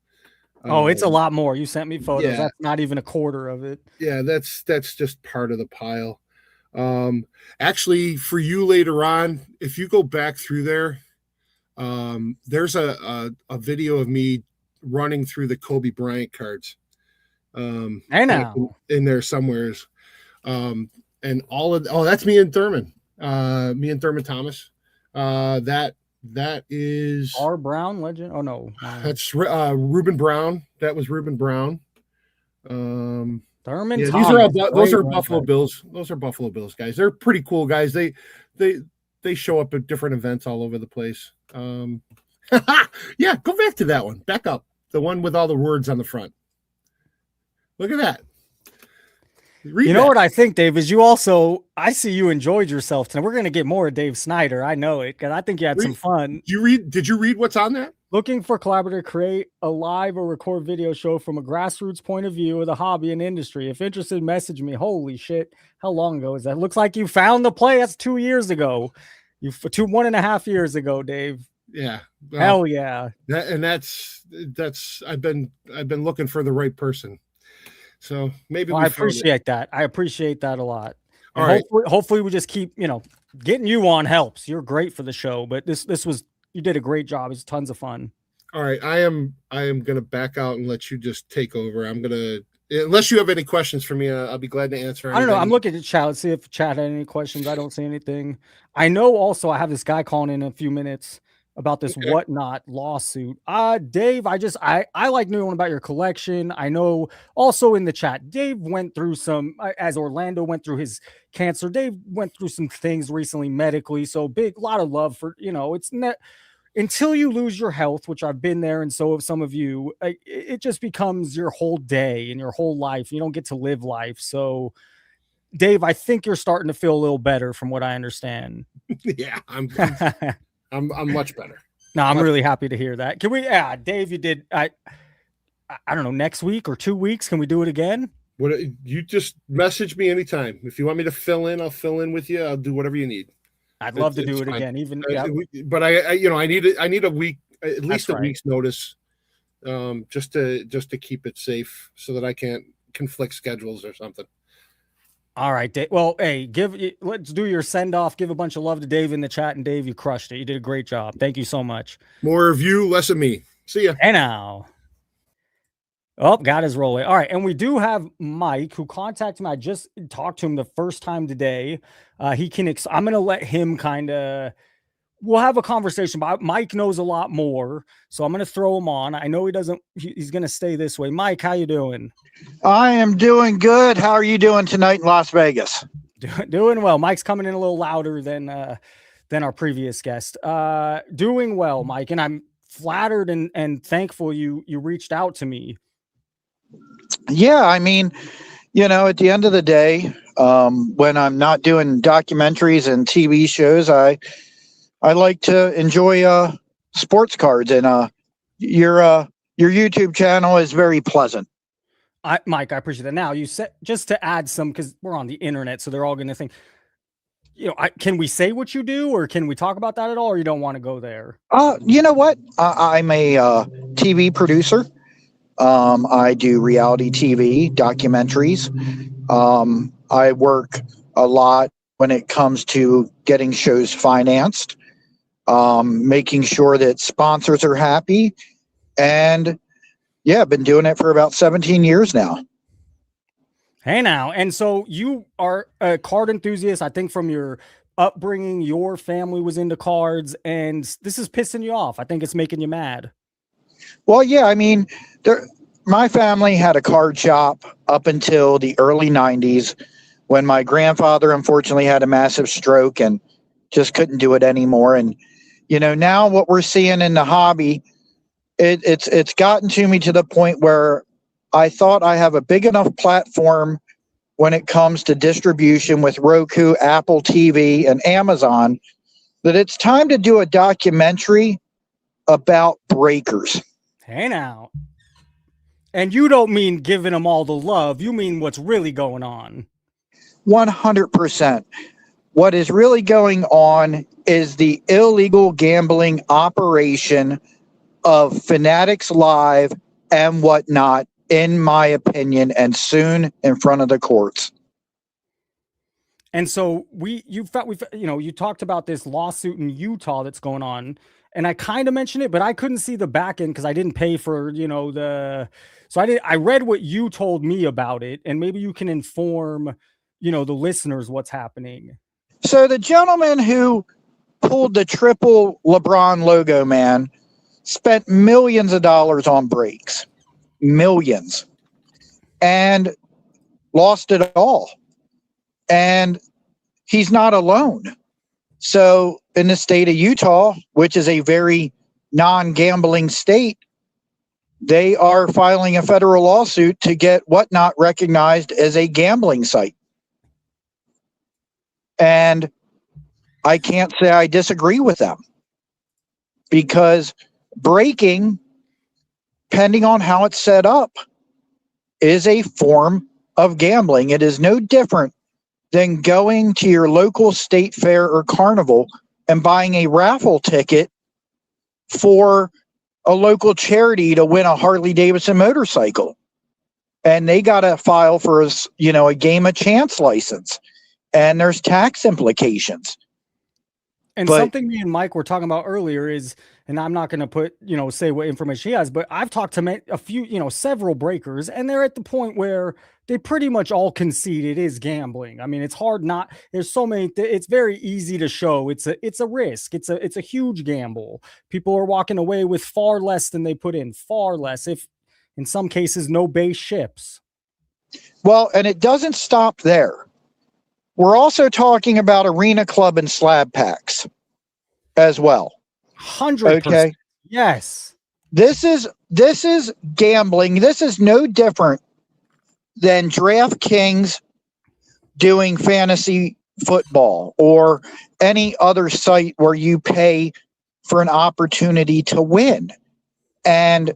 N: Oh, it's a lot more. You sent me photos.
A: Yeah.
N: That's not even a quarter of it.
A: Yeah, that's just part of the pile. Actually, for you later on, if you go back through there, there's a video of me running through the Kobe Bryant cards.
N: I know
A: in there somewheres. And that's me and Thurman. Me and Thurman Thomas. That is
N: R. Brown legend. Oh no,
A: that's Reuben Brown. That was Reuben Brown.
N: Thurman.
A: Yeah,
N: Thomas,
A: those are Buffalo Bills. Those are Buffalo Bills guys. They're pretty cool guys. They show up at different events all over the place. Yeah, go back to that one. Back up. The one with all the words on the front. Look at that.
N: You know what I think, Dave, is I see you enjoyed yourself tonight. We're going to get more of Dave Snyder. I know it, because I think you had some fun.
A: Did you read what's on that?
N: Looking for collaborator, create a live or record video show from a grassroots point of view of the hobby and industry. If interested, message me. Holy shit. How long ago is that? Looks like you found the play. That's 2 years ago. 1.5 years ago, Dave.
A: Yeah. Well,
N: hell yeah.
A: That's I've been looking for the right person. So maybe
N: I appreciate that. I appreciate that a lot.
A: All right.
N: Hopefully we just keep, getting you on helps. You're great for the show, but you did a great job. It's tons of fun.
A: All right. I am going to back out and let you just take over. Unless you have any questions for me, I'll be glad to answer.
N: I don't know. I'm looking at chat. Let's see if chat had any questions. I don't see anything. I know also I have this guy calling in a few minutes about this whatnot lawsuit. Dave, I like knowing about your collection. I know also in the chat, Dave went through as Orlando went through his cancer, Dave went through some things recently medically. So lot of love for, it's not until you lose your health, which I've been there. And so have some of you, it just becomes your whole day and your whole life. You don't get to live life. So Dave, I think you're starting to feel a little better from what I understand.
A: Yeah, I'm much better.
N: No, I'm really happy to hear that. Can we, Dave, you did, I don't know, next week or 2 weeks, can we do it again?
A: You just message me anytime. If you want me to fill in, I'll fill in with you. I'll do whatever you need.
N: I'd love to do it again. Even,
A: but I need a week, at least a week's notice, just to keep it safe so that I can't conflict schedules or something.
N: All right, Dave. Well, hey, let's do your send off. Give a bunch of love to Dave in the chat, and Dave, you crushed it. You did a great job. Thank you so much.
A: More of you, less of me. See ya.
N: And now, Oh, got his rolling. All right. And we do have Mike who contacted me. I just talked to him the first time today. He can, I'm going to let him we'll have a conversation, but Mike knows a lot more. So I'm going to throw him on. I know he's going to stay this way. Mike, how you doing?
F: I am doing good. How are you doing tonight in Las Vegas?
N: Doing well. Mike's coming in a little louder than our previous guest. Doing well, Mike. And I'm flattered and thankful you reached out to me.
F: Yeah, I mean, at the end of the day, when I'm not doing documentaries and TV shows, I like to enjoy sports cards, and your YouTube channel is very pleasant.
N: Mike, I appreciate that. Now, you said, just to add some, because we're on the internet, so they're all going to think, can we say what you do, or can we talk about that at all, or you don't want to go there?
F: You know what? I'm a TV producer. I do reality TV, documentaries. I work a lot when it comes to getting shows financed, making sure that sponsors are happy. And yeah, I've been doing it for about 17 years now.
N: Hey now. And so you are a card enthusiast. I think from your upbringing, your family was into cards, and this is pissing you off. I think it's making you mad.
F: Well, yeah, I mean, my family had a card shop up until the early 90s when my grandfather unfortunately had a massive stroke and just couldn't do it anymore. And, now what we're seeing in the hobby, it's gotten to me to the point where I thought I have a big enough platform when it comes to distribution with Roku, Apple TV, and Amazon that it's time to do a documentary about breakers.
N: Hey now. And you don't mean giving them all the love. You mean what's really going on.
F: 100%. What is really going on is the illegal gambling operation of Fanatics Live and whatnot, in my opinion, and soon in front of the courts.
N: And so you talked about this lawsuit in Utah that's going on, and I kind of mentioned it, but I couldn't see the back end because I didn't pay for, I read what you told me about it, and maybe you can inform, the listeners what's happening.
F: So the gentleman who pulled the triple LeBron logo, man, spent millions of dollars on breaks, millions, and lost it all. And he's not alone. So in the state of Utah, which is a very non-gambling state, they are filing a federal lawsuit to get Whatnot recognized as a gambling site. And I can't say I disagree with them, because breaking, depending on how it's set up, is a form of gambling. It is no different than going to your local state fair or carnival and buying a raffle ticket for a local charity to win a Harley Davidson motorcycle. And they got to file for a game of chance license. And there's tax implications.
N: And something me and Mike were talking about earlier is, and I'm not going to say what information he has, but I've talked to a few, several breakers, and they're at the point where they pretty much all concede it is gambling. I mean, it's hard not, there's so many, it's very easy to show it's a risk. It's a huge gamble. People are walking away with far less than they put in, far less, if in some cases, no base ships.
F: Well, and it doesn't stop there. We're also talking about Arena Club and slab packs as well.
N: 100%.
F: Okay.
N: Yes.
F: This is gambling. This is no different than DraftKings doing fantasy football or any other site where you pay for an opportunity to win. And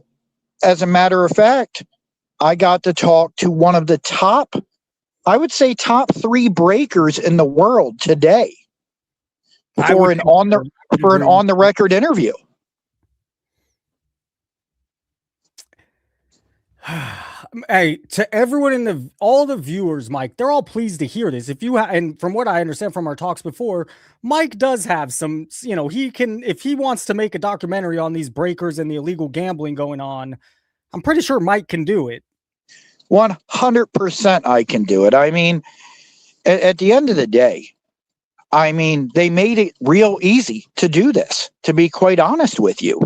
F: as a matter of fact, I got to talk to one of the top 3 breakers in the world today for an on the record interview.
N: Hey, to everyone all the viewers, Mike, they're all pleased to hear this. And from what I understand from our talks before, Mike does have some, he can, if he wants to make a documentary on these breakers and the illegal gambling going on, I'm pretty sure Mike can do it.
F: 100% I can do it. I mean, at the end of the day, I mean, they made it real easy to do this, to be quite honest with you.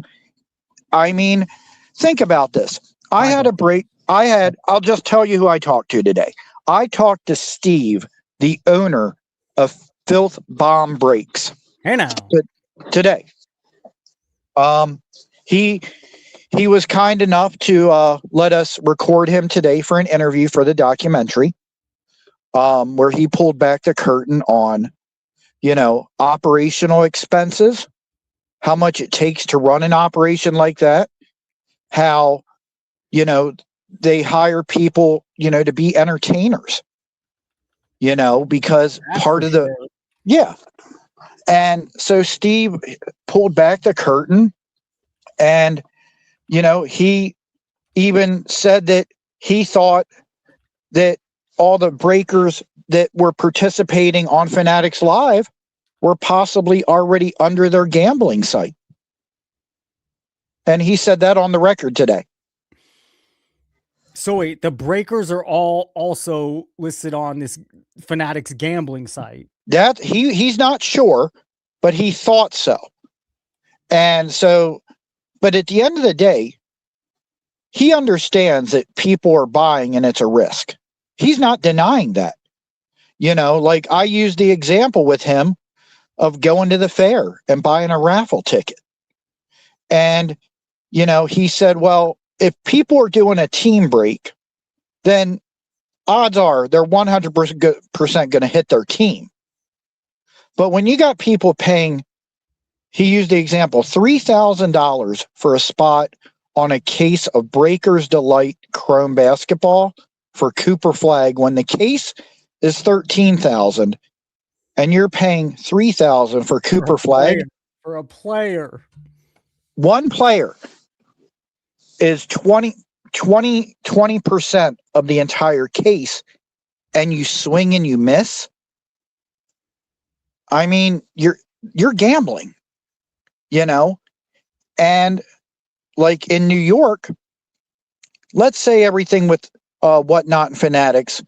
F: I mean, think about this. I'll just tell you who I talked to today. I talked to Steve, the owner of Filth Bomb Brakes.
N: Hey now.
F: Today. He was kind enough to let us record him today for an interview for the documentary, where he pulled back the curtain on, operational expenses, how much it takes to run an operation like that, how, they hire people, to be entertainers, because part of the, yeah. And so Steve pulled back the curtain, and, he even said that he thought that all the breakers that were participating on Fanatics Live were possibly already under their gambling site. And he said that on the record today.
N: So wait, the breakers are all also listed on this Fanatics gambling site.
F: That he's not sure, but he thought so. And so, but at the end of the day, he understands that people are buying and it's a risk. He's not denying that. Like I used the example with him of going to the fair and buying a raffle ticket. And, he said, well, if people are doing a team break, then odds are they're 100% going to hit their team. But when you got people paying, he used the example, $3,000 for a spot on a case of Breakers Delight Chrome basketball for Cooper Flag, when the case is $13,000 and you're paying $3,000 for Cooper Flag.
N: For a player.
F: One player is 20% of the entire case, and you swing and you miss. I mean, you're gambling, and like in New York, let's say everything with Whatnot and Fanatics,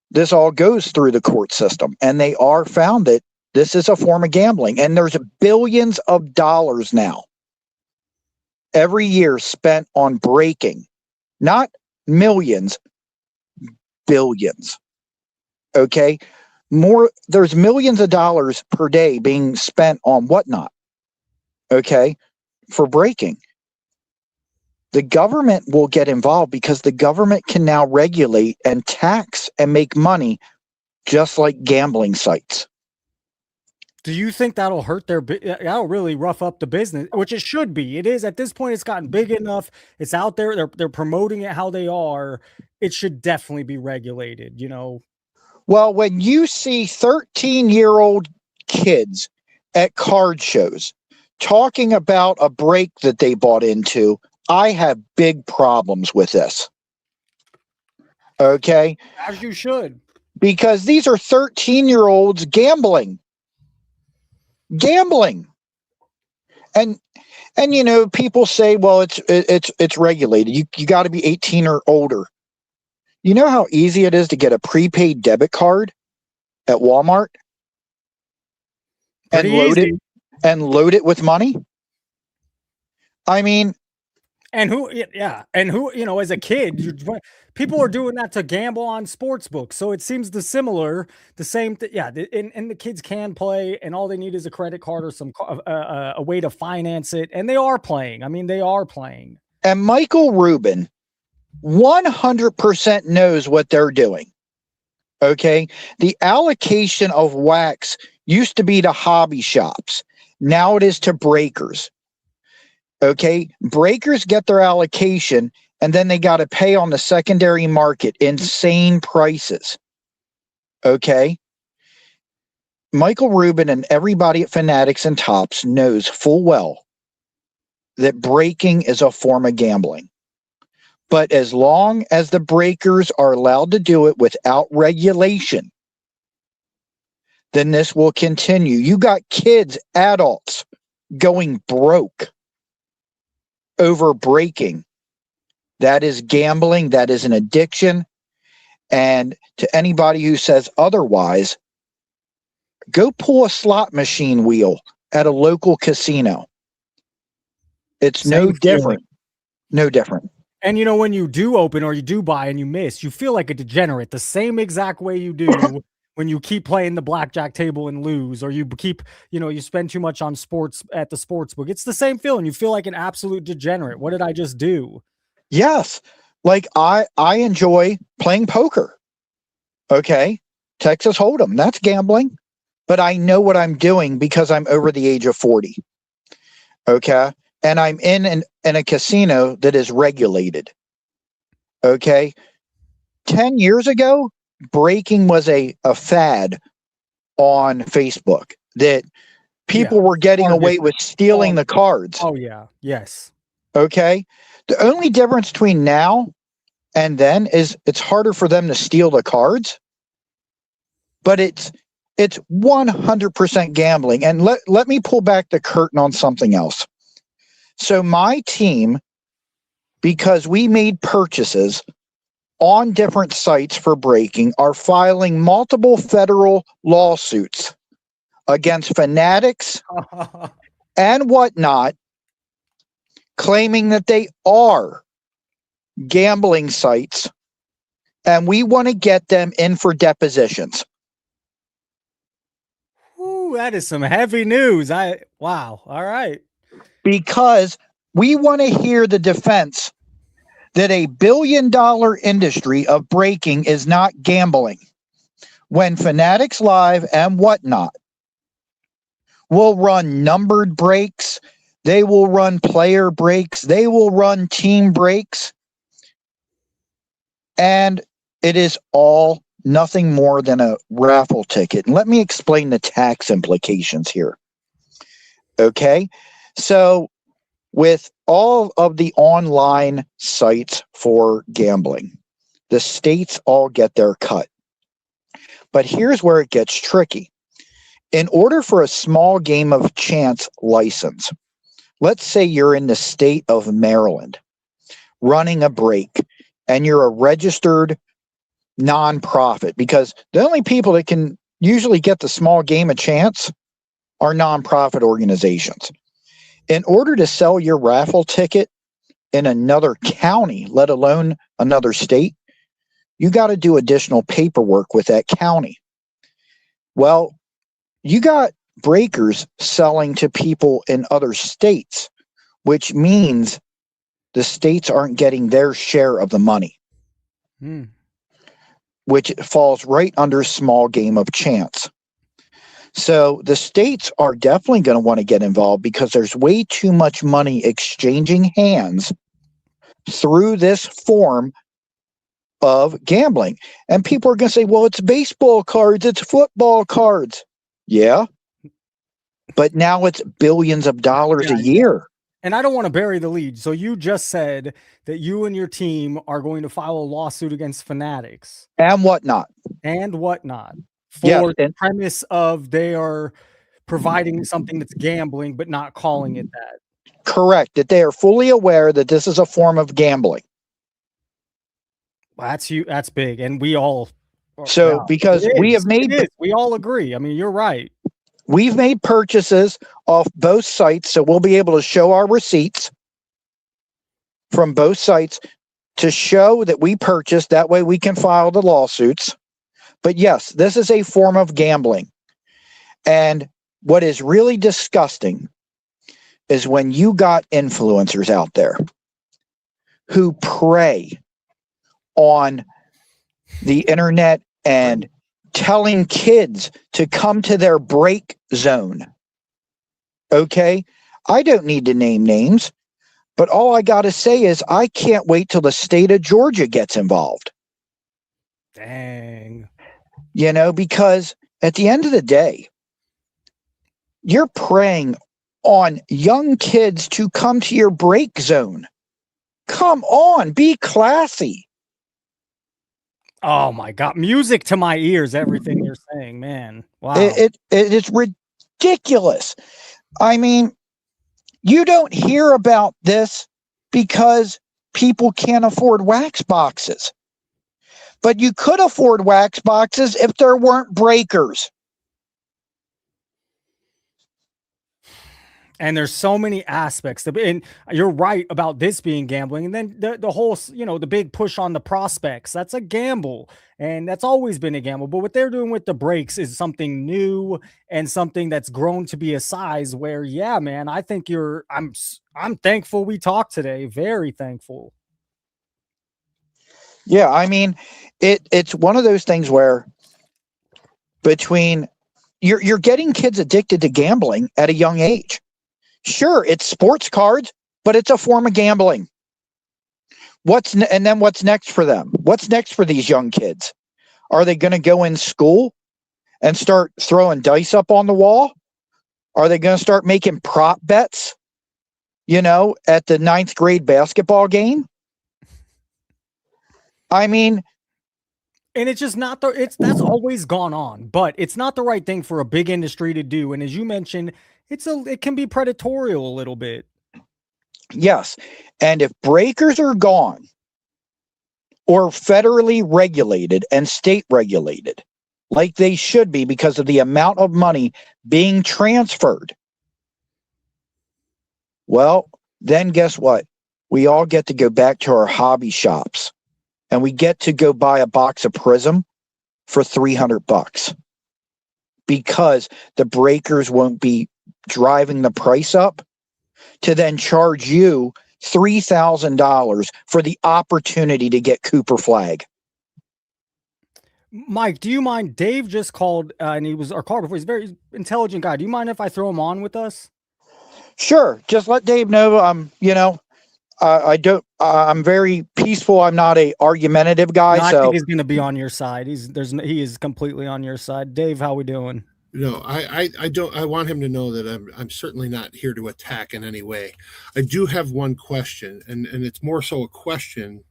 F: this all goes through the court system, and they are found that this is a form of gambling, and there's billions of dollars now every year spent on breaking, not millions, billions. Okay. There's millions of dollars per day being spent on Whatnot. Okay. For breaking. The government will get involved because the government can now regulate and tax and make money just like gambling sites.
N: Do you think that'll hurt that'll really rough up the business, which it should be? It is at this point. It's gotten big enough. It's out there. They're promoting it how they are. It should definitely be regulated,
F: Well, when you see 13-year-old kids at card shows talking about a break that they bought into, I have big problems with this. Okay?
N: As you should.
F: Because these are 13-year-olds gambling. And people say, well, it's regulated. You got to be 18 or older. You know how easy it is to get a prepaid debit card at Walmart and load it with money? I mean,
N: and who, as a kid, people are doing that to gamble on sports books. So it seems the same thing. Yeah. And the kids can play, and all they need is a credit card or a way to finance it. And they are playing. I mean, they are playing.
F: And Michael Rubin 100% knows what they're doing. Okay. The allocation of wax used to be to hobby shops. Now it is to breakers. Okay. Breakers get their allocation, and then they got to pay on the secondary market insane prices. Okay. Michael Rubin and everybody at Fanatics and Tops knows full well that breaking is a form of gambling. But as long as the breakers are allowed to do it without regulation, then this will continue. You got kids, adults going broke over breaking That is gambling. That is an addiction. And to anybody who says otherwise, go pull a slot machine wheel at a local casino. It's no different. No different.
N: And you know, when you do open or you do buy and you miss, you feel like a degenerate the same exact way you do when you keep playing the blackjack table and lose, or you keep, you know, you spend too much on sports at the sports book. It's the same feeling. You feel like an absolute degenerate. What did I just do?
F: Yes. Like I enjoy playing poker. Okay. Texas Hold'em. That's gambling. But I know what I'm doing because I'm over the age of 40. Okay. And I'm in a casino that is regulated. Okay. 10 years ago, breaking was a fad on Facebook that people were getting away with stealing the cards.
N: Oh, yeah. Yes.
F: Okay. The only difference between now and then is it's harder for them to steal the cards, but it's 100% gambling. And let me pull back the curtain on something else. So my team, because we made purchases on different sites for breaking, are filing multiple federal lawsuits against Fanatics and whatnot, claiming that they are gambling sites, and we want to get them in for depositions.
N: Ooh, that is some heavy news. Wow. All right.
F: Because we want to hear the defense that a $1 billion industry of breaking is not gambling, when Fanatics Live and whatnot will run numbered breaks, they will run player breaks, they will run team breaks, and it is all nothing more than a raffle ticket. And let me explain the tax implications here. Okay, so with all of the online sites for gambling, the states all get their cut. But here's where it gets tricky. In order for a small game of chance license, let's say you're in the state of Maryland running a break and you're a registered nonprofit, because the only people that can usually get the small game of chance are nonprofit organizations. In order to sell your raffle ticket in another county, let alone another state, you got to do additional paperwork with that county. Well, you got breakers selling to people in other states, which means the states aren't getting their share of the money, which falls right under small game of chance. So the states are definitely going to want to get involved because there's way too much money exchanging hands through this form of gambling. And people are going to say, well, it's baseball cards, it's football cards. Yeah. But now it's billions of dollars a year.
N: And I don't want to bury the lead. So you just said that you and your team are going to file a lawsuit against Fanatics.
F: And whatnot.
N: For the premise of they are providing something that's gambling, but not calling it that.
F: Correct. That they are fully aware that this is a form of gambling.
N: Well, that's big. And we all.
F: So because we have made.
N: We all agree. I mean, you're right.
F: We've made purchases off both sites, so we'll be able to show our receipts from both sites to show that we purchased. That way we can file the lawsuits. But yes, this is a form of gambling. And what is really disgusting is when you got influencers out there who prey on the internet and telling kids to come to their break zone. Okay? I don't need to name names, but all I got to say is I can't wait till the state of Georgia gets involved.
N: Dang.
F: You know, because at the end of the day, you're preying on young kids to come to your break zone. Come on, be classy.
N: Oh my God. Music to my ears, everything you're saying, man. Wow.
F: It is ridiculous. I mean, you don't hear about this because people can't afford wax boxes. But you could afford wax boxes if there weren't breakers.
N: And there's so many aspects. And you're right about this being gambling. And then the whole, the big push on the prospects, that's a gamble. And that's always been a gamble. But what they're doing with the breaks is something new and something that's grown to be a size where, yeah, man, I think I'm thankful we talked today. Very thankful.
F: Yeah, I mean, it's one of those things where you're getting kids addicted to gambling at a young age. Sure, it's sports cards, but it's a form of gambling. And then what's next for them? What's next for these young kids? Are they going to go in school and start throwing dice up on the wall? Are they going to start making prop bets, at the 9th grade basketball game? I mean,
N: and it's just not that's always gone on, but it's not the right thing for a big industry to do. And as you mentioned, it can be predatory a little bit.
F: Yes. And if breakers are gone or federally regulated and state regulated, like they should be because of the amount of money being transferred, well, then guess what? We all get to go back to our hobby shops and we get to go buy a box of Prism for $300 because the breakers won't be driving the price up to then charge you $3,000 for the opportunity to get Cooper Flag.
N: Mike, do you mind? Dave just called and he was our caller before. He's a very intelligent guy. Do you mind if I throw him on with us?
F: Sure. Just let Dave know. I'm very peaceful. I'm not a argumentative guy.
N: No, I think he's going to be on your side. He is completely on your side. Dave, how we doing?
A: No, I don't. I want him to know that I'm certainly not here to attack in any way. I do have one question, and it's more so a question.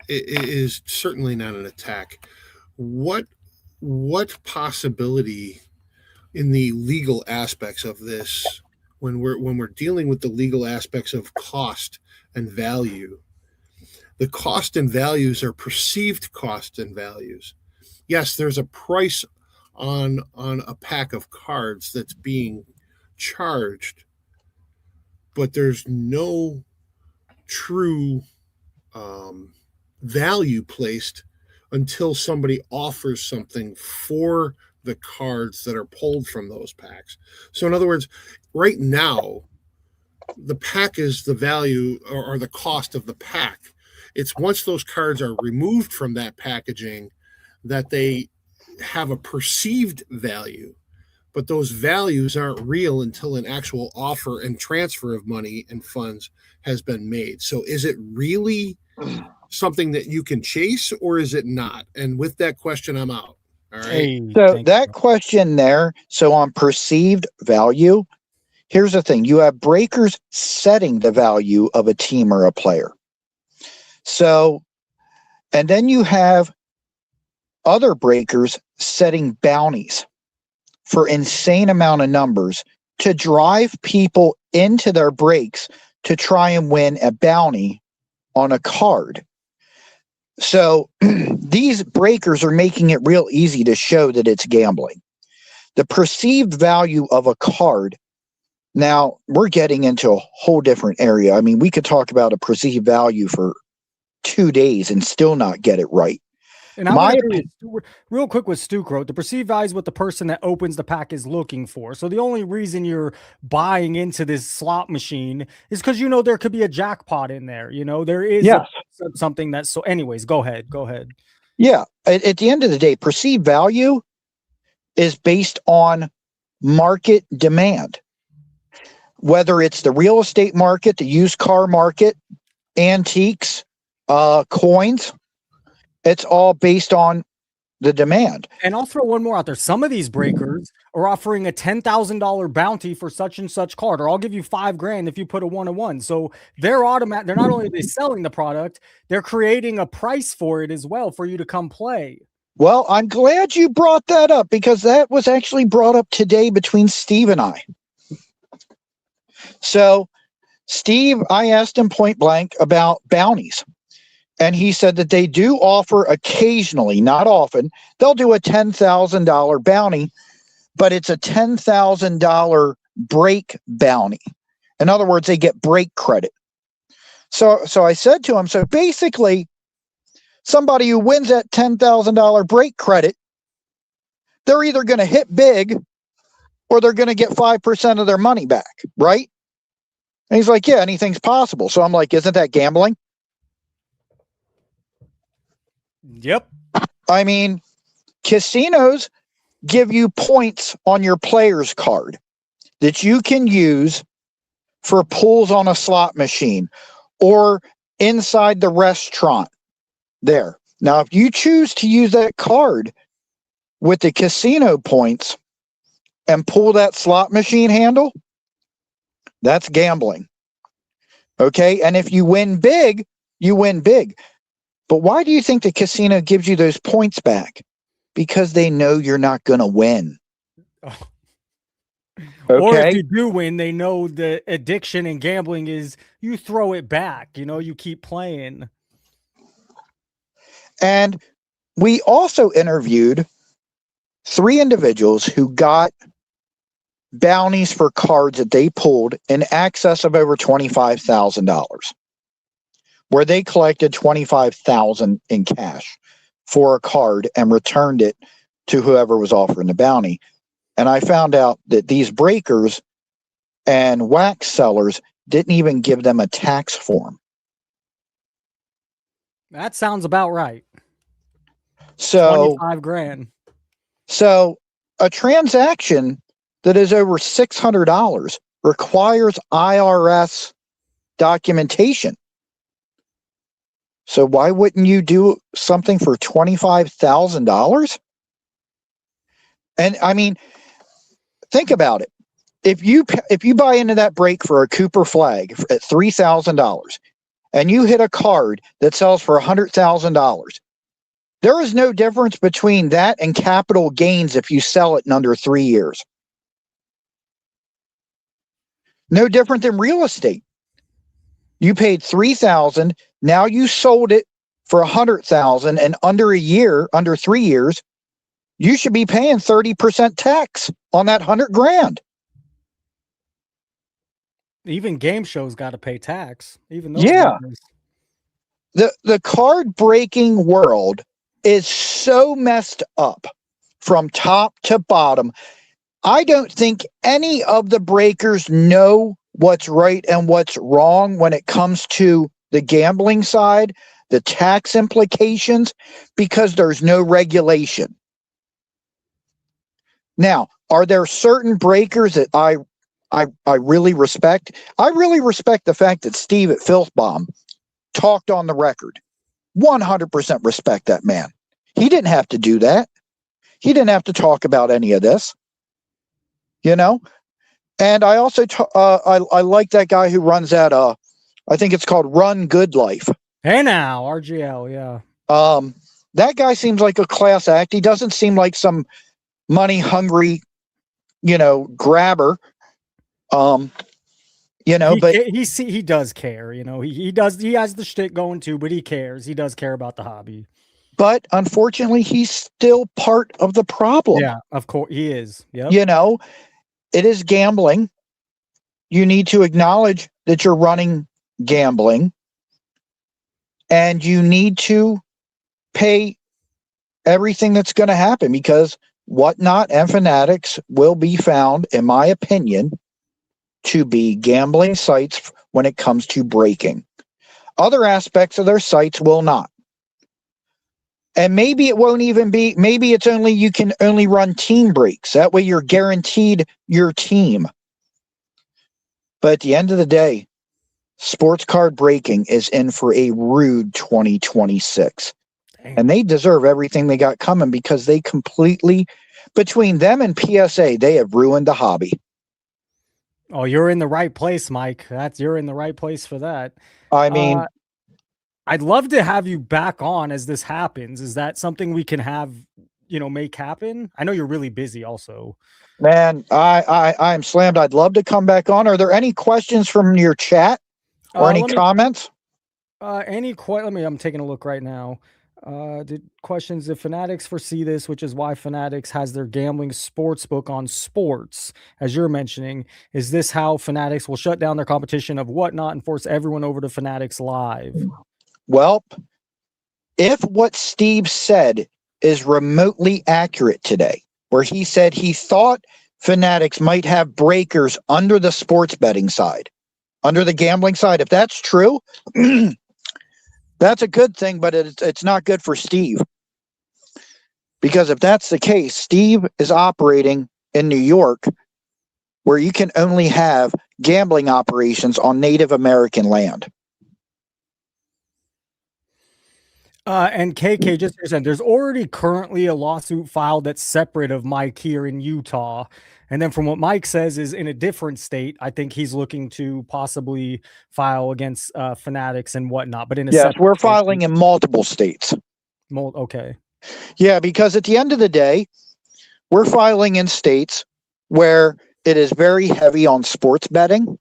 A: It is certainly not an attack. What possibility in the legal aspects of this, when we're dealing with the legal aspects of cost and value, the cost and values are perceived cost and values. Yes, there's a price on a pack of cards that's being charged, but there's no true value placed until somebody offers something for the cards that are pulled from those packs. So in other words, right now, the pack is the value or the cost of the pack. It's once those cards are removed from that packaging that they have a perceived value, but those values aren't real until an actual offer and transfer of money and funds has been made. So is it really something that you can chase or is it not? And with that question, I'm out. All right.
F: So that question there, so on perceived value, here's the thing. You have breakers setting the value of a team or a player. So, and then you have other breakers setting bounties for insane amount of numbers to drive people into their breaks to try and win a bounty on a card. So these breakers are making it real easy to show that it's gambling. The perceived value of a card. Now we're getting into a whole different area. I mean, we could talk about a perceived value for 2 days and still not get it right.
N: And I'm real quick with Stukro, the perceived value is what the person that opens the pack is looking for. So the only reason you're buying into this slot machine is because there could be a jackpot in there. There is something that's so. Anyways, go ahead.
F: Yeah, at the end of the day, perceived value is based on market demand. Whether it's the real estate market, the used car market, antiques, coins. It's all based on the demand.
N: And I'll throw one more out there. Some of these breakers are offering a $10,000 bounty for such and such card, or I'll give you $5,000 if you put a 1-1. So they're not only are they selling the product, they're creating a price for it as well for you to come play.
F: Well, I'm glad you brought that up because that was actually brought up today between Steve and I. So Steve, I asked him point blank about bounties. And he said that they do offer occasionally, not often, they'll do a $10,000 bounty, but it's a $10,000 break bounty. In other words, they get break credit. So I said to him, so basically, somebody who wins that $10,000 break credit, they're either going to hit big or they're going to get 5% of their money back, right? And he's like, yeah, anything's possible. So I'm like, isn't that gambling?
N: Yep.
F: I mean, casinos give you points on your player's card that you can use for pulls on a slot machine or inside the restaurant there. Now, if you choose to use that card with the casino points and pull that slot machine handle, that's gambling. Okay. And if you win big, you win big. But why do you think the casino gives you those points back? Because they know you're not going to win.
N: Oh.
F: Okay.
N: Or if you do win, they know the addiction in gambling is you throw it back. You know, you keep playing.
F: And we also interviewed 3 individuals who got bounties for cards that they pulled in excess of over $25,000, where they collected $25,000 in cash for a card and returned it to whoever was offering the bounty. And I found out that these breakers and wax sellers didn't even give them a tax form.
N: That sounds about right.
F: So
N: 25 grand.
F: So a transaction that is over $600 requires IRS documentation. So why wouldn't you do something for $25,000? And I mean, think about it. If you buy into that break for a Cooper flag at $3,000 and you hit a card that sells for $100,000, there is no difference between that and capital gains if you sell it in under 3 years. No different than real estate. You paid $3,000, now you sold it for $100,000, and under 3 years, you should be paying 30% tax on that $100,000.
N: Even game shows got to pay tax. Even those
F: Yeah.
N: numbers.
F: The card breaking world is so messed up from top to bottom. I don't think any of the breakers know what's right and what's wrong when it comes to the gambling side, the tax implications, because there's no regulation. Now, are there certain breakers that I really respect? I really respect the fact that Steve at Filthbomb talked on the record. 100% respect that man. He didn't have to do that. He didn't have to talk about any of this. You know? And I also I like that guy who runs that I think it's called Run Good Life.
N: Hey now, RGL, yeah.
F: That guy seems like a class act. He doesn't seem like some money hungry, grabber. But
N: he does care, he has the shtick going too, but he cares. He does care about the hobby.
F: But unfortunately, he's still part of the problem.
N: Yeah, of course he is. Yep.
F: It is gambling. You need to acknowledge that you're running gambling, and you need to pay everything that's going to happen, because Whatnot and Fanatics will be found, in my opinion, to be gambling sites when it comes to breaking. Other aspects of their sites will not. And maybe it won't even be, maybe it's only, you can only run team breaks. That way you're guaranteed your team. But at the end of the day, sports card breaking is in for a rude 2026. Dang. And they deserve everything they got coming, because they completely, between them and PSA, they have ruined the hobby.
N: Oh, you're in the right place, Mike. You're in the right place for that.
F: I mean,
N: I'd love to have you back on as this happens. Is that something we can have make happen? I know you're really busy also.
F: Man, I'm slammed. I'd love to come back on. Are there any questions from your chat or any comments?
N: I'm taking a look right now. Did questions if Fanatics foresee this, which is why Fanatics has their gambling sports book on sports, as you're mentioning. Is this how Fanatics will shut down their competition of whatnot and force everyone over to Fanatics Live?
F: Well, if what Steve said is remotely accurate today, where he said he thought Fanatics might have breakers under the sports betting side, under the gambling side, if that's true, that's a good thing, but it's not good for Steve. Because if that's the case, Steve is operating in New York, where you can only have gambling operations on Native American land.
N: And KK, just saying, there's already currently a lawsuit filed that's separate of Mike here in Utah. And then from what Mike says is in a different state, I think he's looking to possibly file against Fanatics and whatnot. But in a
F: we're filing in multiple states.
N: Okay.
F: Yeah, because at the end of the day, we're filing in states where it is very heavy on sports betting,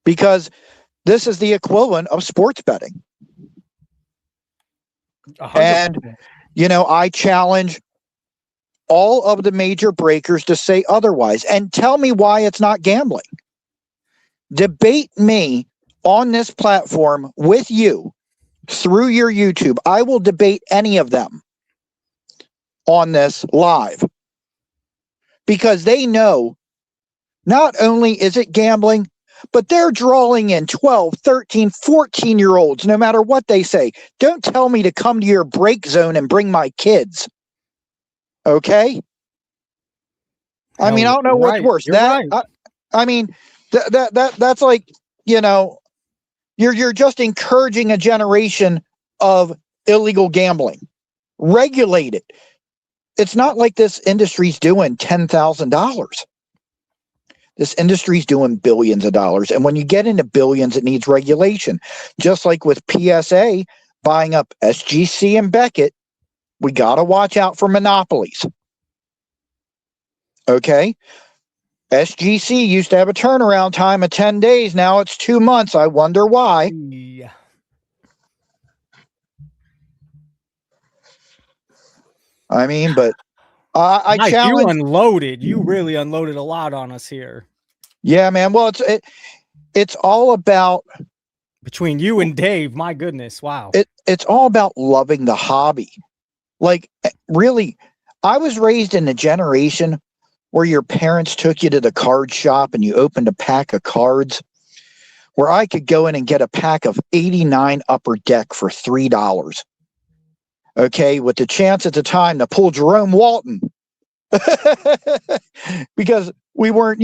F: because this is the equivalent of sports betting.
N: 100%.
F: And, I challenge all of the major breakers to say otherwise and tell me why it's not gambling. Debate me on this platform with you through your YouTube. I will debate any of them on this live, because they know not only is it gambling, but they're drawing in 12, 13, 14-year-olds, no matter what they say. Don't tell me to come to your break zone and bring my kids. Okay? I mean, I don't know what's worse. That's like, you're just encouraging a generation of illegal gambling. Regulate it. It's not like this industry's doing $10,000. This industry's doing billions of dollars. And when you get into billions, it needs regulation. Just like with PSA buying up SGC and Beckett, we got to watch out for monopolies. Okay? SGC used to have a turnaround time of 10 days. Now it's 2 months. I wonder why.
N: Yeah.
F: I mean, but I
N: Mike,
F: challenge.
N: you unloaded. You really unloaded a lot on us here.
F: Yeah, man. Well, it's all about,
N: between you and Dave. My goodness, wow.
F: It's all about loving the hobby. Like, really, I was raised in a generation where your parents took you to the card shop and you opened a pack of cards, where I could go in and get a pack of 89 Upper Deck for $3. Okay, with the chance at the time to pull Jerome Walton. Because we weren't,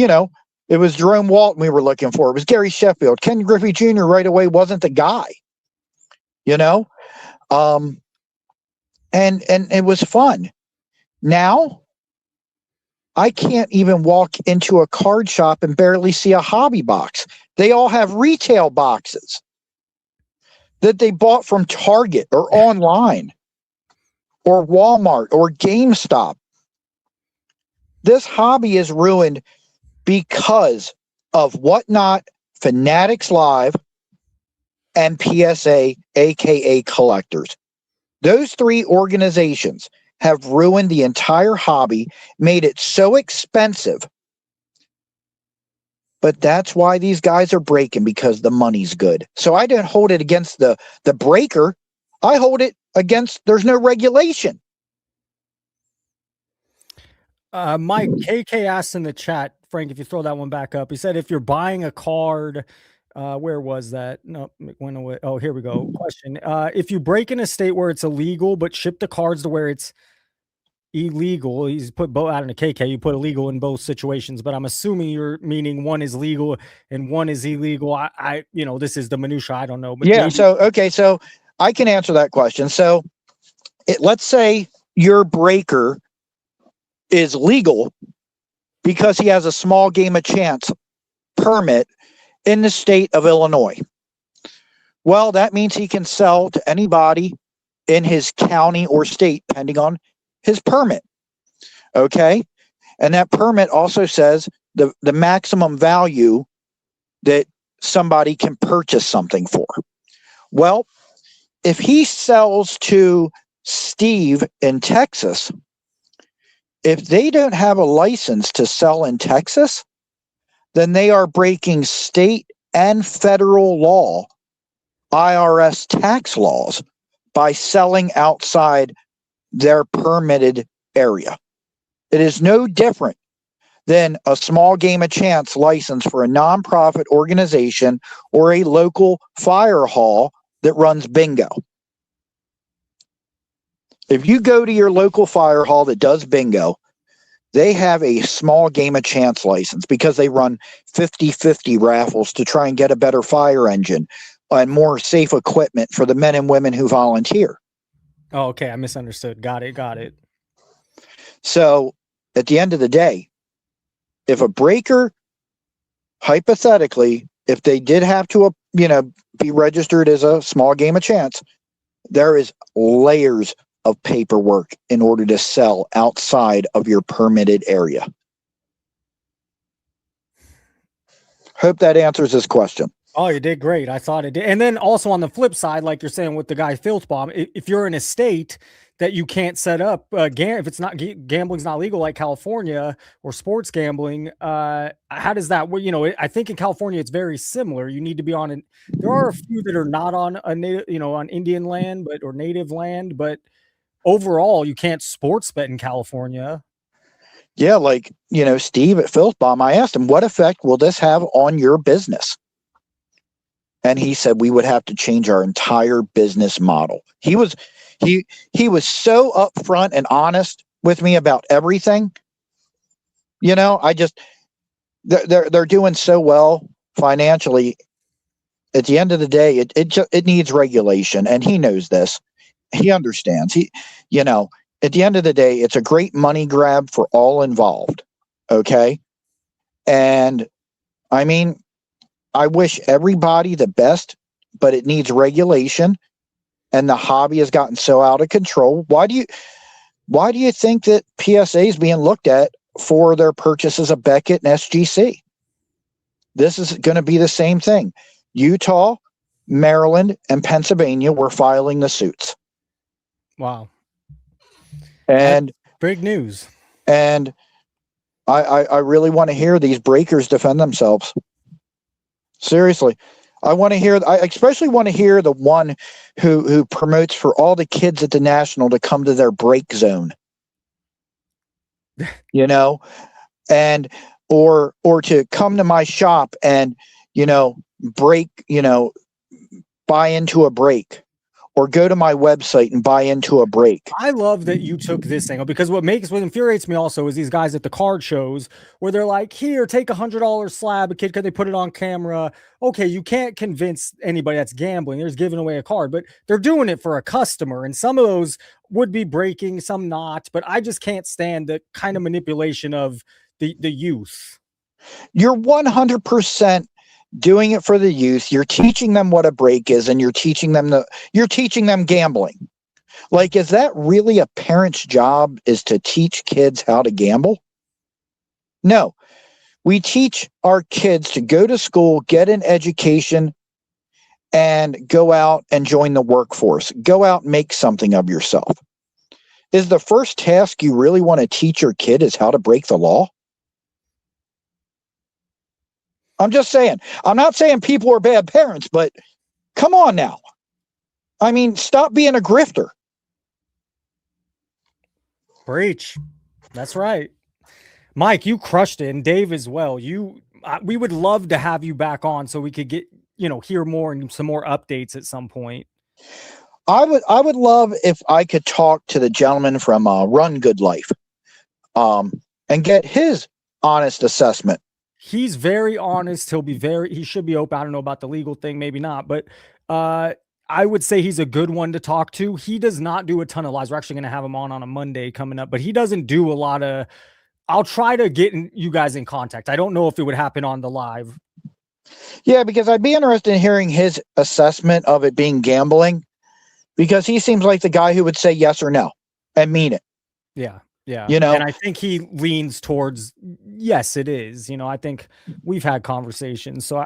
F: it was Jerome Walton we were looking for. It was Gary Sheffield. Ken Griffey Jr. right away wasn't the guy. And it was fun. Now, I can't even walk into a card shop and barely see a hobby box. They all have retail boxes that they bought from Target or online or Walmart or GameStop. This hobby is ruined because of Whatnot, Fanatics Live, and PSA, aka Collectors. Those three organizations have ruined the entire hobby, made it so expensive. But that's why these guys are breaking, because the money's good. So I don't hold it against the breaker. I hold it against there's no regulation.
N: Mike, KK asked in the chat, Frank, if you throw that one back up, he said, if you're buying a card, where was that? No, it went away. Oh, here we go. Question. If you break in a state where it's illegal, but ship the cards to where it's illegal, he's put both out in a KK, you put illegal in both situations, but I'm assuming you're meaning one is legal and one is illegal. I this is the minutia. I don't know. But
F: yeah. So I can answer that question. So let's say your breaker is legal because he has a small game of chance permit in the state of Illinois. Well, that means he can sell to anybody in his county or state, depending on his permit. Okay. And that permit also says the maximum value that somebody can purchase something for. Well, if he sells to Steve in Texas, if they don't have a license to sell in Texas, then they are breaking state and federal law, IRS tax laws, by selling outside their permitted area. It is no different than a small game of chance license for a nonprofit organization or a local fire hall that runs bingo. If you go to your local fire hall that does bingo, they have a small game of chance license because they run 50-50 raffles to try and get a better fire engine and more safe equipment for the men and women who volunteer.
N: Oh, okay. I misunderstood. Got it.
F: So at the end of the day, if a breaker, hypothetically, if they did have to, be registered as a small game of chance, there is layers of paperwork in order to sell outside of your permitted area. Hope that answers this question.
N: Oh, you did great. I thought it did. And then also on the flip side, like you're saying with the guy Filthbaum, if you're in a state that you can't set up, if it's not gambling's not legal like California or sports gambling, how does that? Well, I think in California it's very similar. You need to be on it. There are a few that are not on a native, on Indian land, or native land, but overall you can't sports bet in California.
F: Yeah, like Steve at Filthbaum, I asked him, what effect will this have on your business? And he said we would have to change our entire business model. He was so upfront and honest with me about everything. They're doing so well financially. At the end of the day, it needs regulation, and he knows this. He understands. At the end of the day, it's a great money grab for all involved. Okay. And I mean, I wish everybody the best, but it needs regulation, and the hobby has gotten so out of control. Why do you think that PSA is being looked at for their purchases of Beckett and SGC? This is going to be the same thing. Utah, Maryland, and Pennsylvania were filing the suits.
N: Wow.
F: And
N: big news.
F: And I really want to hear these breakers defend themselves. Seriously. I especially want to hear the one who promotes for all the kids at the National to come to their break zone. And or to come to my shop and break, buy into a break, or go to my website and buy into a break.
N: I love that you took this angle, because what infuriates me also is these guys at the card shows where they're like, here, take $100 slab, a kid, because they put it on camera. Okay, you can't convince anybody that's gambling. They're just giving away a card, but they're doing it for a customer. And some of those would be breaking, some not. But I just can't stand the kind of manipulation of the youth.
F: You're 100% doing it for the youth. You're teaching them what a break is, and you're teaching them gambling. Like, is that really a parent's job, is to teach kids how to gamble? No. We teach our kids to go to school, get an education, and go out and join the workforce. Go out and make something of yourself. Is the first task you really want to teach your kid is how to break the law? I'm just saying. I'm not saying people are bad parents, but come on now. I mean, stop being a grifter.
N: Preach. That's right. Mike, you crushed it, and Dave as well. We would love to have you back on so we could get, hear more and some more updates at some point.
F: I would love if I could talk to the gentleman from Run Good Life, and get his honest assessment.
N: He's very honest. He should be open. I don't know about the legal thing, maybe not, but I would say he's a good one to talk to. He does not do a ton of lives. We're actually going to have him on a Monday coming up, but he doesn't do a lot of. I'll try to get you guys in contact. I don't know if it would happen on the live.
F: Yeah, because I'd be interested in hearing his assessment of it being gambling, because he seems like the guy who would say yes or no and mean it.
N: Yeah. Yeah.
F: You know,
N: and I think he leans towards, yes, it is. You know, I think we've had conversations. So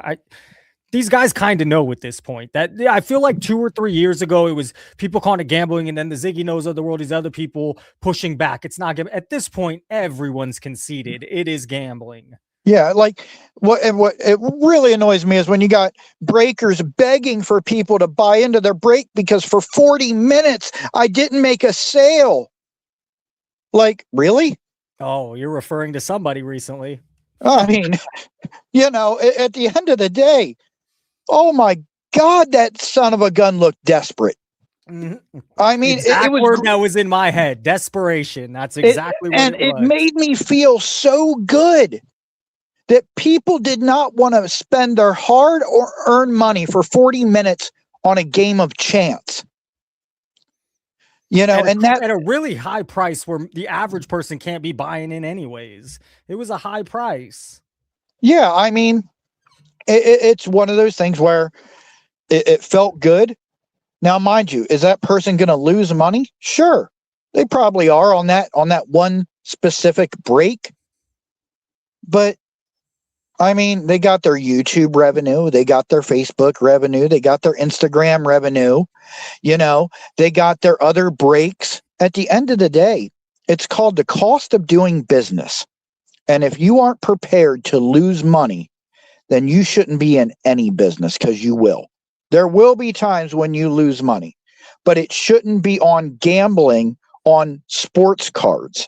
N: these guys kind of know at this point that I feel like 2 or 3 years ago, it was people calling it gambling, and then the Ziggy Knows of the world, these other people pushing back. It's not gambling. At this point, everyone's conceded it is gambling.
F: Yeah, like what it really annoys me is when you got breakers begging for people to buy into their break because for 40 minutes I didn't make a sale. Like, really?
N: Oh, you're referring to somebody recently.
F: I mean, you know, at the end of the day, oh my God, that son of a gun looked desperate. I mean, it was
N: word that was in my head. Desperation. That's exactly what it was.
F: It made me feel so good that people did not want to spend their hard or earned money for 40 minutes on a game of chance. You know, and that
N: at a really high price where the average person can't be buying in anyways. It was a high price.
F: Yeah, I mean, it's one of those things where it felt good. Now, mind you, is that person going to lose money? Sure, they probably are on that one specific break. But I mean, they got their YouTube revenue, they got their Facebook revenue, they got their Instagram revenue, you know, they got their other breaks. At the end of the day, it's called the cost of doing business. And if you aren't prepared to lose money, then you shouldn't be in any business, because you will. There will be times when you lose money, but it shouldn't be on gambling on sports cards.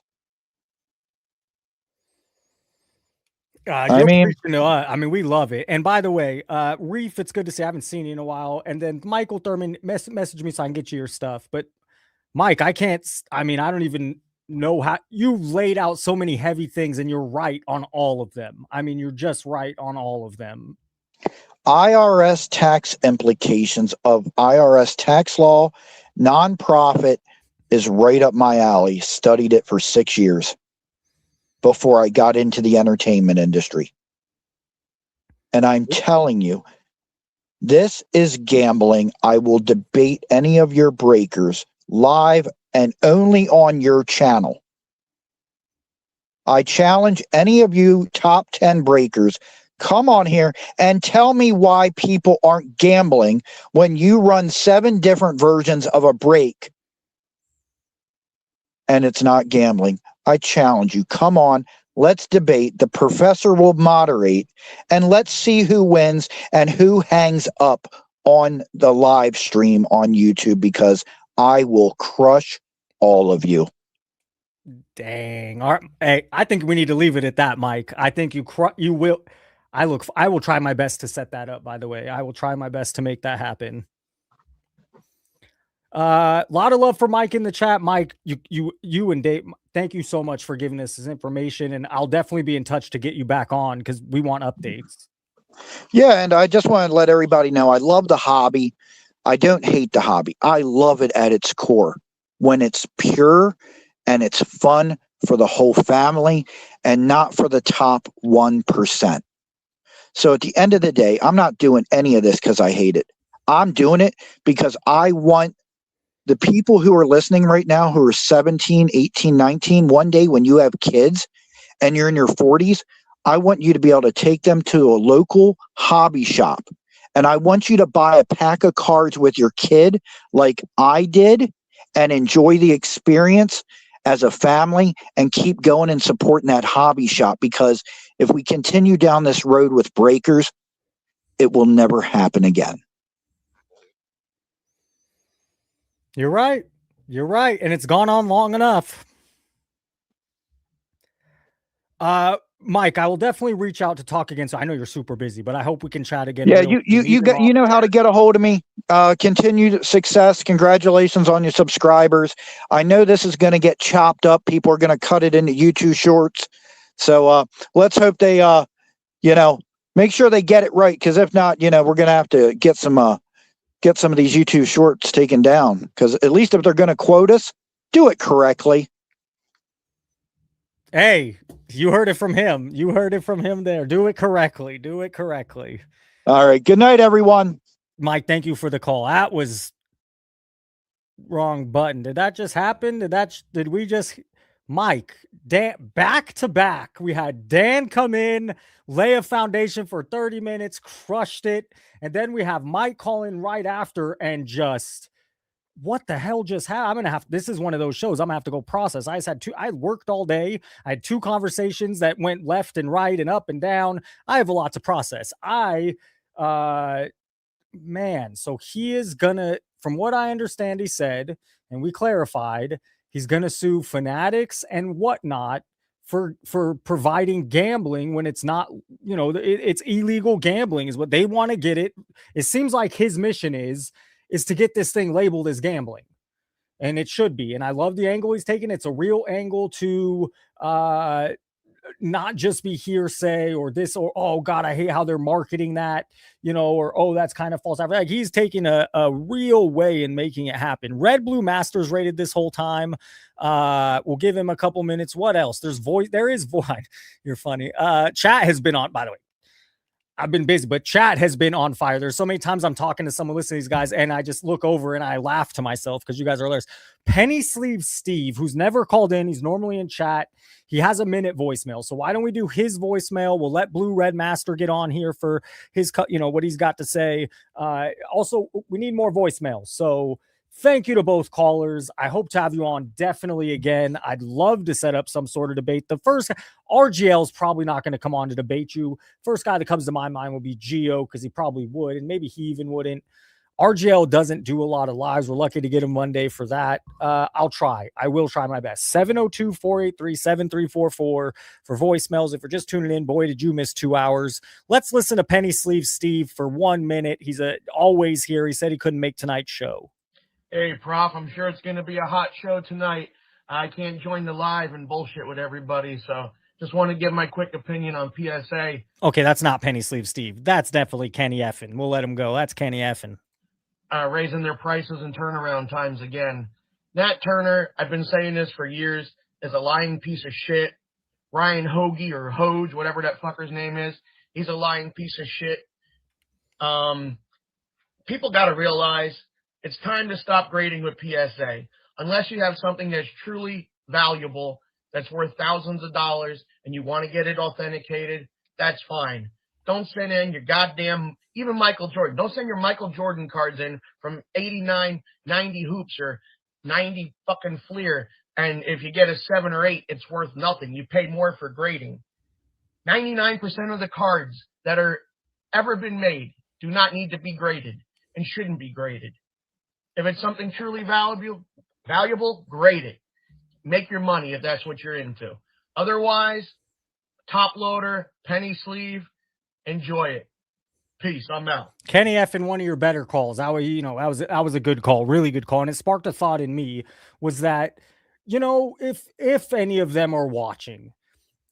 N: I mean, we love it. And by the way, Reef, it's good to see. I haven't seen you in a while. And then Michael Thurman messaged me so I can get you your stuff. But Mike, I don't even know how you laid out so many heavy things, and you're right on all of them. I mean, you're just right on all of them.
F: IRS tax implications of IRS tax law, nonprofit is right up my alley. Studied it for 6 years before I got into the entertainment industry. And I'm telling you, this is gambling. I will debate any of your breakers live and only on your channel. I challenge any of you top 10 breakers, come on here and tell me why people aren't gambling when you run 7 different versions of a break and it's not gambling. I challenge you. Come on, let's debate. The professor will moderate, and let's see who wins and who hangs up on the live stream on YouTube, because I will crush all of you.
N: Dang. All right. Hey, I think we need to leave it at that, Mike. I think you will. I will try my best to set that up, by the way. I will try my best to make that happen. A lot of love for Mike in the chat. Mike, you and Dave, thank you so much for giving us this information, and I'll definitely be in touch to get you back on, because we want updates.
F: Yeah, and I just want to let everybody know I love the hobby. I don't hate the hobby. I love it at its core when it's pure and it's fun for the whole family and not for the top 1%. So at the end of the day, I'm not doing any of this because I hate it. I'm doing it because I want the people who are listening right now, who are 17, 18, 19, one day when you have kids and you're in your 40s, I want you to be able to take them to a local hobby shop. And I want you to buy a pack of cards with your kid like I did and enjoy the experience as a family and keep going and supporting that hobby shop. Because if we continue down this road with breakers, it will never happen again.
N: You're right. You're right. And it's gone on long enough. Mike, I will definitely reach out to talk again. So I know you're super busy, but I hope we can chat again.
F: Yeah, you know how to get a hold of me. Continued success. Congratulations on your subscribers. I know this is going to get chopped up. People are going to cut it into YouTube shorts. So let's hope they make sure they get it right, because if not, we're going to have to get some of these YouTube shorts taken down, because at least if they're going to quote us, do it correctly.
N: Hey, you heard it from him. You heard it from him there. Do it correctly. Do it correctly.
F: All right. Good night, everyone.
N: Mike, thank you for the call. That was wrong button. Did that just happen? Did we just Mike, Dan, back to back. We had Dan come in, lay a foundation for 30 minutes, crushed it. And then we have Mike call in right after and just, what the hell just happened? I'm going to have, this is one of those shows I'm going to have to go process. I worked all day. I had 2 conversations that went left and right and up and down. I have a lot to process. So he is going to, from what I understand, he said, and we clarified, he's going to sue Fanatics and whatnot for providing gambling when it's not, it's illegal gambling is what they want to get it. It seems like his mission is to get this thing labeled as gambling, and it should be. And I love the angle he's taking. It's a real angle to not just be hearsay or this, or, oh God, I hate how they're marketing that, or, oh, that's kind of false. Like, he's taking a real way in making it happen. Red Blue Masters rated this whole time. We'll give him a couple minutes. What else? There is voice. You're funny. Chat has been on, by the way. I've been busy, but chat has been on fire. There's so many times I'm talking to someone listening to these guys, and I just look over and I laugh to myself because you guys are hilarious. Penny Sleeve Steve, who's never called in, he's normally in chat. He has a minute voicemail. So why don't we do his voicemail? We'll let Blue Red Master get on here for his, what he's got to say. Also, we need more voicemails. So thank you to both callers. I hope to have you on definitely again. I'd love to set up some sort of debate. The first, RGL is probably not going to come on to debate you. First guy that comes to my mind will be Gio, because he probably would, and maybe he even wouldn't. RGL doesn't do a lot of lives. We're lucky to get him one day for that. I'll try. I will try my best. 702-483-7344 for voicemails. If you're just tuning in, boy, did you miss 2 hours. Let's listen to Penny Sleeve Steve for 1 minute. He's always here. He said he couldn't make tonight's show.
H: Hey, Prof, I'm sure it's going to be a hot show tonight. I can't join the live and bullshit with everybody, so just want to give my quick opinion on PSA.
N: Okay, that's not Penny Sleeve Steve. That's definitely Kenny Effin. We'll let him go. That's Kenny Effin.
H: Raising their prices and turnaround times again. Nat Turner, I've been saying this for years, is a lying piece of shit. Ryan Hoagie or Hoge, whatever that fucker's name is, he's a lying piece of shit. People got to realize it's time to stop grading with PSA. Unless you have something that's truly valuable, that's worth thousands of dollars, and you want to get it authenticated, that's fine. Don't send in your goddamn, even Michael Jordan. Don't send your Michael Jordan cards in from 89, 90 hoops or 90 fucking Fleer. And if you get a 7 or 8, it's worth nothing. You pay more for grading. 99% of the cards that are ever been made do not need to be graded and shouldn't be graded. If it's something truly valuable, grade it. Make your money if that's what you're into. Otherwise, top loader, penny sleeve, enjoy it. Peace. I'm out.
N: Kenny Effin, one of your better calls. That was a good call, really good call, and it sparked a thought in me. Was that, if any of them are watching,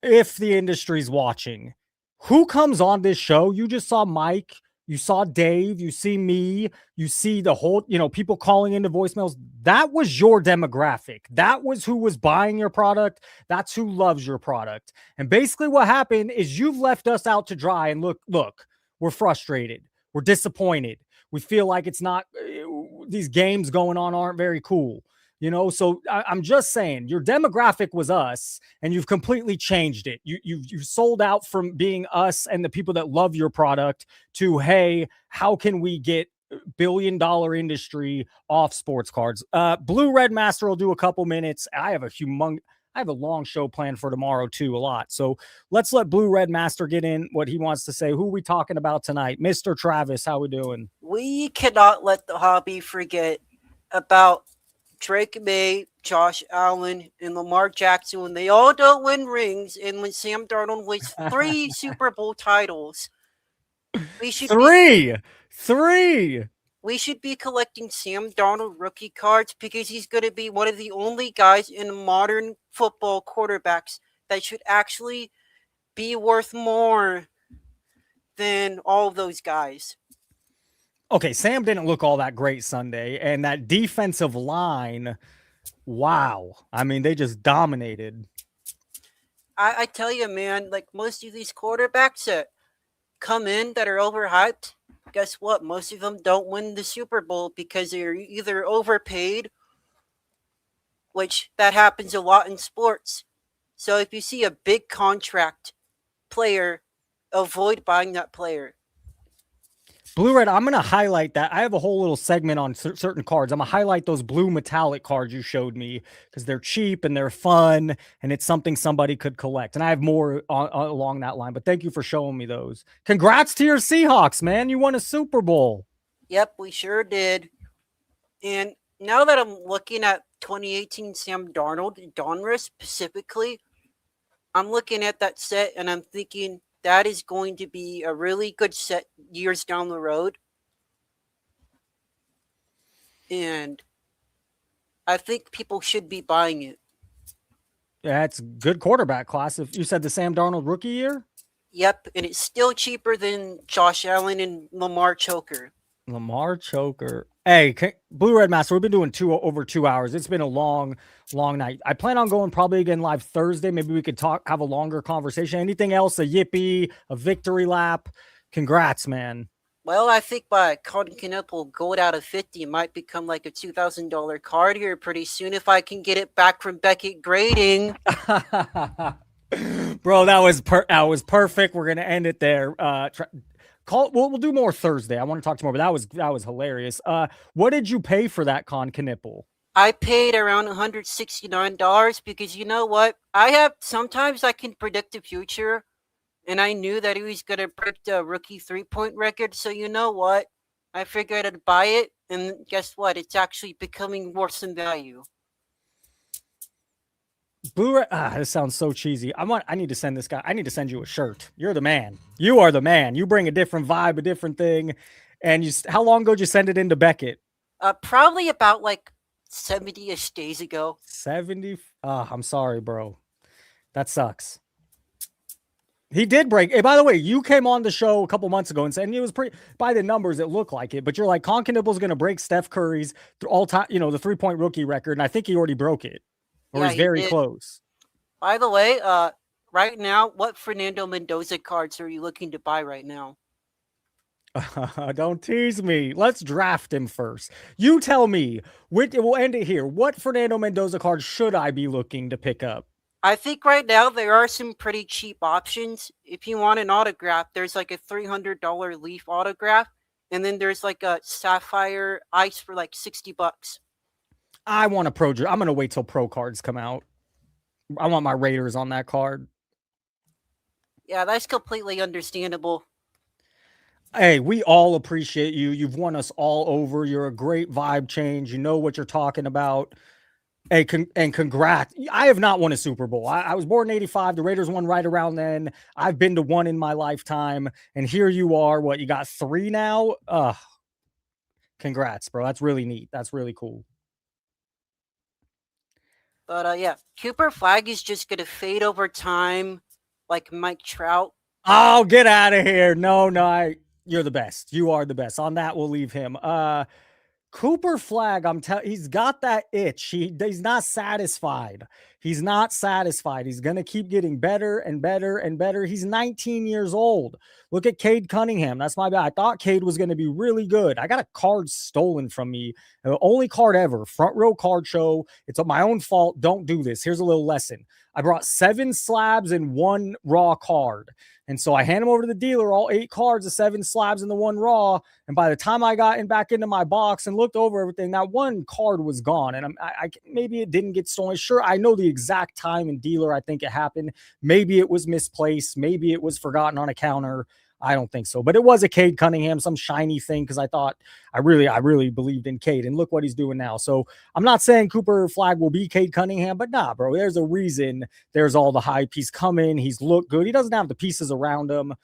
N: if the industry's watching, who comes on this show? You just saw Mike. You saw Dave, you see me, you see the whole, people calling into voicemails. That was your demographic. That was who was buying your product. That's who loves your product. And basically what happened is you've left us out to dry. And look, we're frustrated. We're disappointed. We feel like it's not, these games going on aren't very cool. So I'm just saying your demographic was us, and you've completely changed it. You've sold out from being us and the people that love your product to, hey, how can we get billion-dollar industry off sports cards? Blue Red Master will do a couple minutes. I have a long show planned for tomorrow too, a lot. So let's let Blue Red Master get in what he wants to say. Who are we talking about tonight? Mr. Travis, how we doing?
V: We cannot let the hobby forget about Drake May, Josh Allen, and Lamar Jackson when they all don't win rings, and when Sam Darnold wins 3 Super Bowl titles. We should three. We should be collecting Sam Darnold rookie cards because he's going to be one of the only guys in modern football quarterbacks that should actually be worth more than all of those guys.
N: Okay, Sam didn't look all that great Sunday, and that defensive line, wow. I mean, they just dominated.
V: I tell you, man, like most of these quarterbacks that come in that are overhyped, guess what? Most of them don't win the Super Bowl because they're either overpaid which that happens a lot in sports. So if you see a big contract player, avoid buying that player.
N: Blue Red, I'm going to highlight that. I have a whole little segment on certain cards. I'm going to highlight those blue metallic cards you showed me because they're cheap and they're fun and it's something somebody could collect. And I have more along that line, but thank you for showing me those. Congrats to your Seahawks, man. You won a Super Bowl.
V: Yep, we sure did. And now that I'm looking at 2018 Sam Darnold, Donruss specifically, I'm looking at that set and I'm thinking that is going to be a really good set years down the road. And I think people should be buying it.
N: Yeah, it's good quarterback class. If you said the Sam Darnold rookie year?
V: Yep, and it's still cheaper than Josh Allen and Lamar Choker.
N: Lamar Choker. Hey, Blue Red Master, we've been doing over 2 hours. It's been a long night. I plan on going probably again live Thursday. Maybe we could have a longer conversation. Anything else? A yippee, a victory lap? Congrats, man.
V: Well, I think by Colin Knuppel gold out of 50 might become like a $2,000 card here pretty soon if I can get it back from Beckett Grading.
N: Bro, that was perfect. We're gonna end it there. We'll do more Thursday. I want to talk to more, but that was hilarious. What did you pay for that Con Knuppel?
V: I paid around $169 because you know what? Sometimes I can predict the future, and I knew that he was gonna break the rookie 3-point record. So you know what? I figured I'd buy it, and guess what? It's actually becoming worse in value.
N: Blue, this sounds so cheesy. I need to send this guy. I need to send you a shirt. You're the man. You are the man. You bring a different vibe, a different thing. And how long ago did you send it into Beckett?
V: Probably about like 70-ish days ago.
N: 70? I'm sorry, bro. That sucks. He did break. Hey, by the way, you came on the show a couple months ago and said, and it was pretty, by the numbers, it looked like it. But you're like, Con Knuppel's going to break Steph Curry's all-time, the 3-point rookie record. And I think he already broke it. Or he's very close.
V: By the way, right now, what Fernando Mendoza cards are you looking to buy right now?
N: Don't tease me. Let's draft him first. You tell me. We'll end it here. What Fernando Mendoza cards should I be looking to pick up?
V: I think right now there are some pretty cheap options. If you want an autograph, there's like a $300 Leaf autograph. And then there's like a Sapphire Ice for like $60.
N: I want a pro. I'm going to wait till pro cards come out. I want my Raiders on that card.
V: Yeah, that's completely understandable.
N: Hey, we all appreciate you. You've won us all over. You're a great vibe change. You know what you're talking about. Hey, and congrats. I have not won a Super Bowl. I was born in 85. The Raiders won right around then. I've been to one in my lifetime. And here you are. What, you got 3 now? Congrats, bro. That's really neat. That's really cool.
V: But yeah, Cooper Flag is just going to fade over time like Mike Trout.
N: Oh, get out of here. No, you're the best. You are the best. On that, we'll leave him. Cooper Flag, he's got that itch. He's not satisfied. He's not satisfied. He's going to keep getting better and better and better. He's 19 years old. Look at Cade Cunningham. That's my bad. I thought Cade was going to be really good. I got a card stolen from me. The only card ever. Front row card show. It's my own fault. Don't do this. Here's a little lesson. I brought 7 slabs and 1 raw card. And so I hand them over to the dealer, all 8 cards, the 7 slabs and the 1 raw. And by the time I got back into my box and looked over everything, that 1 card was gone. And maybe it didn't get stolen. Sure, I know the exact time and dealer I think it happened. Maybe it was misplaced. Maybe it was forgotten on a counter. I don't think so. But it was a Cade Cunningham, some shiny thing, because I thought I really believed in Cade. And look what he's doing now. So I'm not saying Cooper Flag will be Cade Cunningham, but nah, bro, there's a reason there's all the hype. He's coming. He's looked good. He doesn't have the pieces around him.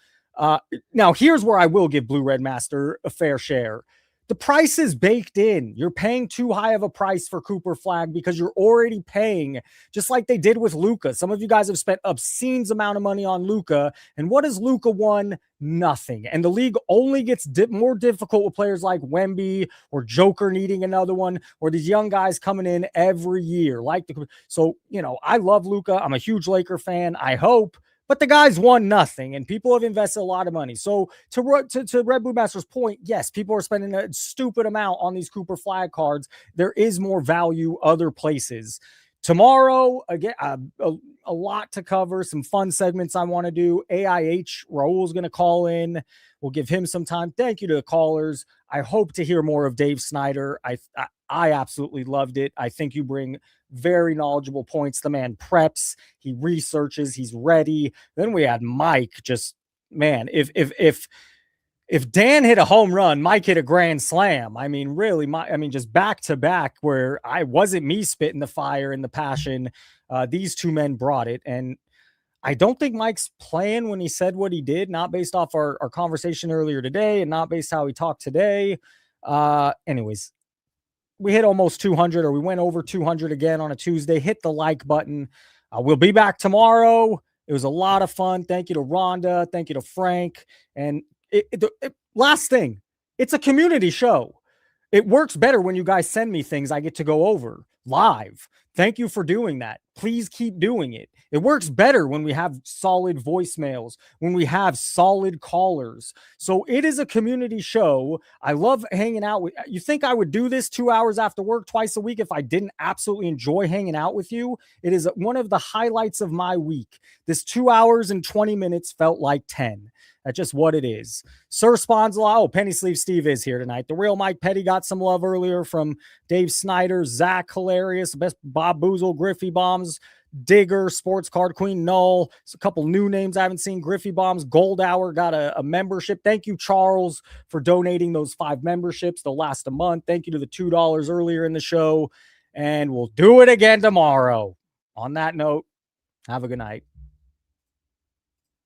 N: Now, here's where I will give Blue Red Master a fair share. The price is baked in. You're paying too high of a price for Cooper Flag because you're already paying, just like they did with Luka. Some of you guys have spent obscene amount of money on Luka. And what has Luka won? Nothing. And the league only gets more difficult with players like Wemby or Joker needing another one, or these young guys coming in every year. So, I love Luka. I'm a huge Laker fan. I hope But the guy's won nothing, and people have invested a lot of money. So to Red Blue Master's point, yes, people are spending a stupid amount on these Cooper flag cards. There is more value other places. Tomorrow, again, a lot to cover, some fun segments I want to do. AIH, Raul's going to call in. We'll give him some time. Thank you to the callers. I hope to hear more of Dave Snyder. I absolutely loved it. I think you bring very knowledgeable points. The man preps, he researches, he's ready. Then we had Mike. Just, man, if Dan hit a home run, Mike hit a grand slam. I mean, really, just back to back, where I wasn't me spitting the fire and the passion. These two men brought it. And I don't think Mike's playing when he said what he did, not based off our conversation earlier today and not based how he talked today. Anyways, we hit almost 200, or we went over 200 again on a Tuesday. Hit the like button. We'll be back tomorrow. It was a lot of fun. Thank you to Rhonda. Thank you to Frank. And last thing, it's a community show. It works better when you guys send me things I get to go over live. Thank you for doing that. Please keep doing it. It works better when we have solid voicemails, when we have solid callers. So it is a community show. I love hanging out with you. Think I would do this 2 hours after work twice a week if I didn't absolutely enjoy hanging out with you? It is one of the highlights of my week. This 2 hours and 20 minutes felt like 10. That's just what it is. Sir Sponzala. Oh, Penny Sleeve Steve is here tonight. The real Mike Petty got some love earlier from Dave Snyder, Zach Hilarious, best Bob Boozle, Griffey Bombs, Digger, Sports Card Queen, Null. It's a couple new names I haven't seen. Griffey Bombs, Gold Hour got a membership. Thank you, Charles, for donating those 5 memberships. They'll last a month. Thank you to the $2 earlier in the show. And we'll do it again tomorrow. On that note, have a good night.